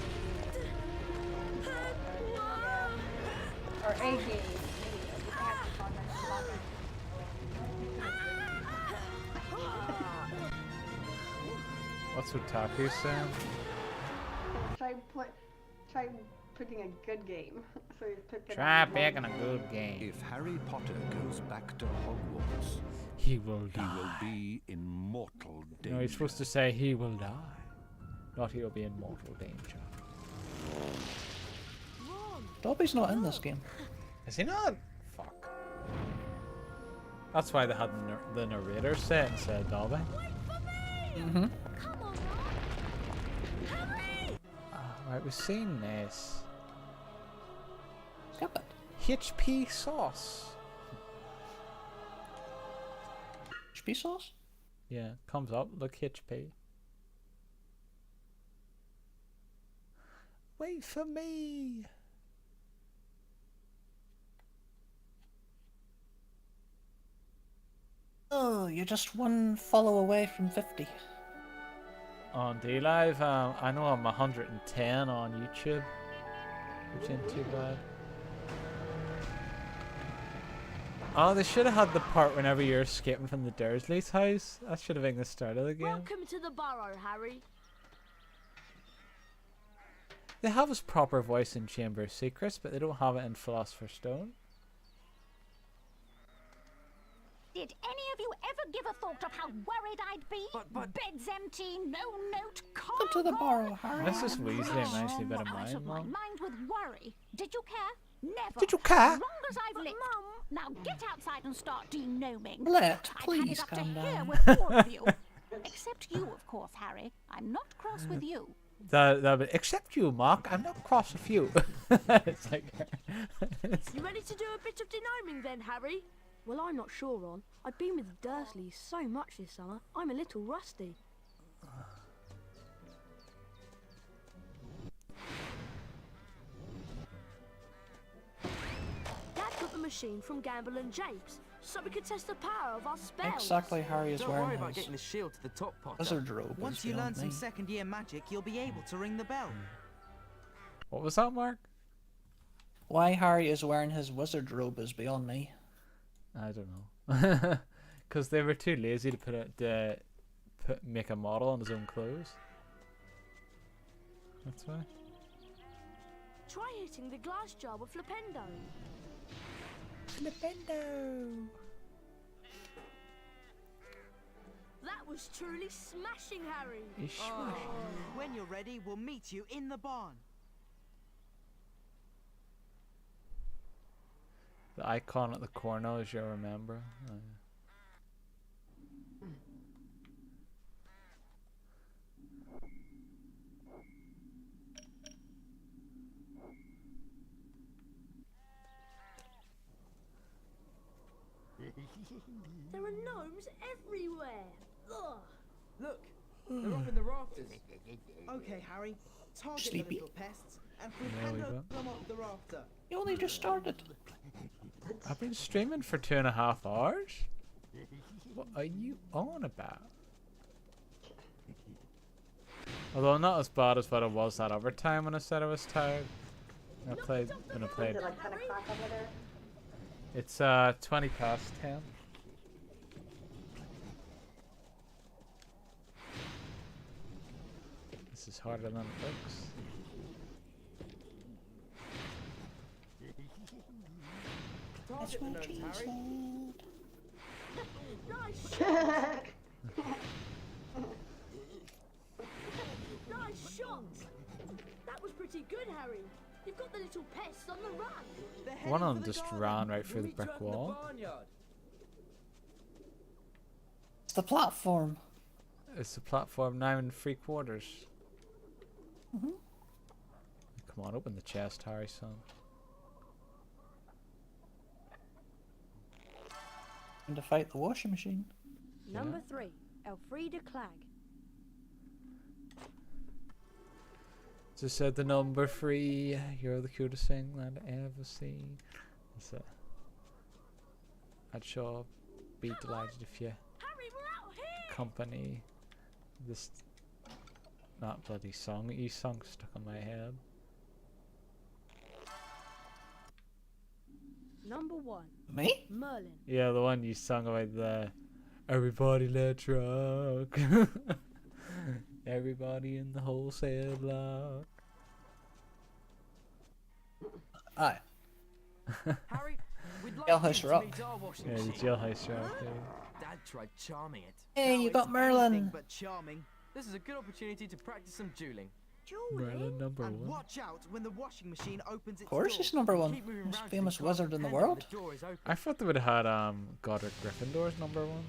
or a game. Maybe I have to Fall Guys. What's Otaku saying? Try picking a good game. So he's picking. Try picking a good game. If Harry Potter goes back to Hogwarts, he will die. He will be in mortal danger. No, he's supposed to say he will die. Not he will be in mortal danger. Dobby's not in this game. Is he not? Fuck. That's why they had the narrator set instead of Dobby. Mm-hmm. Right, we've seen this. Skip it. HP sauce. HP sauce? Yeah, comes up. Look, HP. Wait for me. Oh, you're just one follow away from 50. On D-Live, I know I'm 110 on YouTube, which ain't too bad. Oh, they should have had the part whenever you're escaping from the Dursleys' house. That should have been the start of the game. Welcome to the burrow, Harry. They have his proper voice in Chamber of Secrets, but they don't have it in Philosopher's Stone. Did any of you ever give a thought of how worried I'd be? But Bed's empty, no note, Come to the bar, Harry. Mrs. Weasley reminds me a bit of out mine, of my Mum. mind with worry. Did you care? Never. Did you care? As long as I've lived. Now get outside and start denoming. Let, I've please had it up calm to here down. with all of you. Except you, of course, Harry. I'm not cross with you. Except you, Mark. I'm not cross with you. It's like... You ready to do a bit of denoming then, Harry? Well, I'm not sure, Ron. I've been with the Dursleys so much this summer, I'm a little rusty. Dad got the machine from Gamble and Japes, so we could test the power of our spells. Exactly, Harry is Don't worry wearing about his getting the shield to the top, Potter. wizard robe. Once you learn some second-year magic, you'll be able to ring the bell. What was that, Mark? Why Harry is wearing his wizard robe is beyond me. I don't know. Because they were too lazy to make a model on his own clothes. That's why. Try hitting the glass jar with Flipendo. Flipendo! That was truly smashing, Harry. He's smashing. When you're ready, we'll meet you in the barn. The icon at the corner, as you'll remember. There are gnomes everywhere. Ugh. Look, they're up in the rafters. Okay, Harry, target Sleepy. the little pests and There we Flipendo go. them off the rafter. You only just started. I've been streaming for 2.5 hours? What are you on about? Although not as bad as what it was that other time when I said I was tired. When I played. Is it like 10 o'clock over there? It's 20 past 10. This is harder than it looks. Target the notes, Harry. Nice shot. Nice shot. That was pretty good, Harry. You've got the little pests on the run. One of them just ran right through the brick wall. It's the platform. It's the platform 9 3/4. Mm-hmm. Come on, open the chest, Harry, son. And to fight the washing machine. Number 3, Elfrida Clag. Just said the number 3. You're the cutest thing that I ever seen. That's it. I'd sure be delighted if you Harry, we're out here. accompany this not bloody song that you sung stuck on my head. Number 1. Me? Merlin. Yeah, the one you sung about the everybody let's rock. Everybody in the wholesale block. Aye. Harry, we'd like Jailhouse you Rock. to meet our washing Yeah, the machine. jailhouse rock. Yeah. Dad tried charming it. Hey, Now you it's got Merlin. anything but charming. This is a good opportunity to practice some dueling. Merlin number And 1. watch out when the washing machine opens its Of course, door. he's number 1. Keep moving Most round famous till you wizard in the can't world. the door is open. I thought they would have had Godric Gryffindor's number 1.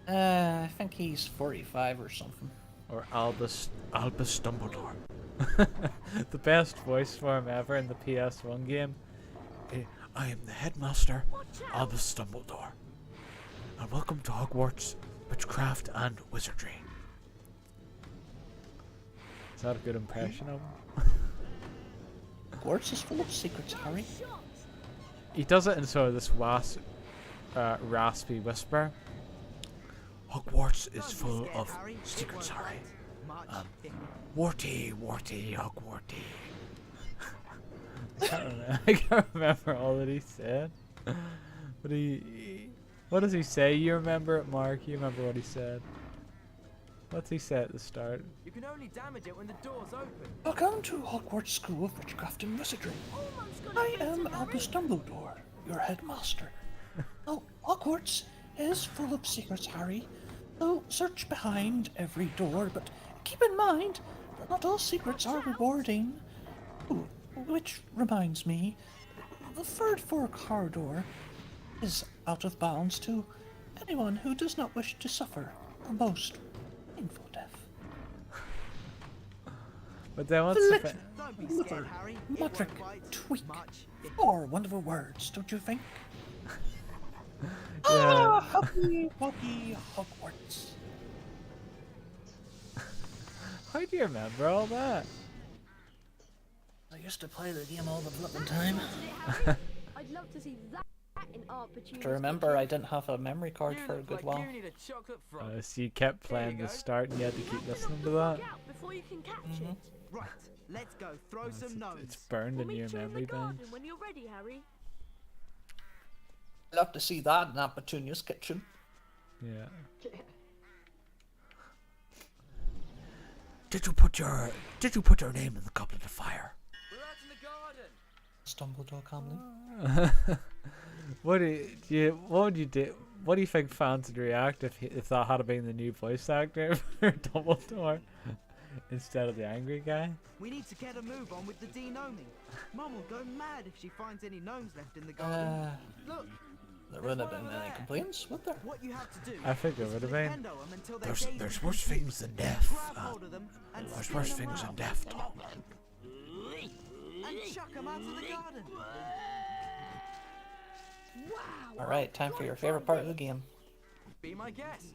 I think he's 45 or something. Or Albus Dumbledore. The best voice for him ever in the PS1 game. I am the headmaster, Albus Dumbledore. And welcome to Hogwarts, Witchcraft and Wizardry. Is that a good impression of him? Hogwarts is full of secrets, Harry. He does it in sort of this raspy whisper. Hogwarts is full of secrets, Harry. Warty, Hogwarty. I can't remember all that he said. But what does he say? You remember it, Mark? You remember what he said? What's he say at the start? You can only damage it when the door's open. Welcome to Hogwarts School of Witchcraft and Wizardry. I am Albus Dumbledore, your headmaster. Oh, Hogwarts is full of secrets, Harry. So search behind every door, but keep in mind that not all secrets are rewarding. Ooh, which reminds me, the third floor corridor is out of bounds to anyone who does not wish to suffer a most painful death. But then what's Flick, the Don't be scared, Harry. It Mutrick, won't bite tweak, much. or wonderful words, don't you think? Yeah. Happy Buggy Hogwarts. How do you remember all that? I used to play the game all the flipping time. I'd love to see that in Aunt Petunia's To remember, I kitchen. didn't have a memory card for a good while. So you kept playing the start and you had to keep listening to that. Out before you can catch it. Right, let's go. Throw some gnomes. It's burned We'll in your meet you in memory the garden bank. when you're ready, Harry. Love to see that in Aunt Petunia's kitchen. Yeah. Did you put your name in the goblet of fire? We're out in the garden. Dumbledore calmly. What would you do? What do you think fans would react if that had been the new voice actor for Dumbledore instead of the angry guy? We need to get a move on with the de-gnoming. Mum will go mad if she finds any gnomes left in the garden. Look, There wouldn't have been any complaints, would there? what you have to do. I think there would have been. Handle 'em until they're daisy. There's worse things than death. Grab hold of them and There's spin worse them things than round. death, Tom. And chuck 'em out of the garden. Wow. Alright, time for your favorite part of the game. Be my guest.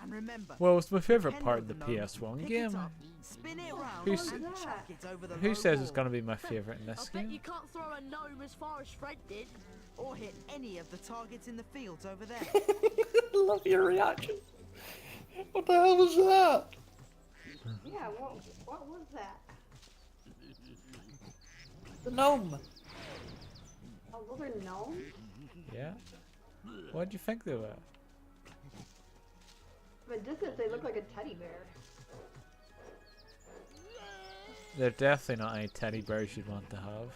And remember. Well, it's my favorite depend part on of the the gnome, PS1 pick game. it up, spin it round, Who's- and chuck it over the Who low says it's wall. gonna be my favorite in this I bet game? you can't throw a gnome as far as Fred did. Or hit any of the targets in the fields over there. Love your reaction. What the hell was that? Yeah, what was that? The gnome. Oh, those are gnomes? Yeah. What do you think they were? But distance, they look like a teddy bear. They're definitely not any teddy bears you'd want to have.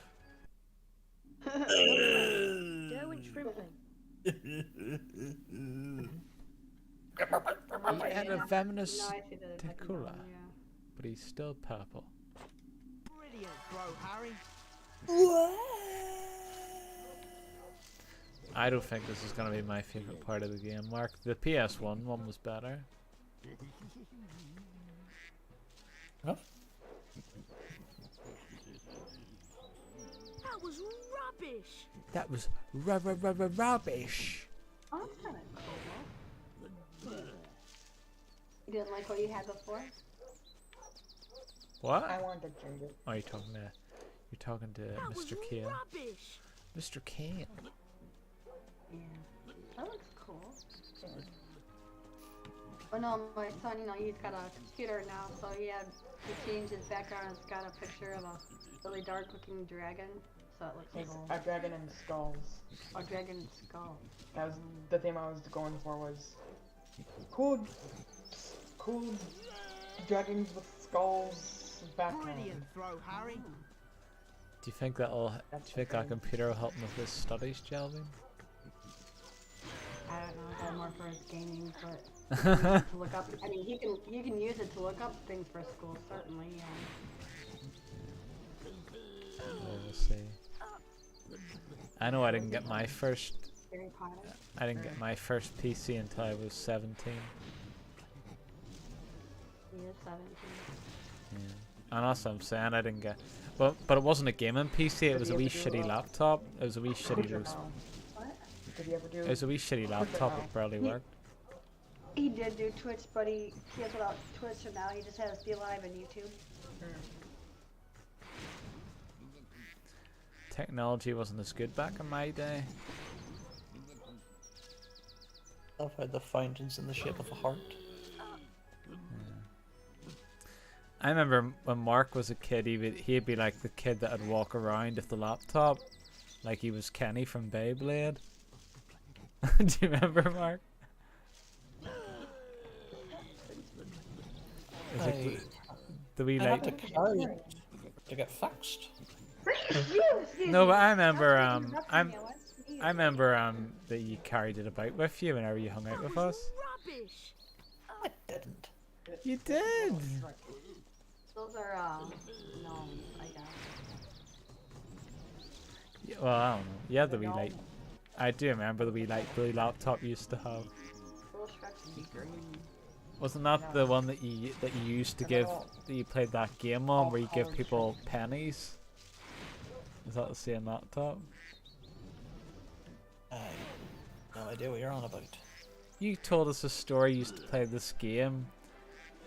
Derwent shrimping. He had a venomous No, I see the second Tecula, one, yeah. but he's still purple. Brilliant, bro, Harry. I don't think this is gonna be my favorite part of the game, Mark. The PS1 one was better. Huh? That was rubbish. That was rubbish. Oh, that's kind of cool. You didn't like what you had before? What? I wanted to change it. Oh, you're talking to That was Mr. Kane. rubbish. Mr. Kane. Yeah. That looks cool. Oh no, my son, he's got a computer now, so he changed his background. It's got a picture of a really dark looking dragon, so it looks It's cool. a dragon and skulls. A dragon and skull. That was the theme I was going for. Was cool dragons with skulls background. Brilliant throw, Harry. Do you think that computer will help him with his studies, Jelvin? I don't know, I got more for his gaming, but to look up. I mean, he can use it to look up things for school, certainly. Well, we'll see. I know I didn't get my first. Harry Potter. I didn't get my first PC until I was 17. He is 17. Yeah. And that's what I'm saying. I didn't get. But it wasn't a gaming PC. It was a wee shitty laptop. It was a wee shitty. What? Did you ever do? It was a wee shitty laptop. It barely worked. He did do Twitch, but he has without Twitch, so now he just has Be Live and YouTube. Technology wasn't as good back in my day. Love how the fountain's in the shape of a heart. I remember when Mark was a kid, he'd be like the kid that would walk around with the laptop, like he was Kenny from Beyblade. Do you remember, Mark? It was like the wee I like. had to carry it to get fixed. No, but I remember I remember that you carried it about with you whenever you hung out with us. Rubbish. I didn't. You did. Those are gnomes, I guess. Yeah, well, I don't know. Yeah, the wee like. I do remember the wee like blue laptop you used to have. Little Shrek green. Wasn't that the one that you used to give that you played that game on where you give people pennies? Is that the same laptop? No idea what you're on about. You told us a story. You used to play this game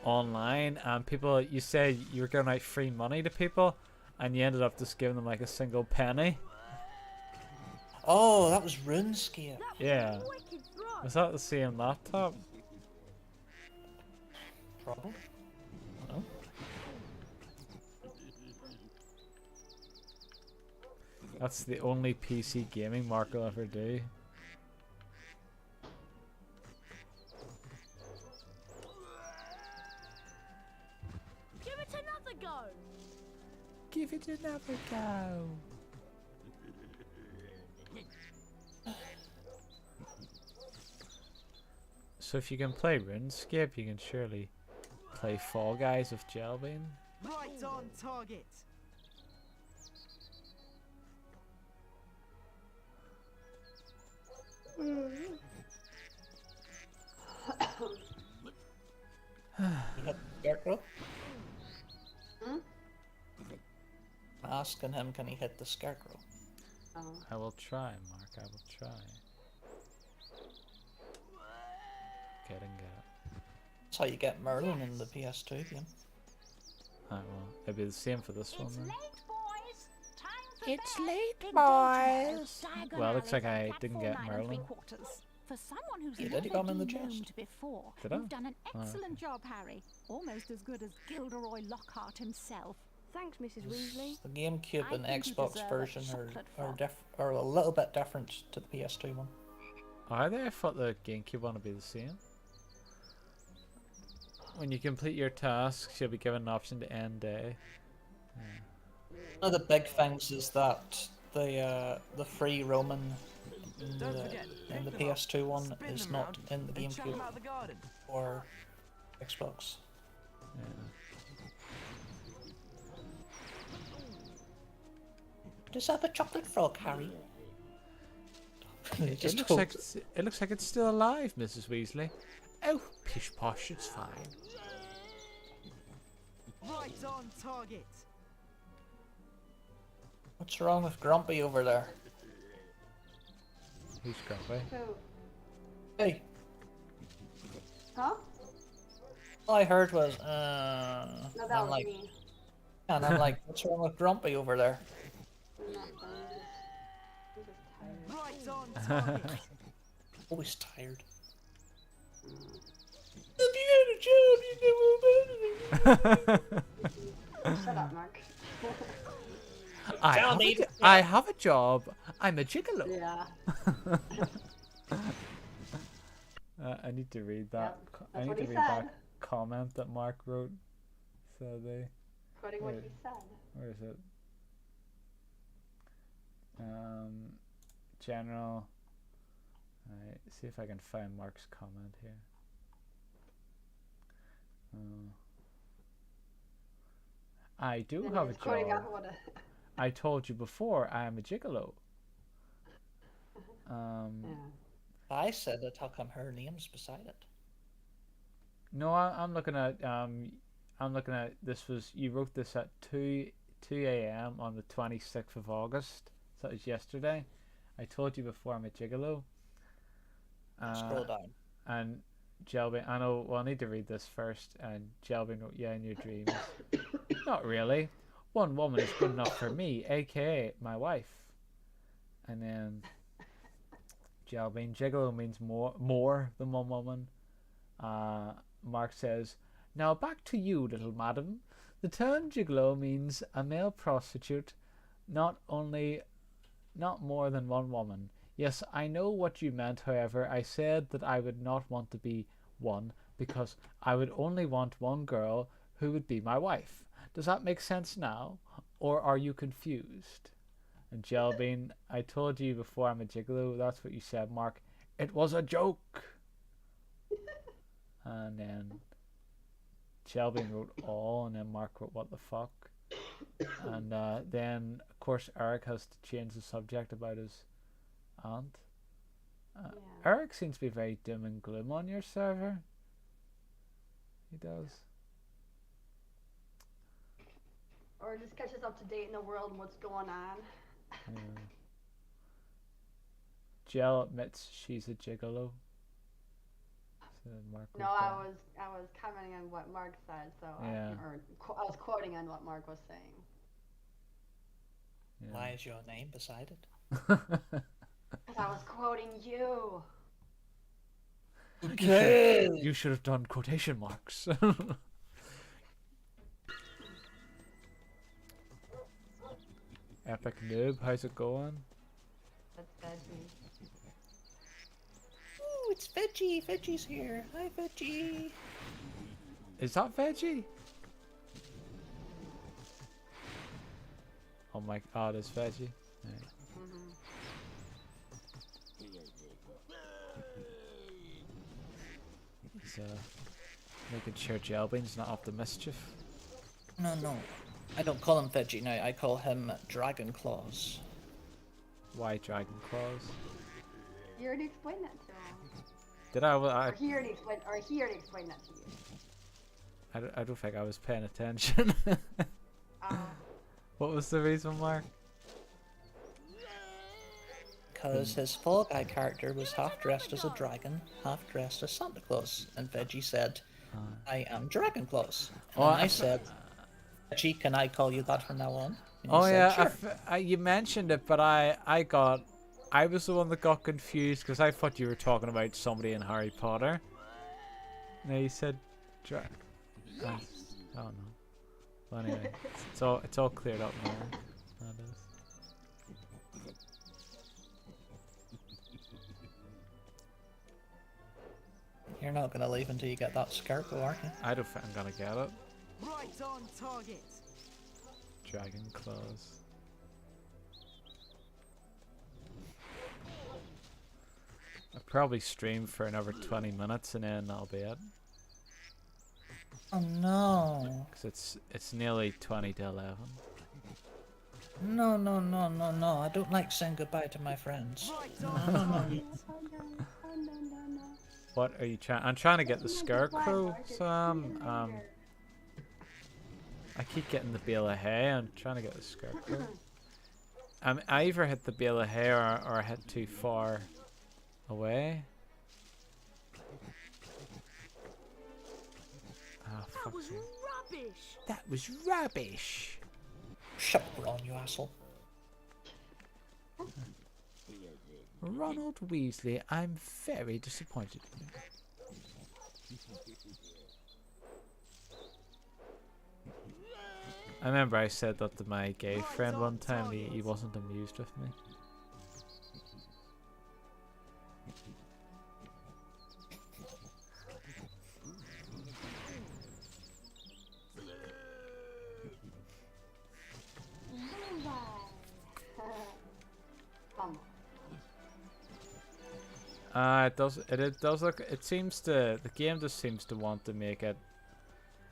online, and people. You said you were giving out free money to people, and you ended up just giving them like a single penny. Oh, that was RuneScape. Yeah. Was that the same laptop? Probably. No. That's the only PC gaming Mark will ever do. Give it another go. Give it another go. So if you can play RuneScape, you can surely play Fall Guys with Jelbean. Right on target. You hit the scarecrow? Hmm? I'm asking him, can he hit the scarecrow? Oh. I will try, Mark. I will try. Get it. That's how you get Merlin in the PS2 game. Well, it'll be the same for this one then. It's late, boys. Well, looks like I didn't get Merlin. For someone who's You never did, you got him in the de-gnomed chest. before, Did I? you've done an Oh, excellent job, Harry. Almost as good as Gilderoy Lockhart himself. Thanks, Mrs. Weasley. The GameCube I and think you Xbox deserve a version chocolate are a little bit different to the PS2 one. Are they? I thought the GameCube one would be the same. When you complete your tasks, you'll be given an option to end day. One of the big things is that the free roaming in the PS2 one is not in the GameCube or Xbox. Does have a chocolate frog, Harry? It looks like it's still alive, Mrs. Weasley. Oh, pish posh, it's fine. Right on target. What's wrong with Grumpy over there? Who's Grumpy? Who? Hey, Huh? all I heard was No, and that I'm was like, me. and I'm like, what's wrong with Grumpy over there? I'm not done. I'm just tired. Right on target. Always tired. Shut up, Mark. I have a job. I'm a gigolo. Yeah. I need to read that. Yep, I that's need what to he read said. that comment that Mark wrote. So they. Quoting what he said. Where is it? General. Alright, see if I can find Mark's comment here. I do Then have a he's quoting job. out what I told you before, I am a gigolo. I said it. How come her name's beside it? No, I'm looking at this was you wrote this at 2 a.m. on the 26th of August. So that was yesterday. I told you before I'm a gigolo. Scroll down. And Jelby, I know. Well, I need to read this first. And Jelby wrote, "Yeah, in your dreams." Not really. One woman is good enough for me, aka my wife. And then Jelby, gigolo means more than one woman. Mark says, "Now back to you, little madam. The term gigolo means a male prostitute, not more than one woman. Yes, I know what you meant, however. I said that I would not want to be one, because I would only want one girl who would be my wife. Does that make sense now? Or are you confused?" And Jelbean, I told you before I'm a gigolo. That's what you said, Mark. It was a joke. And then Jelbean wrote all, and then Mark wrote what the fuck. And then, of course, Eric has to change the subject about his aunt. Eric seems to be very doom and gloom on your server. He does. Or just catches up to date in the world and what's going on. Yeah. Jill admits she's a gigolo. So Mark No, I was commenting on what Mark said, so Yeah. I was quoting on what Mark was saying. Why is your name beside it? because I was quoting you. Okay. You should have done quotation marks. Epic noob, how's it going? That's veggie. Ooh, it's Veggie. Veggie's here. Hi, Veggie. Is that Veggie? Oh my god, it's Veggie. Right. He's making sure Jelbean's not up to mischief. No. I don't call him Veggie now. I call him Dragon Claws. Why Dragon Claws? You already explained that to him. Did I? Or he already explained that to you. I don't think I was paying attention. What was the reason, Mark? Because his Fall Guy character was half dressed as a dragon, half dressed as Santa Claus, and Veggie said, I am Dragon Claus. And I said, Veggie, can I call you that from now on? And Oh he yeah, said, sure. you mentioned it, but I was the one that got confused because I thought you were talking about somebody in Harry Potter. No, you said, I don't know. Well, anyway, it's all cleared up now. That is. You're not going to leave until you get that scarecrow, aren't you? I don't think I'm gonna get it. Right on target. Dragon Claws. I'll probably stream for another 20 minutes and then that'll be it. Oh no. Because it's nearly 20 to 11. No. I don't like saying goodbye to my friends. No. What are you trying? I'm trying to get the Scarecrow, Sam. I keep getting the bale of hay. I'm trying to get the Scarecrow. I either hit the bale of hay or I hit too far away. That was rubbish. That was rubbish. Shut up, Ron, you asshole. Ronald Weasley, I'm very disappointed in you. I remember I said that to my gay friend one time and he wasn't amused with me. It does look, it seems to, the game just seems to want to make it,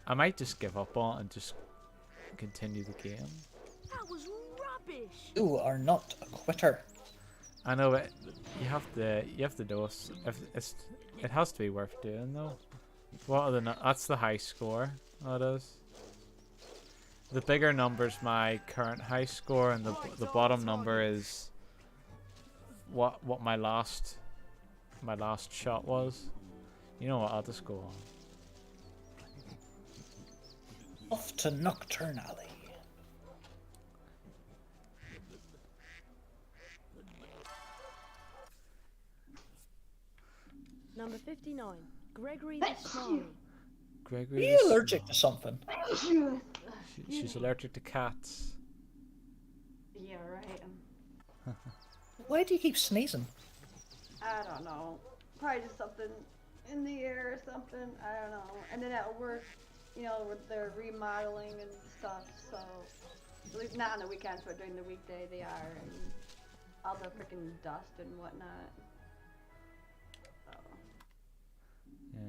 I might just give up on it and just continue the game. That was rubbish. You are not a quitter. I know, but you have to know if it has to be worth doing though. What are that's the high score, that is. The bigger number's my current high score and the bottom number is what my last shot was. You know what, I'll just go on. Off to Nocturne Alley. Number 59, Gregory the Smiley. Gregory. Are you allergic to something? She's allergic to cats. Yeah, right. Why do you keep sneezing? I don't know. Probably just something in the air or something. I don't know. And then at work, you know, with their remodeling and stuff, so at least not on the weekends, but during the weekday they are, and all the freaking dust and whatnot. So. Yeah.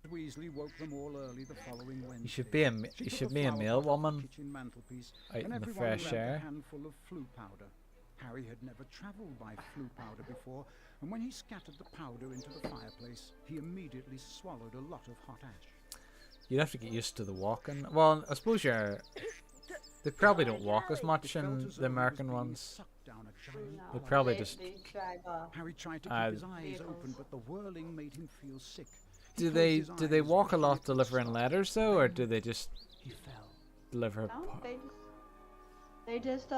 Mr. Weasley woke them all early the following Wednesday. You should be a male woman out in the fresh air. A handful of flue powder. Harry had never travelled by flue powder before, and when he scattered the powder into the fireplace, he immediately swallowed a lot of hot ash. You'd have to get used to the walking. Well, I suppose they probably don't walk as much in the American ones. They probably just. Harry tried to keep his eyes open, but the whirling made him feel sick. Do they walk a lot delivering letters though, or do they just deliver? They just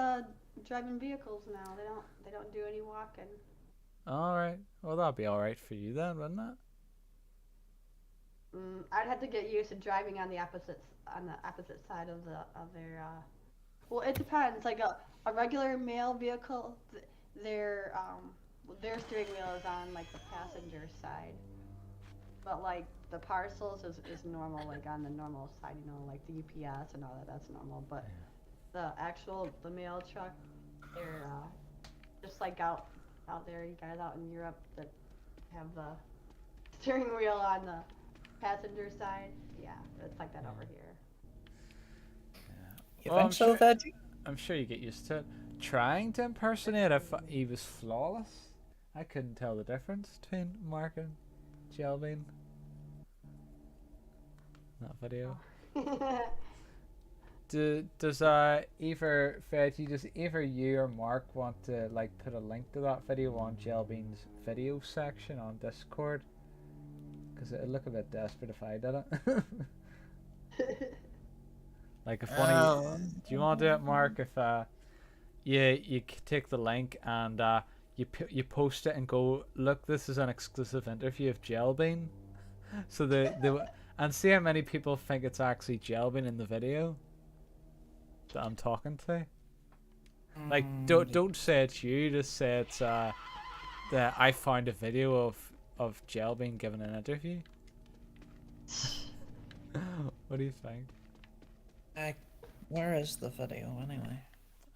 driving vehicles now. They don't do any walking. Alright. Well, that'll be alright for you then, wouldn't it? I'd have to get used to driving on the opposite side of their. Well, it depends. Like a regular male vehicle, their steering wheel is on like the passenger side, but like the parcels is normal, like on the normal side. You know, like the UPS and all that. That's normal. But the mail truck, they're just like out there. You guys out in Europe that have the steering wheel on the passenger side. Yeah, it's like that over here. You think so, Veggie? I'm sure you get used to it. Trying to impersonate if he was flawless. I couldn't tell the difference between Mark and Jelbean. That video. Does either Veggie, does either you or Mark want to like put a link to that video on Jelbean's video section on Discord? Because it'd look a bit desperate if I did it. Like if one of you, do you want to do it, Mark? If you take the link and you post it and go, look, this is an exclusive interview of Jelbean. So and see how many people think it's actually Jelbean in the video that I'm talking to. Like don't say it's you, just say it's that I found a video of Jelbean giving an interview. What do you think? Where is the video anyway?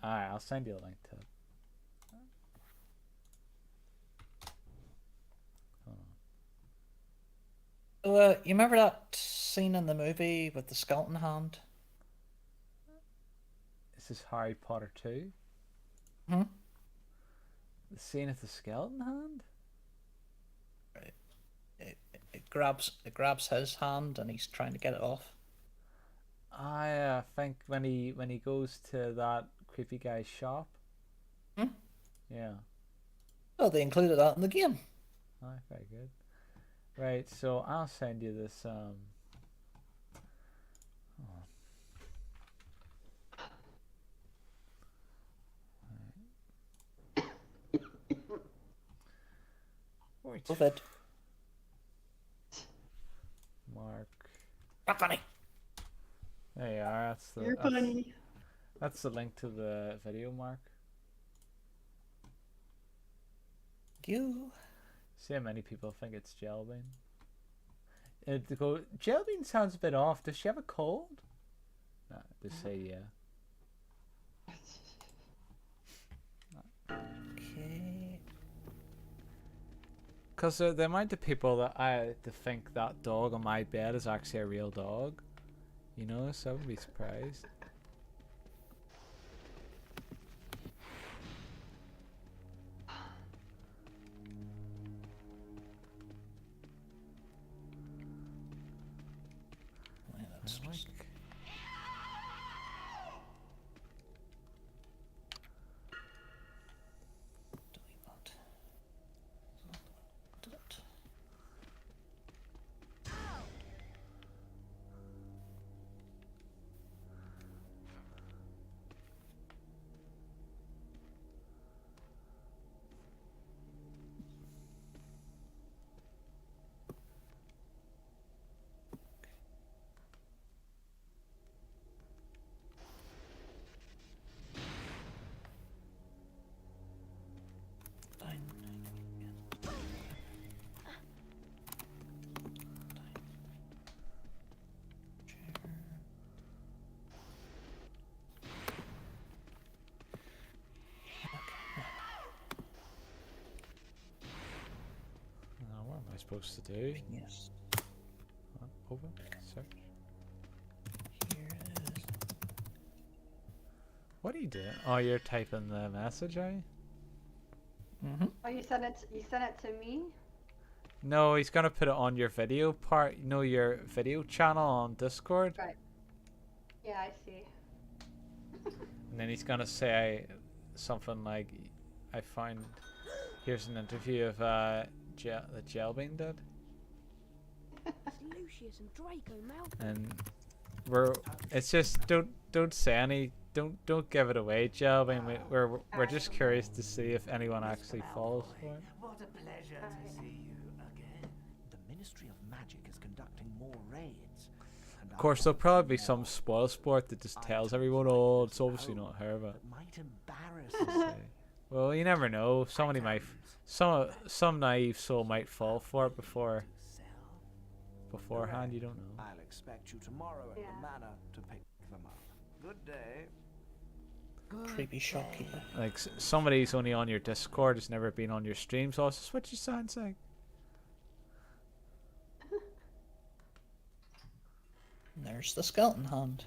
Alright, I'll send you a link to it. So, you remember that scene in the movie with the skeleton hand? This is Harry Potter 2? Hmm? The scene of the skeleton hand? It grabs his hand and he's trying to get it off. I think when he goes to that creepy guy's shop. Hmm? Yeah. Oh, they included that in the game. Alright, very good. Right, so I'll send you this Wait. COVID. Mark. Not funny. There you are. You're funny. That's the link to the video, Mark. You. See how many people think it's Jelbean. Jelbean sounds a bit off. Does she have a cold? Nah, just say yeah. Okay. Because the amount of people that think that dog on my bed is actually a real dog, you know, so I wouldn't be surprised. Supposed to do? Yes. Over. Search. Here it is. What are you doing? Oh, you're typing the message, are you? Oh, you sent it to me? No, he's gonna put it on your video part. You know, your video channel on Discord. Right. Yeah, I see. And then he's gonna say something like, "I found. Here's an interview of that Jelbean did." Lucius and Draco Malfoy. And it's just don't say don't give it away, Job. I mean, we're just curious to see if anyone actually falls for it. What a pleasure to see you again. The Ministry of Magic is conducting more raids. Of course, there'll probably be some spoil sport that just tells everyone, "Oh, it's obviously not her," but. Might embarrass Well, you never know. Somebody might, some naive soul might fall for it beforehand. You don't know. I'll expect you tomorrow at the manor to pick them up. Good day. Creepy shopkeeper. Like somebody's only on your Discord, has never been on your stream, so that's what you sound like. And there's the skeleton hand.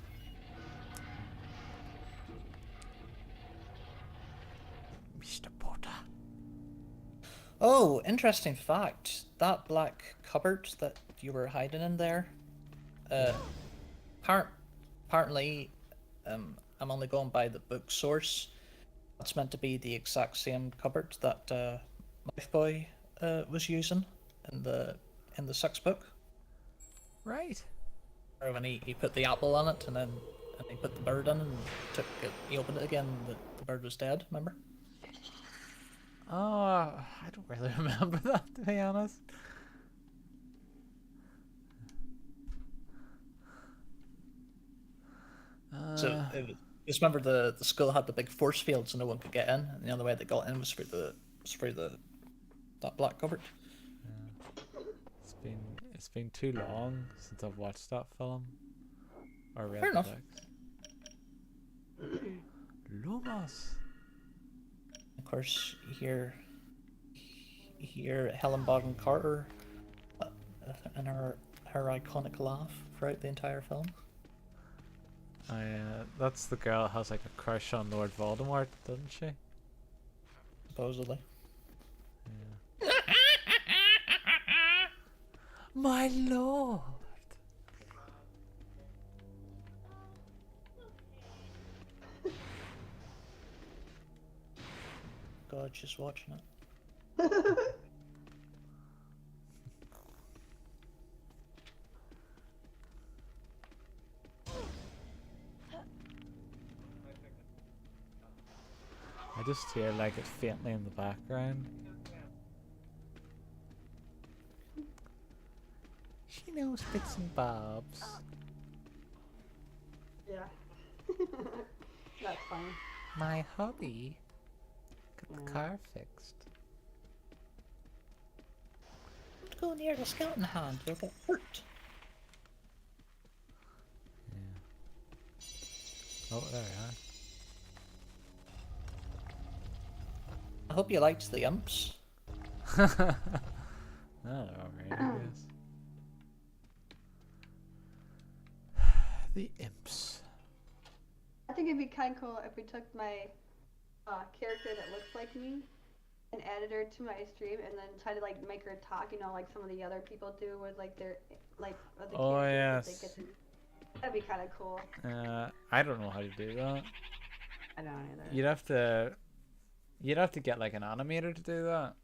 Mr. Potter. Oh, interesting fact. That black cupboard that you were hiding in there, apparently, I'm only going by the book source. That's meant to be the exact same cupboard that Knife Boy was using in the 6th book. Right. Or when he put the apple on it and then he put the bird in and he opened it again and the bird was dead, remember? Oh, I don't really remember that, to be honest. So just remember the school had the big force field, so no one could get in, and the only way they got in was through that black cupboard. It's been too long since I've watched that film or read Fair the enough. books. Lumos. Of course, you hear Helen Bonham Carter and her iconic laugh throughout the entire film. That's the girl that has like a crush on Lord Voldemort, doesn't she? Supposedly. Yeah. My lord. God, just watching it. I just hear like it faintly in the background. She knows bits and bobs. Yeah. That's funny. My hobby. Get the car fixed. Don't go near the skeleton hand, you'll get hurt. Yeah. Oh, there we are. I hope you liked the imps. Oh, alright, I guess. The imps. I think it'd be kind of cool if we took my character that looks like me and added her to my stream and then try to like make her talk, you know, like some of the other people do with like their like other Oh characters yes. that they get to. That'd be kind of cool. I don't know how to do that. I don't either. You'd have to get like an animator to do that.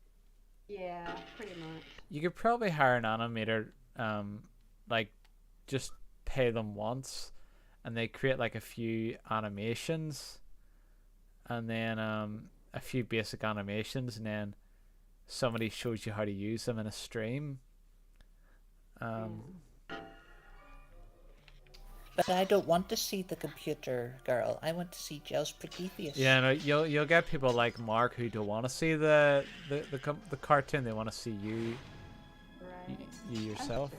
Yeah, pretty much. You could probably hire an animator, like just pay them once, and they create like a few animations, and then a few basic animations, and then somebody shows you how to use them in a stream. But I don't want to see the computer girl. I want to see Jill's pretty face. Yeah, no, you'll get people like Mark who don't want to see the cartoon. They want to see you, you yourself.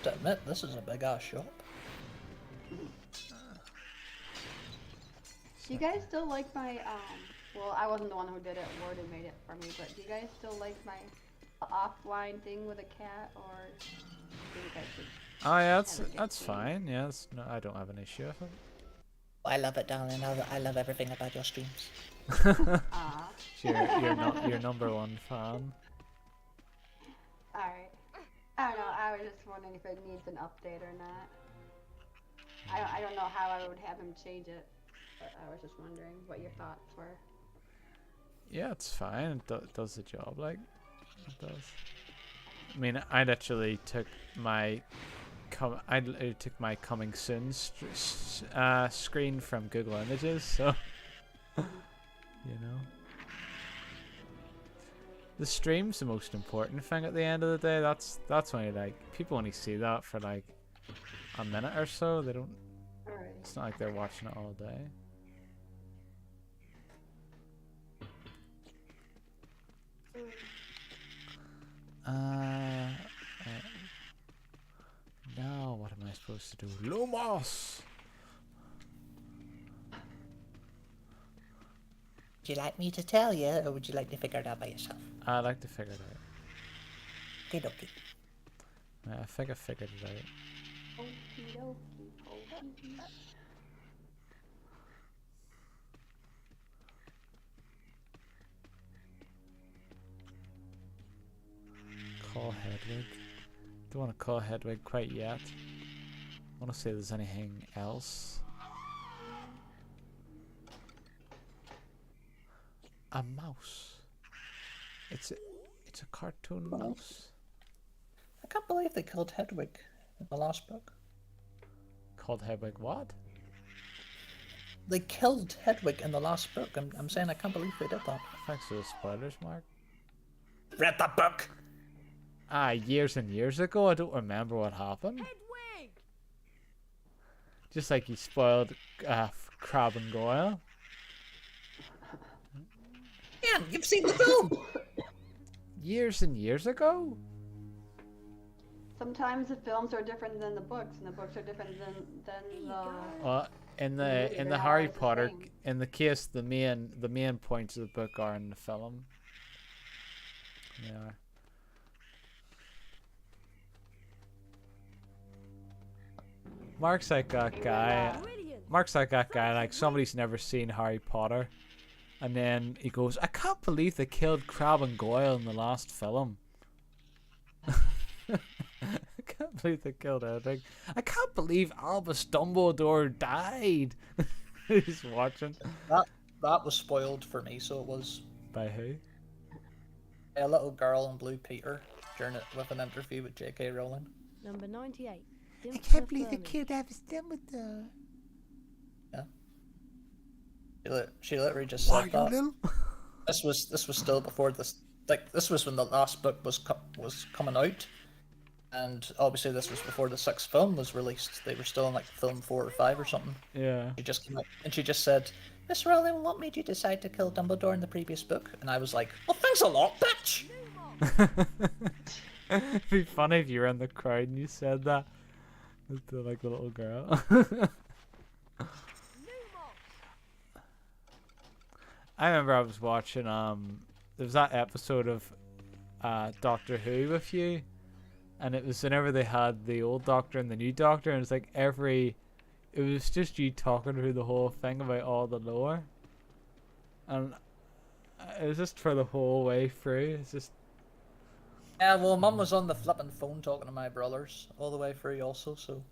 To admit, this is a big ass shop. Do you guys still like my well, I wasn't the one who did it, Warden made it for me, but do you guys still like my offline thing with a cat, or do you guys just Oh yeah, that's fine. Yeah, no, I don't have an issue with it. I love it, darling. I love everything about your streams. You're number one fan. Alright. I don't know, I was just wondering if it needs an update or not. I don't know how I would have him change it, but I was just wondering what your thoughts were. Yeah, it's fine. It does the job, like it does. I mean, I literally took my coming soon screen from Google Images, so you know. The stream's the most important thing at the end of the day. That's only like people only see that for like a minute or so. They don't. Alright. It's not like they're watching it all day. Now what am I supposed to do? Lumos! Would you like me to tell you, or would you like to figure it out by yourself? I'd like to figure it out. Okay, dokie. Right, I think I figured it out. Okie dokie, okie. Call Hedwig. Don't want to call Hedwig quite yet. I want to see if there's anything else. A mouse. It's a cartoon mouse. I can't believe they killed Hedwig in the last book. Called Hedwig what? They killed Hedwig in the last book. I'm saying I can't believe they did that. Thanks for the spoilers, Mark. Read that book! Years and years ago, I don't remember what happened. Hedwig! Just like you spoiled Crab and Goyle. Yeah, you've seen the film! Years and years ago? Sometimes the films are different than the books, and the books are different than the. In movie. the They're not Harry always the Potter, same. in the case, the main points of the book are in the film. Yeah. Mark's like that guy. Mark's like that guy. Like somebody's never seen Harry Potter, and then he goes, "I can't believe they killed Crab and Goyle in the last film." I can't believe they killed Hedwig. I can't believe Albus Dumbledore died. He's watching. That was spoiled for me, so it was. By who? A little girl in Blue Peter during it with an interview with J.K. Rowling. Number 98. I can't believe they killed Albus Dumbledore. Yeah. She literally just said that. This was still before this. Like this was when the last book was coming out, and obviously this was before the 6th film was released. They were still in like film 4 or 5 or something. Yeah. She just came out and she just said, "Miss Rowling, what made you decide to kill Dumbledore in the previous book?" And I was like, "Well, thanks a lot, bitch." It'd be funny if you were in the crowd and you said that. To like the little girl. I remember I was watching there was that episode of Doctor Who with you, and it was whenever they had the old Doctor and the new Doctor, and it's like it was just you talking through the whole thing about all the lore, and it was just for the whole way through. It's just. Yeah, well, Mum was on the flipping phone talking to my brothers all the way through also, so.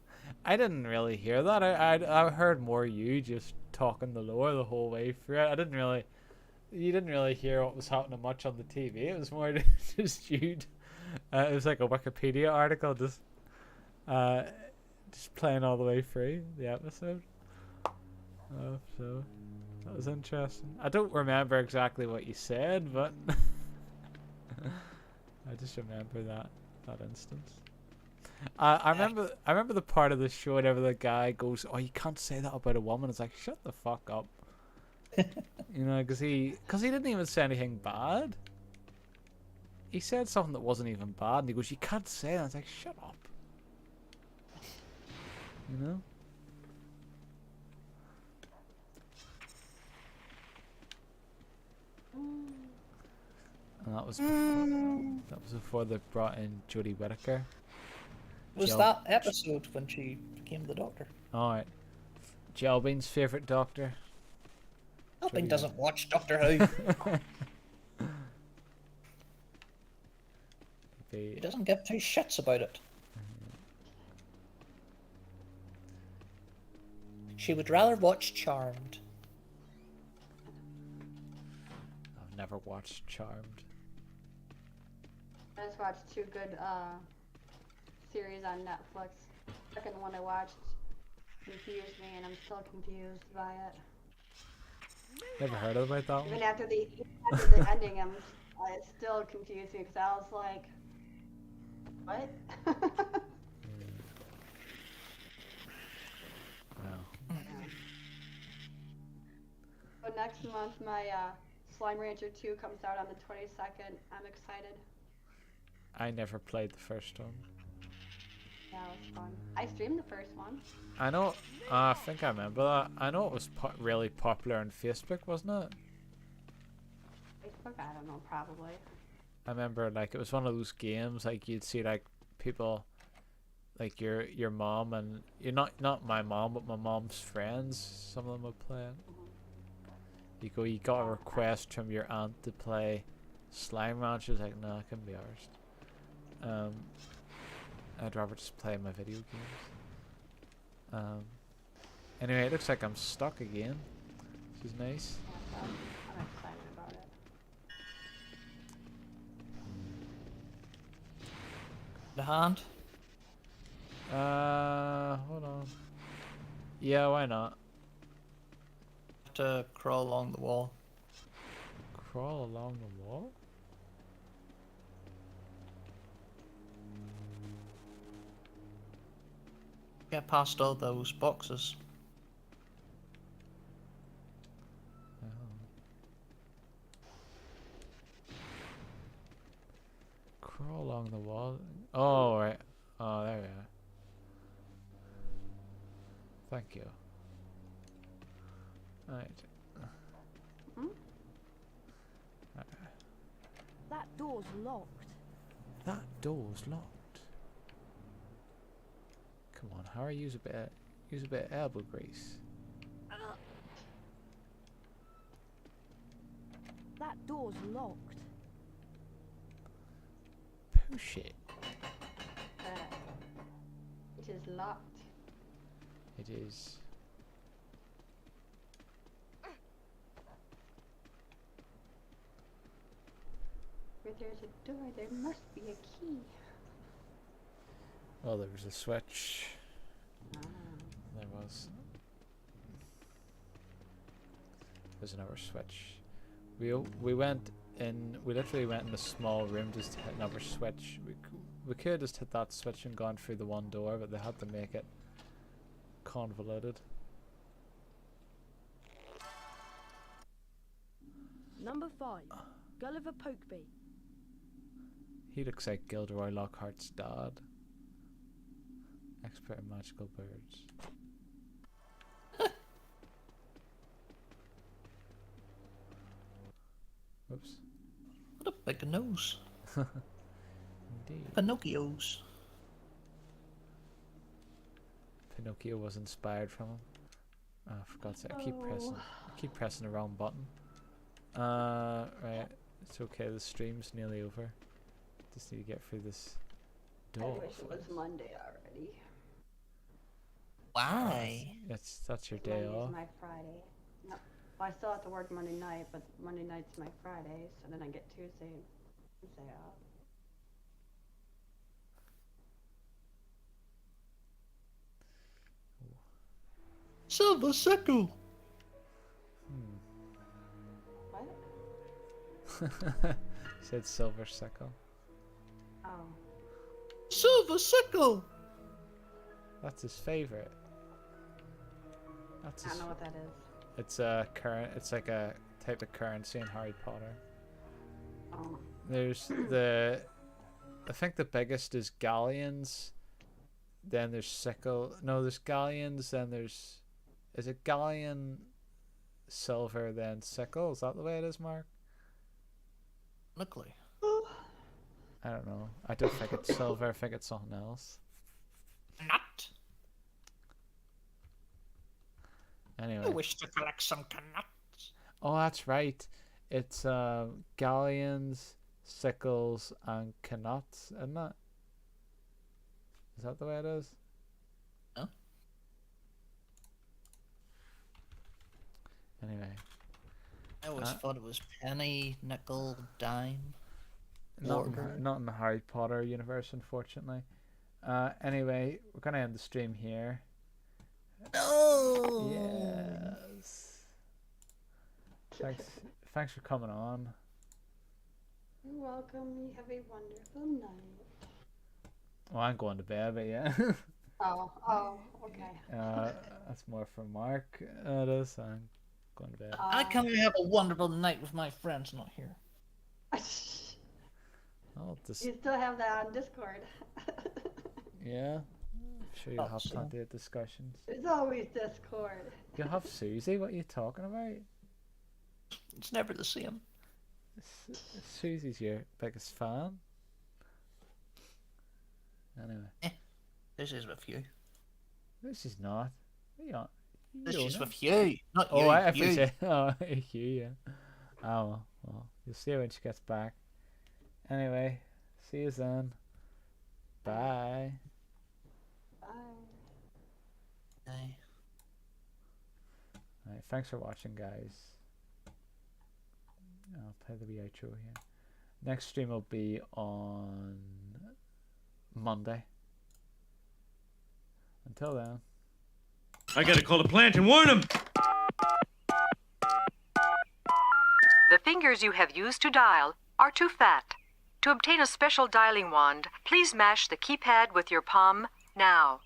I didn't really hear that. I heard more you just talking the lore the whole way through. You didn't really hear what was happening much on the TV. It was more just you. It was like a Wikipedia article just playing all the way through the episode. So that was interesting. I don't remember exactly what you said, but I just remember that instance. I remember the part of the show whenever the guy goes, "Oh, you can't say that about a woman." It's like, shut the fuck up. You know, because he didn't even say anything bad. He said something that wasn't even bad, and he goes, "You can't say that." It's like, shut up. You know. And that was before they brought in Jodie Whittaker. Was that episode when she became the Doctor? Alright. Jelbean's favourite Doctor. Jelbean doesn't watch Doctor Who. He doesn't give 2 shits about it. She would rather watch Charmed. I've never watched Charmed. I just watched two good series on Netflix. The second one I watched confused me, and I'm still confused by it. Never heard about that Even one. after the ending, it still confused me because I was like, what? Wow. So next month, my Slime Rancher 2 comes out on the 22nd. I'm excited. I never played the first one. Yeah, it was fun. I streamed the first one. I know. I think I remember that. I know it was really popular on Facebook, wasn't it? Facebook? I don't know, probably. I remember like it was one of those games like you'd see like people, like your mom and you're not my mom but my mom's friends. Some of them would play it. You got a request from your aunt to play Slime Rancher. Like, no, it couldn't be ours. I'd rather just play my video games. Anyway, it looks like I'm stuck again, which is nice. I'm excited about it. The hand? Hold on. Yeah, why not? Have to crawl along the wall. Crawl along the wall? Get past all those boxes. Crawl along the wall. Oh, right. Oh, there we are. Thank you. Right. Hmm? That door's locked. That door's locked. Come on, Harry, use a bit of elbow grease. That door's locked. Push it. It is locked. It is. Where there's a door, there must be a key. Oh, there was a switch. There was. There's another switch. We went in. We literally went in a small room just to hit another switch. We could have just hit that switch and gone through the one door, but they had to make it convoluted. Number 5. Gulliver Pokeby. He looks like Gilderoy Lockhart's dad. Expert in magical birds. Oops. What a big nose. Indeed. Pinocchio's. Pinocchio was inspired from him. Oh, for God's sake, I keep pressing the wrong button. Right. It's okay, the stream's nearly over. Just need to get through this door. I wish it was Monday already. Why? That's your day Monday's off. my Friday. No, well, I still have to work Monday night, but Monday night's my Friday, so then I get Tuesday and Wednesday off. Silver Sickle! What? Said silver sickle. Oh. Silver Sickle! That's his favorite. That's I don't know what that is. It's a current. It's like a type of currency in Harry Potter. Oh. There's the. I think the biggest is galleons. Then there's sickle. No, there's galleons. Then there's. Is it galleon, silver, then sickle? Is that the way it is, Mark? Luckily. I don't know. I don't think it's silver. I think it's something else. Nut. Anyway. I wish to collect some nuts. Oh, that's right. It's galleons, sickles, and knuts, isn't it? Is that the way it is? No. Anyway. I always thought it was penny, nickel, dime. Not in the Harry Potter universe, unfortunately. Anyway, we're gonna end the stream here. No. Yes. Thanks for coming on. You're welcome. You have a wonderful night. Well, I'm going to bed, but yeah. Oh, okay. That's more for Mark. It is. I'm going to bed. I can have a wonderful night with my friends not here. You still have that on Discord. Yeah. I'm sure you'll have plenty of discussions. There's always Discord. You'll have Susie. What are you talking about? It's never the same. Susie's your biggest fan. Anyway. This is with you. This is not. This is with you, not you. Oh, I say, oh, you, yeah. Oh, well, you'll see her when she gets back. Anyway, see you then. Bye. Bye. Alright, thanks for watching, guys. I'll play the wee outro here. Next stream will be on Monday. Until then. I gotta call the plant and warn them! The fingers you have used to dial are too fat. To obtain a special dialing wand, please mash the keypad with your palm now.